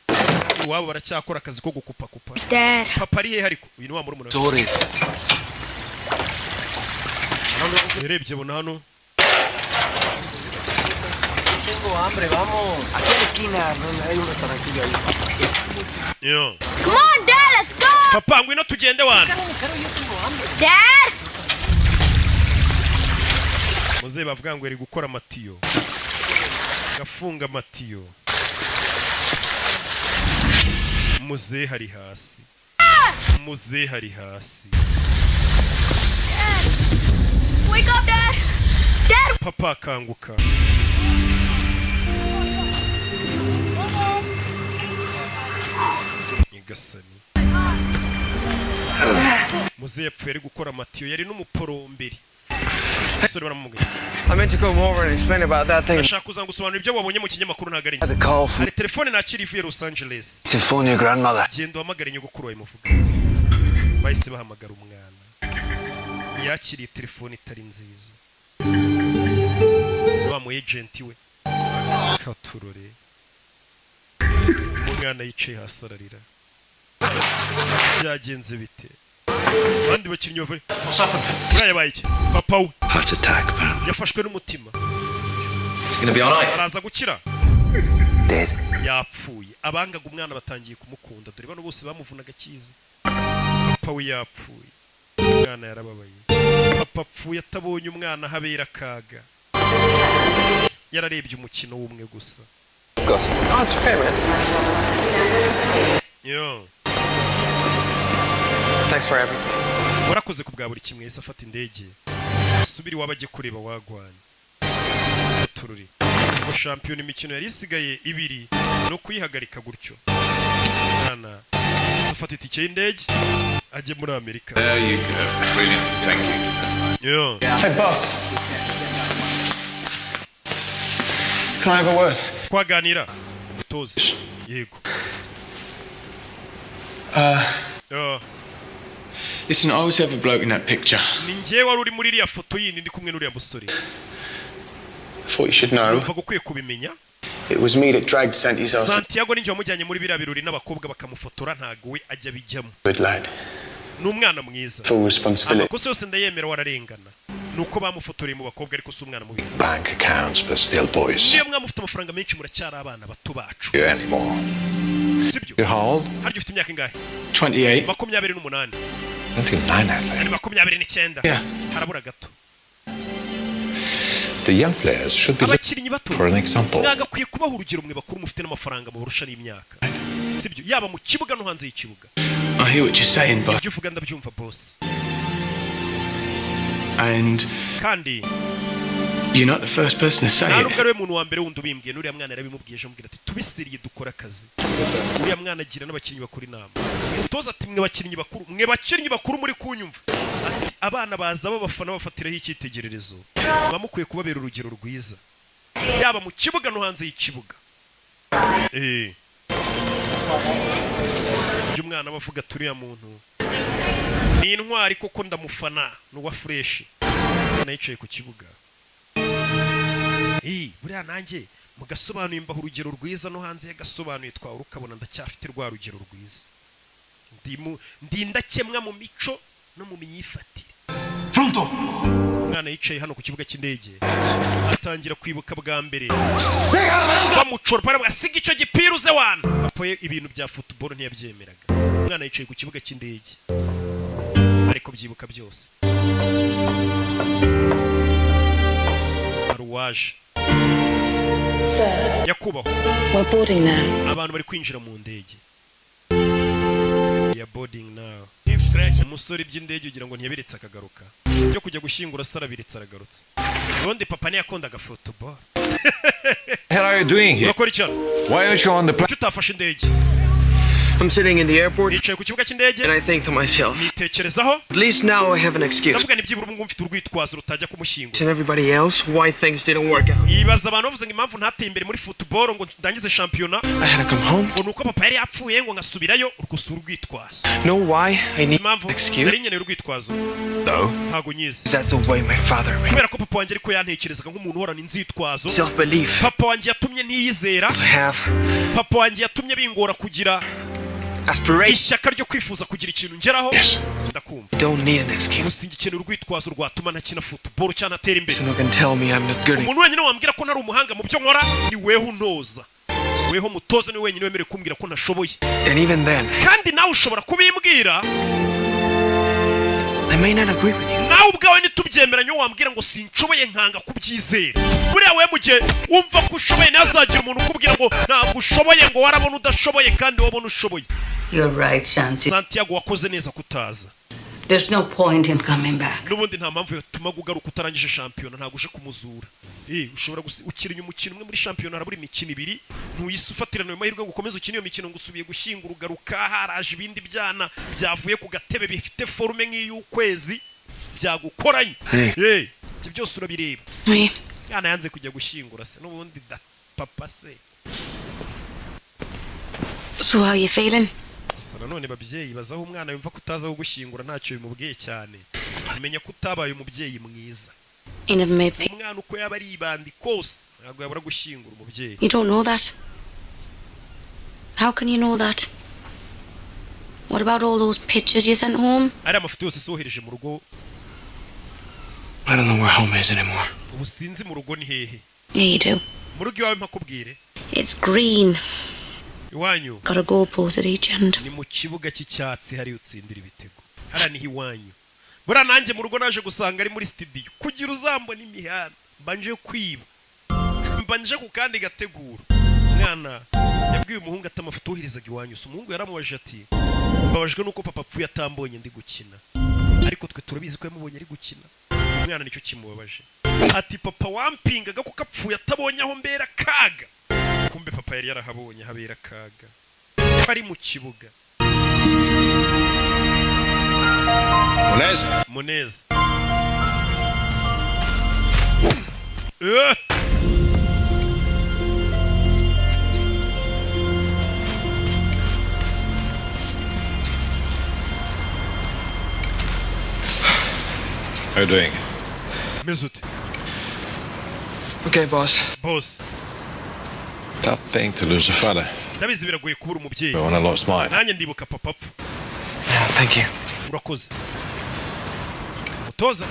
iwabo baracyakora akazi ko gukupa kupa papa ari he ariko uyu ni wa murumuna yarebye bona hano tengo hambre, vamos. Aquí en la esquina hay un restaurancillo ahí. Yo. Come on, Dad, let's go! Papa, ngwino tugende wana. Dad! Muzehe bavuga ngo eri gukora amatiyo. Gafunga amatiyo. Muzehe hari hasi. Muzehe hari hasi. Wake up, Dad! Dad! Papa kanguka. Nyagasani. Muzehe yapfuye ari gukora amatiyo, yari n'umuporomberi. Asore baramubwira. I meant to come over and explain about that thing. Ndashaka kuza ngusobanura ibyo wabonye mu kinyamakuru nagari. Hari telefone nakiri ivuye Los Angeles. Telephone your grandmother. Genda uhamagare nyogokuru wawe muvuga. Bahise bahamagara umwana. Yakiriye telefone itari nziza. Wa mu agent we. Katurore. Umwana yicaye hasi ararira. Byagenze bite? Bandi bakinnyi bava. Yabaye iki? Papa we. Heart attack, man. Yafashwe n'umutima. It's gonna be all right. Araza gukira. Dead. Yapfuye. Abangaga umwana batangiye kumukunda. Dore bano bose bamuvunaga kizi. Papa we yapfuye. Umwana yarababaye. Papa apfuye atabonye umwana habera kaga. Yararebye umukino w'umwe gusa. Oh, it's okay, man. Yo. Thanks for everything. Warakoze kubwa buri kimwe yese afata indege. Subiri wabajye kureba wagwanye. Tururi. Ngo champion imikino yari isigaye ibiri no kuyihagarika gutyo. Nana. Safata itike y'indege ajye muri Amerika. There you go. Brilliant. Thank you. Yo. Hey, boss. Can I have a word? Twaganira. Utoze. Yego. Listen, I was ever bloke in that picture. Ni njye wari uri muri iriya foto yindi ndi kumwe n'uriya musore. I thought you should know. Numva gukwiye kubimenya. It was me that dragged Santi's ass. Santiago ninjye wamujyanye muri biriya birori n'abakobwa bakamufotora ntago we ajya bijyamo. Good lad. N'umwana mwiza. Full responsibility. Amakosa yose ndayemera wararengana. Nuko bamufotoreye mu bakobwa ariko si umwana mubi. Bank accounts, but still boys. Niyo mwamufite amafaranga menshi muracyari abana bato bacu. You anymore. Sibyo. You how old? Haryo ufite imyaka ingahe? 28. 28. 29, I think. 29. Yeah. Harabura gato. The young players should be Abakinnyi bato. for an example. Mwagakwiye kubaha urugero mwe bakuru mufite n'amafaranga mubarusha n'imyaka. Sibyo. Yaba mu kibuga no hanze y'ikibuga. I hear what you're saying, but Ibyo uvuga ndabyumva boss. and Kandi you're not the first person to say ntabwo it. ari we muntu wa mbere wundi ubimbwiye n'uriya mwana yarabimubwiye ejo amubwira ati tubisiriye dukora akazi. Uriya mwana agira n'abakinnyi bakuru inama. Utoza ati mwe bakinnyi bakuru muri kunyumva. Ati abana baza babafana bafatiraho icyitegererezo. Bamukwiye kubabera urugero rwiza. Yaba mu kibuga no hanze y'ikibuga. Umwana bavuga turiya muntu ni intwari koko ndamufana n'uwa fresh. Nayicaye ku kibuga. Buriya nanjye mugasobanuye imbaho urugero rwiza no hanze yagasobanuye twawe ukabona ndacyafite rwa rugero rwiza. Ndi ndakemwa mu mico no mu myifatire. Pronto. Umwana yicaye hano ku kibuga cy'indege atangira kwibuka bwa mbere. Bamucora para asiga icyo gipira uze wana. Apoye ibintu bya football ntiyabyemeraga. Umwana yicaye ku kibuga cy'indege. Ariko byibuka byose. Aruwaje. Sir, Yakubaho. we're boarding now. Abantu bari kwinjira mu ndege. We are boarding now. Umusore iby'indege ugira ngo ntiyabiretse akagaruka. Byo kujya gushyingura sara biretse aragarutse. Ubundi papa ne yakondaga football. What are you doing here? Urakora icyo? Why aren't you on the plane? Utafashe indege. I'm sitting in the airport Nicaye ku kibuga cy'indege. and I think to myself, Nitekerezaho. at least now I have an excuse. Ndavuga nibyibura ubu mfite urwitwazo rutajya kumushyingura. And everybody else, why things didn't work out. Ibaza abantu bavuze ngo impamvu ntateye imbere muri football ngo ndangize shampiyona. I had to come home. Ngo nuko papa yari yapfuye ngo ngasubirayo urwo urwitwazo. Know why I need Impamvu an excuse? nari nkeneye urwitwazo. No. Ntago nyizi. That's the way my father made Kubera ko papa wanjye ariko yantekerezaga nk'umuntu uhorana inzitwazo. self-belief Papa wanjye yatumye ntiyizera. to have. Papa wanjye yatumye bingora kugira ishyaka ryo kwifuza kugira ikintu ngeraho ndakumva I don't need an excuse. gusa ikenera urwitwazo rwatuma ntakina football cyane atera imbere So no can tell me I'm not good. umuntu wenyine wambwira ko ntari umuhanga mu byo nkora ni weho untoza weho mutoza ni wenyine wemerewe kumbwira ko ntashoboye And even then, kandi nawe ushobora kubimbwira I may not agree with you. nawe ubwawe ntitubyemeranye wambwira ngo sinshoboye nkanga kubyizera buriya we mu gihe wumva ko ushoboye ntazagira umuntu ukubwira ngo ntabwo ushoboye ngo warabona udashoboye kandi wabona ushoboye. You're right, Santiago wakoze neza kutaza. There's no point in coming back. Nubundi nta mpamvu yatuma ugaruka utarangije shampiyona ntabwo uje kumuzura. Ushobora ukirinya umukino umwe muri shampiyona haraburi imikino ibiri ntuyisufatirana mu mahirwe gukomeza ukina iyo mikino ngusubiye gushyingura ugaruka haraje ibindi byana byavuye ku gatebe bifite forume nk'iy'ukwezi byagukoranye. Ibyo byose urabireba. Yana yanze kujya gushyingura se nubundi da papa se. So how are you feeling? Gusa nanone babyeyi bazaho umwana yumva kutaza wo gushyingura ntacyo bimubwiye cyane. Amenya kutabaye umubyeyi mwiza. Umwana uko yaba ari ibandi kose ntabwo yabura gushyingura umubyeyi. You don't know that. How can you know that? What about all those pictures you sent home? Ari amafoto yose sohereje mu rugo. I don't know where home is anymore. Ubu sinzi mu rugo ni hehe. Yeah, you do. Mu rugo iwawe mpakubwire. It's green. Iwanyu. Got a goal post at each end. Ni mu kibuga cy'icyatsi hari utsindira ibitego. Hara ni iwanyu. Bura nanjye mu rugo naje gusanga ari muri studio. Kugira uzambona imihanda. Mbanje kwiba. Mbanje ku kandi gategura. Mwana yabwiye umuhungu ati amafoto uhirizaga iwanyu. So umuhungu yaramubaje ati mbabajwe nuko papa apfuye atambonye ndi gukina. Ariko twe turabizi ko yamubonye ari gukina. Umwana nicyo kimubabaje. Ati papa wampingaga kuko apfuye atabonye aho mbera kaga. Kumbe papa yari yarahabonye habera kaga. Bari mu kibuga. Munez. How are you doing? Mesut. Okay, boss. Boss. Tough thing to lose a father. Ndabizi biragoye kubura umubyeyi. But when I lost mine. Nanjye ndibuka papa apfu. Yeah, thank you. Urakoze. Mutoza.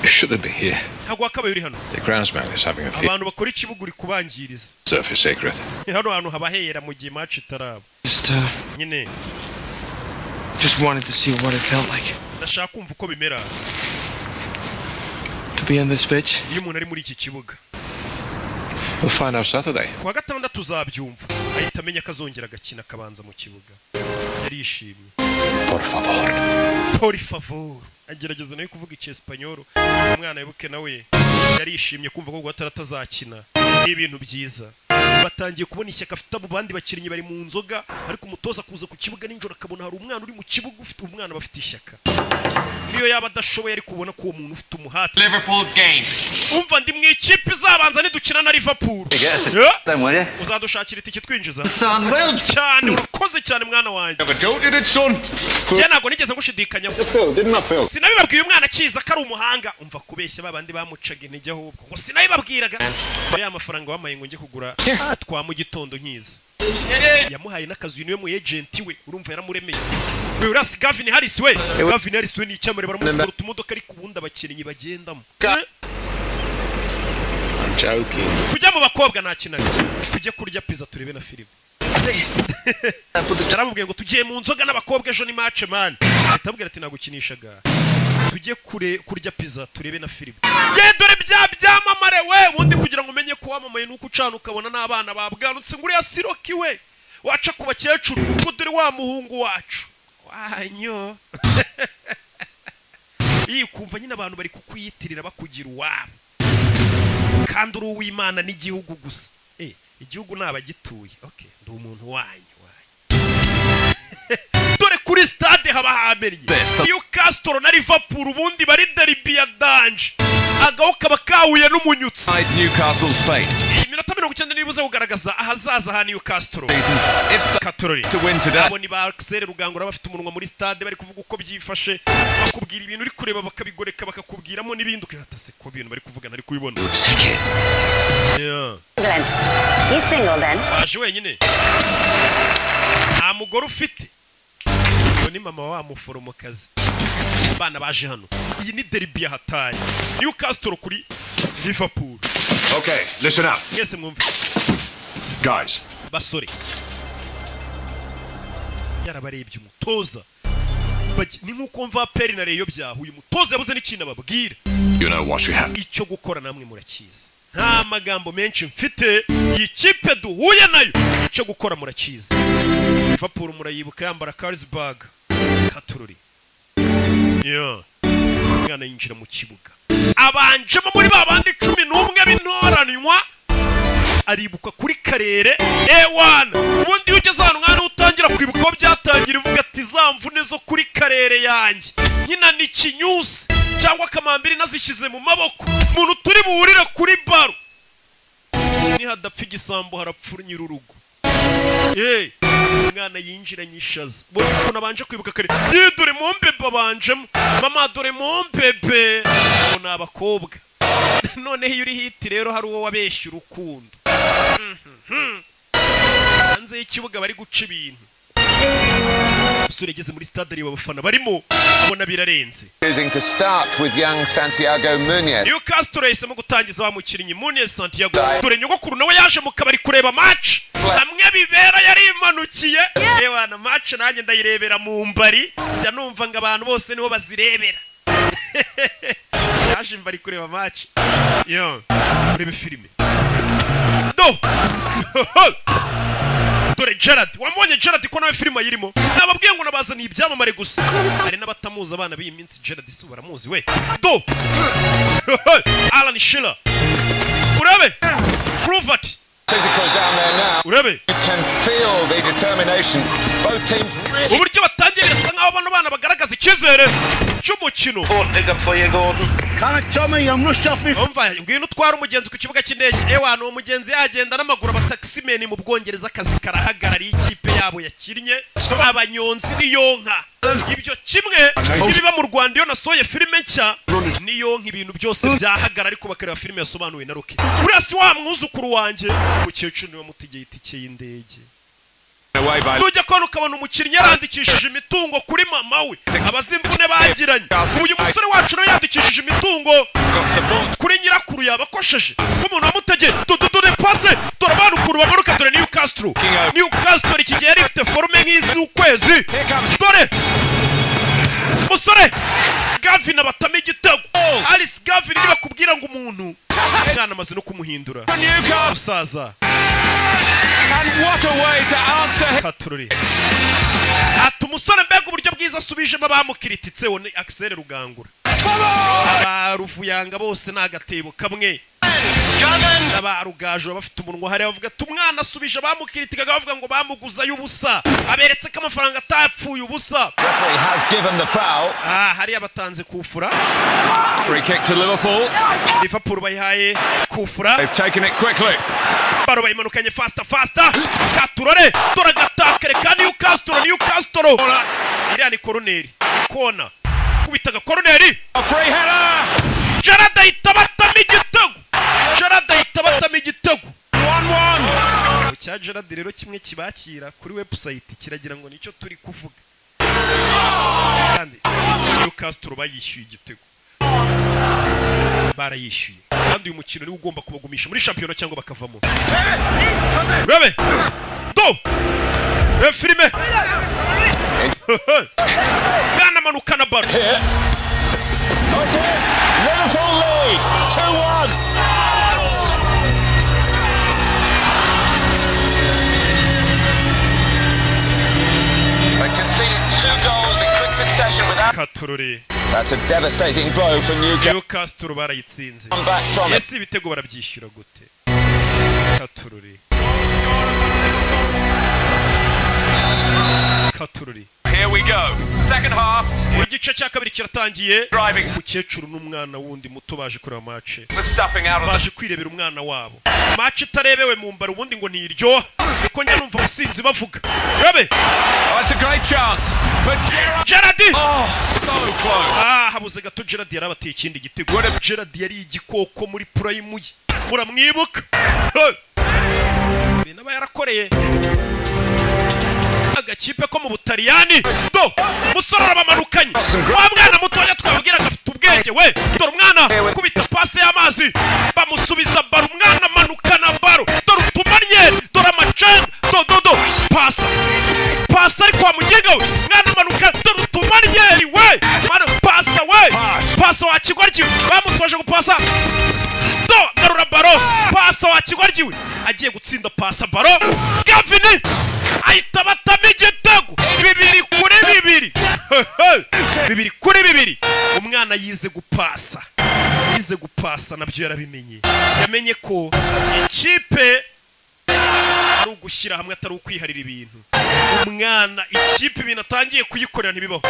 You should have been here. Ntabwo wakabaye uri hano. The groundsman is having a field. Abantu bakora ikibuga uri kubangiriza. Surface sacred. Hano hantu habahera mu gihe match itaraba. Nyine. Just wanted to see what it felt like. Ndashaka kumva uko bimera. To be on this pitch. Iyo umuntu ari muri iki kibuga. We'll find out Saturday. Kuwa gatandatu tuzabyumva. Ahita amenya kazongera agakina kabanza mu kibuga. Yarishimye. Por favor. Por favor. Agerageza nawe kuvuga icyesipanyoro. Umwana yabuke nawe yarishimye kumva ko atarazakina. Ni ibintu byiza. Batangiye kubona ishyaka afite abo bandi bakinnyi bari mu nzoga ariko umutoza kuza ku kibuga ninjoro akabona hari umwana uri mu kibuga ufite umwana bafite ishyaka. Niyo yaba adashoboye ari kubona ko uwo muntu ufite umuhate. Liverpool game. Umva ndi mu ikipe izabanza nidukina na Liverpool. Uzadushakira itike twinjiza. Cyane urakoze cyane mwana wanjye. Njye ntabwo nigeze ngushidikanya. Sinabibabwiye umwana akiza ko ari umuhanga. Umva kubeshya babandi bamucaga intege ahubwo. Ngo sinabibabwiraga. Ya mafaranga wamaye ngo njye kugura twa mu gitondo nkiza. Yamuhaye n'akazi niwe mu agent we urumva yaramuremeye. Wewe urasi Gavin Harris we. Gavin Harris we ni icyamure baramusura utumodoka ari kubunda abakinnyi bagendamo. I'm joking. Tujya mu bakobwa nakinaga. Tujye kurya pizza turebe na film. Yaramubwiye ngo tugiye mu nzoga n'abakobwa ejo ni match man. Atabwira ati nagukinishaga. Tujye kurya pizza turebe na film. Ye dore byamamare we ubundi kugira ngo umenye ko wamamaye nuko ucana ukabona n'abana babwanutse nguri ya Siroki we. Waca ku bakecuru kuko dore wa muhungu wacu. Wanyo. Iyi kumva nyine abantu bari kukuyitirira bakugira uwabo. Kandi uri uw'Imana n'igihugu gusa. Igihugu nabagituye. Okay, ndi umuntu wanyu. Dore kuri stade haba hamenye. Newcastle na Liverpool ubundi bari derby ya danje. Agaho kaba kahuye n'umunyutsi. Newcastle's fate. Iminota 90 nibuze kugaragaza ahazaza ha Newcastle. To win today. Abo ni ba Axel Rugangura bafite umunwa muri stade bari kuvuga uko byifashe. Bakubwira ibintu uri kureba bakabigoreka bakakubwiramo n'ibindi ukatase ko ibintu bari kuvuga nari kubibona. Yeah. He's single then. Waje wenyine. Nta mugore ufite. ni mama wa muforomokazi bana baje hano iyi ni derby ya hatari Newcastle kuri Liverpool. Okay, listen up. Yes, mwumve. Guys. Basore. Yarabarebye umutoza. Ni nkuko mva peri na reyo byahuye umutoza yabuze n'ikintu ababwira. You know what you have. Icyo gukora namwe murakiza. Nta magambo menshi mfite ikipe duhuye nayo icyo gukora murakiza. Liverpool murayibuka yambara Carlsberg katururi. Mwana yinjira mu kibuga abanjemo muri babandi 11 bintoranywa aribuka kuri karere A1 ubundi ugeze hano mwana utangira kwibuka ko byatangira ivuga ati zamvune zo kuri karere yanjye nkina ni kinyusi cyangwa kamambiri nazishize mu maboko umuntu turi buhurira kuri baro ni hadapfa igisambo harapfura nyir'urugo mwana yinjira nyishaza bo ko nabanje kwibuka kare dore mombebe abanjemo mama dore mombebe bona abakobwa none iyo uri hiti rero hari uwo wabeshya urukundo hanze y'ikibuga bari guca ibintu usure geze muri stade ari abafana barimo abona birarenze To start with young Santiago Munez. Newcastle yahisemo gutangiza wa mukinnyi Munez Santiago dore nyogokuru nawe yaje mu kabari kureba match hamwe bibera yari imanukiye ewana match nanjye ndayirebera mu mbari jya numva ngo abantu bose niho bazirebera yaje mbari kureba match urebe filime dore Gerard wamubonye Gerard ko nawe filime yirimo nababwiye ngo nabazaniye ibyamamare gusa hari n'abatamuza abana b'iyi minsi Gerard isi baramuzi we Alan Shearer urebe Provert Physical down there now. Urebe you can feel the determination both teams really uburyo batangiye birasa nkaho bano bana bagaragaza icyizere cy'umukino ngwino utwara umugenzi ku kibuga cy'indege ewana uwo mugenzi yagenda n'amaguru abataximeni mu Bwongereza akazi karahagarariye ikipe yabo yakinnye abanyonzi n'iyonka ibyo kimwe ibiba mu Rwanda iyo nasoye filime nshya n'iyonka ibintu byose byahagara ariko bakareba filime yasobanuwe na Rocky urasi wa mwuzukuru wanjye umukecuru niwe mutegeye itike y'indege nujya kubona ukabona umukinnyi yarandikishije imitungo kuri mama we abazimvune bagiranye uyu musore wacu nawe yandikishije imitungo kuri nyirakuru yabakosheje umuntu wamutegeye dore pase dore abantu ukuru bamanuka dore Newcastle iki gihe yari ifite forume nk'izi ukwezi dore musore Gavin abatama igitego Alice Gavin niba kubwira ngo umuntu mwana amaze no kumuhindura musaza. And what a way to answer Katururi ati umusore mbega uburyo bwiza asubijemo abamukirititseho ni Axel Rugangura abaruvuyanga bose nagatebo kamwe n'abarugaje bafite umunwa hari bavuga ati umwana asubije abamukiritigaga bavuga ngo bamuguza y'ubusa aberetse ko amafaranga atapfuye ubusa. Referee has given the foul. Hari abatanze kufura. Free kick to Liverpool bayihaye kufura. They've taken it quickly. Baro bayimanukanye faster Katurore doragataka kandi Newcastle iriya ni koroneri kona kubitaga koroneri free header. Gerard itabatama igitego 1-1 cya Gerard rero kimwe kibakira kuri website kiragira ngo nicyo turi kuvuga kandi Newcastle bayishyuye igitego barayishyuye kandi uyu mukino ni ugomba kubagumisha muri championnat cyangwa bakavamo. Rebe filime Gana manukana baro Liverpool lead 2-1. They conceded 2 goals in quick succession without Katururi. That's a devastating blow for Newcastle barayitsinze. Yes ibitego barabyishyura gute? Katururi. Here we go. Second half. Igice cya kabiri kiratangiye. Umukecuru n'umwana wundi muto baje kureba match. Baje kwirebera umwana wabo. Match itarebewe mu mbaro ubundi ngo niryo. Niko njya numva abasinzi bavuga. Rebe. That's a great chance for Gerard. Oh, so close. Habuze gato Gerard yarabateye ikindi gitego. Gerard yari igikoko muri prime ye. Muramwibuka. Bina bayarakoreye. agakipe ko mu Butaliyani do musore arabamanukanye wa mwana mutoya twabwiraga afite ubwenge we dore umwana kubita pase y'amazi bamusubiza baro umwana manukana baro dore utumanye dore amacen do pasa ariko wamugenga we mwana manuka dore utumanye we mwana pasa wa kigoryi bamutoje gupasa do garura baro pasa wa kigoryi we agiye gutsinda pasa baro Gavin ahita batama igitego 2-2 umwana yize gupasa nabyo yarabimenye yamenye ko ikipe ari ugushyira hamwe atari ukwiharira ibintu umwana ikipe ibintu atangiye kuyikorera ntibibaho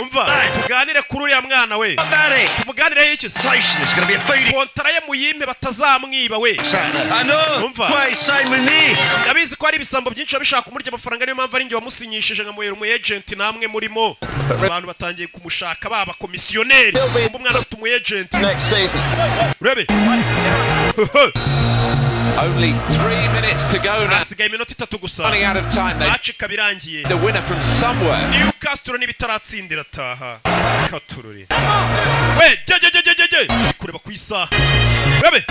umva tuganire kuri uriya mwana we tumuganireho iki kontara ye muyime batazamwiba we umva ndabizi ko hari ibisambo byinshi babishaka kumurya amafaranga niyo mpamvu ari njye wamusinyishije nkamuhera umu agent namwe murimo abantu batangiye kumushaka baba komisiyoneri umwana afite umu agent urebe Only 3 minutes to go now. Hasigaye iminota 3 gusa. Running out of time. Match kabirangiye. The winner from somewhere. Newcastle nibitaratsindira taha. Katururi. We je. Kureba ku isaha. Webe.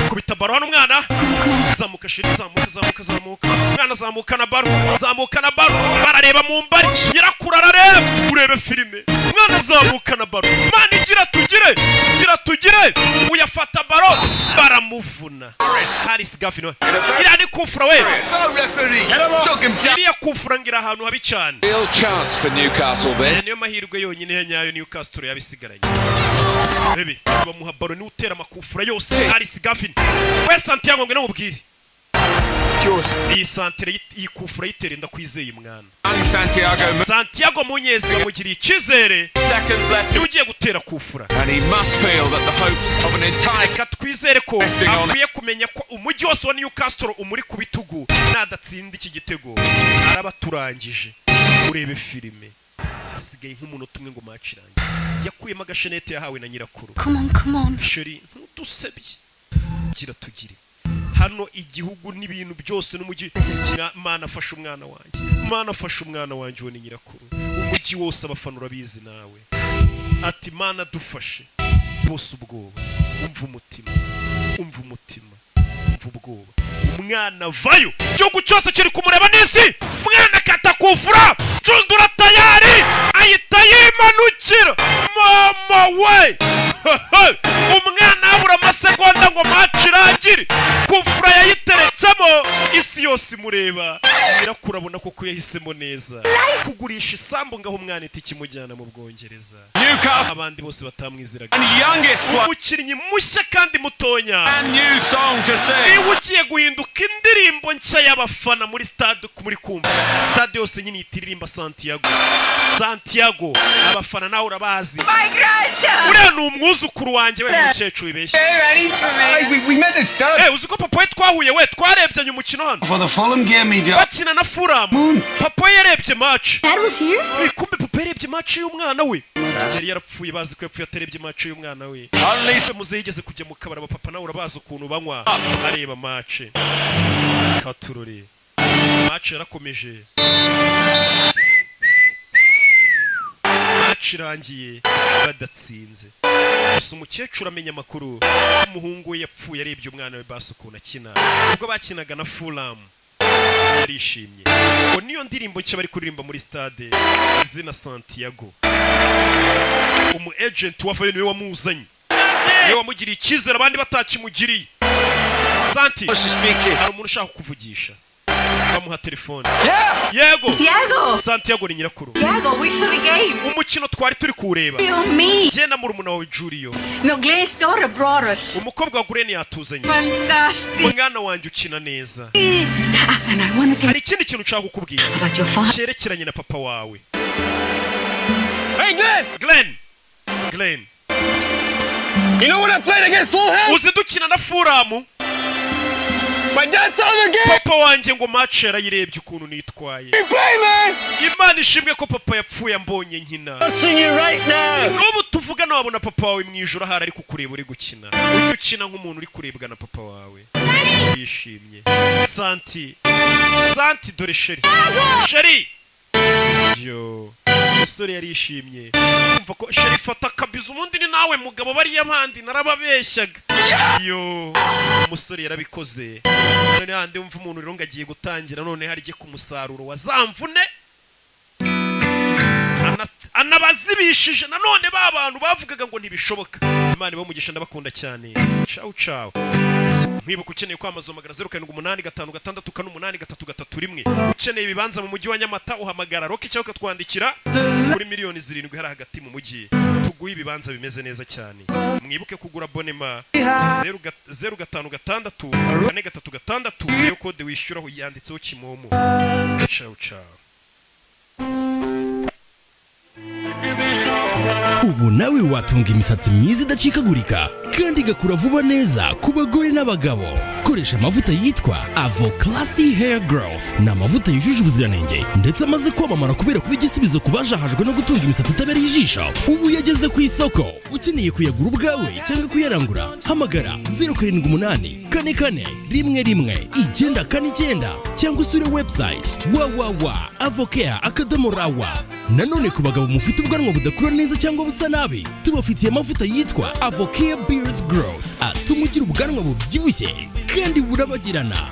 Kubita baro hano umwana. Zamuka shiri zamuka. Umwana zamuka na baro. Barareba mu mbari. Nyirakurarareba. Urebe filime. Umwana zamuka na baro. Mani gira tugire. Uyafata baro. Baramuvuna. Haris Gavin. Irani kufura we. Iriya kufura ngira ahantu habi cyane. Real chance for Newcastle this. Niyo mahirwe yonyine yanyayo Newcastle yabisigaranye. Baby, bamuha baro ni utera makufura yose. Haris Gavin. We Santiago ngene mubwire. Iyi santere y'ikufura yitera ndakwizeye mwana. Santiago Munyezi bamugiriye ikizere. Niwe ugiye gutera kufura. And he must feel that the hopes of an entire Reka twizere ko akwiye kumenya ko umujyi wose wa Newcastle umuri ku bitugu nadatsinda iki gitego arabaturangije. Urebe filime. Hasigaye nk'umunota umwe ngo match irangiye. Yakuyemo agashenete yahawe na nyirakuru. Come on. Sheri ntusebye. Gira tugire. Hano igihugu n'ibintu byose n'umujyi Mana afasha umwana wanjye we ni nyirakuru umujyi wose abafana urabizi nawe ati Mana dufashe bose ubwoba umva umutima ubwoba umwana vayo igihugu cyose kiri kumureba n'isi umwana katakufura cundura tayari ahita yimanukira mama we umwana abura amasegonda ngo match irangire kufura yayiteretsemo isi yose imureba irakurabona koko yahisemo neza kugurisha isambu ngaho umwana itikimujyana mu Bwongereza abandi bose batamwiziraga umukinnyi mushya kandi mutonya niba ugiye guhinduka indirimbo nshya y'abafana muri stade muri kumva stade yose nyine itiririmba Santiago abafana nawe urabazi uriya ni umwuzukuru wanjye we n'umukecuru ibeshye uzi ko papa we twahuye we twarebyanye umukino hano bakina na Fulham papa we yarebye match kumbe papa yarebye match y'umwana we yari yarapfuye bazi ko yapfuye atarebye match y'umwana we muze yigeze kujya mu kabara papa nawe urabazi ukuntu banywa areba match katurore match yarakomeje match irangiye badatsinze gusa umukecuru amenya amakuru umuhungu we yapfuye arebye umwana we baso ukuntu akina ubwo bakinaga na Fulham yarishimye ngo niyo ndirimbo nshya bari kuririmba muri stade izina Santiago umu agent wavayo niwe wamuzanye niwe wamugiriye ikizere abandi batakimugiriye Santi hari umuntu ushaka kuvugisha bamuha telefone yego Santiago ni nyirakuru umukino twari turi kureba je na murumuna wawe Julio umukobwa wa Glen yatuzanye umwana wanjye ukina neza hari ikindi kintu ushaka kukubwira cyerekeranye na papa wawe Glen You know when I played against Fulham? uzi dukina na Fulham My dad saw the game. papa wanjye ngo match yarayirebye ukuntu nitwaye You play, man. Imana ishimwe ko papa yapfuye ambonye nkina Watching you right now. n'ubu tuvugana wabona papa wawe mwijoro ahari ari kukureba uri gukina ujye ukina nk'umuntu uri kurebwa na papa wawe yishimye Santi Santi dore sheri yo umusore yarishimye umva ko sheri fata kabiza ubundi ni nawe mugabo bariya bandi narababeshyaga yo umusore yarabikoze none handi umva umuntu rero ngagiye gutangira none harije ku musaruro wazamvune anabazibishije nanone ba bantu bavugaga ngo ntibishoboka. Imana bamugisha ndabakunda cyane. Ciao ciao. Mwibuka ukeneye kwamazomagara 0785638331 ukeneye ibibanza mu mujyi wa Nyamata uhamagara Roki cyangwa ukatwandikira kuri miliyoni 7 hari hagati mu mujyi tuguye ibibanza bimeze neza cyane. Mwibuke kugura bonema 056 iyo kode wishyuraho yanditseho Kimomo. Ciao ciao. Ubu nawe watunga imisatsi myiza idacikagurika kandi igakura vuba neza ku bagore n'abagabo. Koresha amavuta yitwa Avo Classy Hair Growth. Ni amavuta yujuje ubuziranenge ndetse amaze kwamamara kubera kuba igisubizo ku bajahajwe no gutunga imisatsi itabereye ijisho. Ubu yageze ku isoko. Ukeneye kuyagura ubwawe cyangwa kuyarangura, hamagara 07881111 cyangwa usure website www.avocare.rawa. Nanone ku bagabo mufite ubwanwa budakura neza cyangwa busa nabi, tubafitiye amavuta yitwa Avocare Beard Growth atuma ugira ubwanwa bubyibushye kandi burabagirana.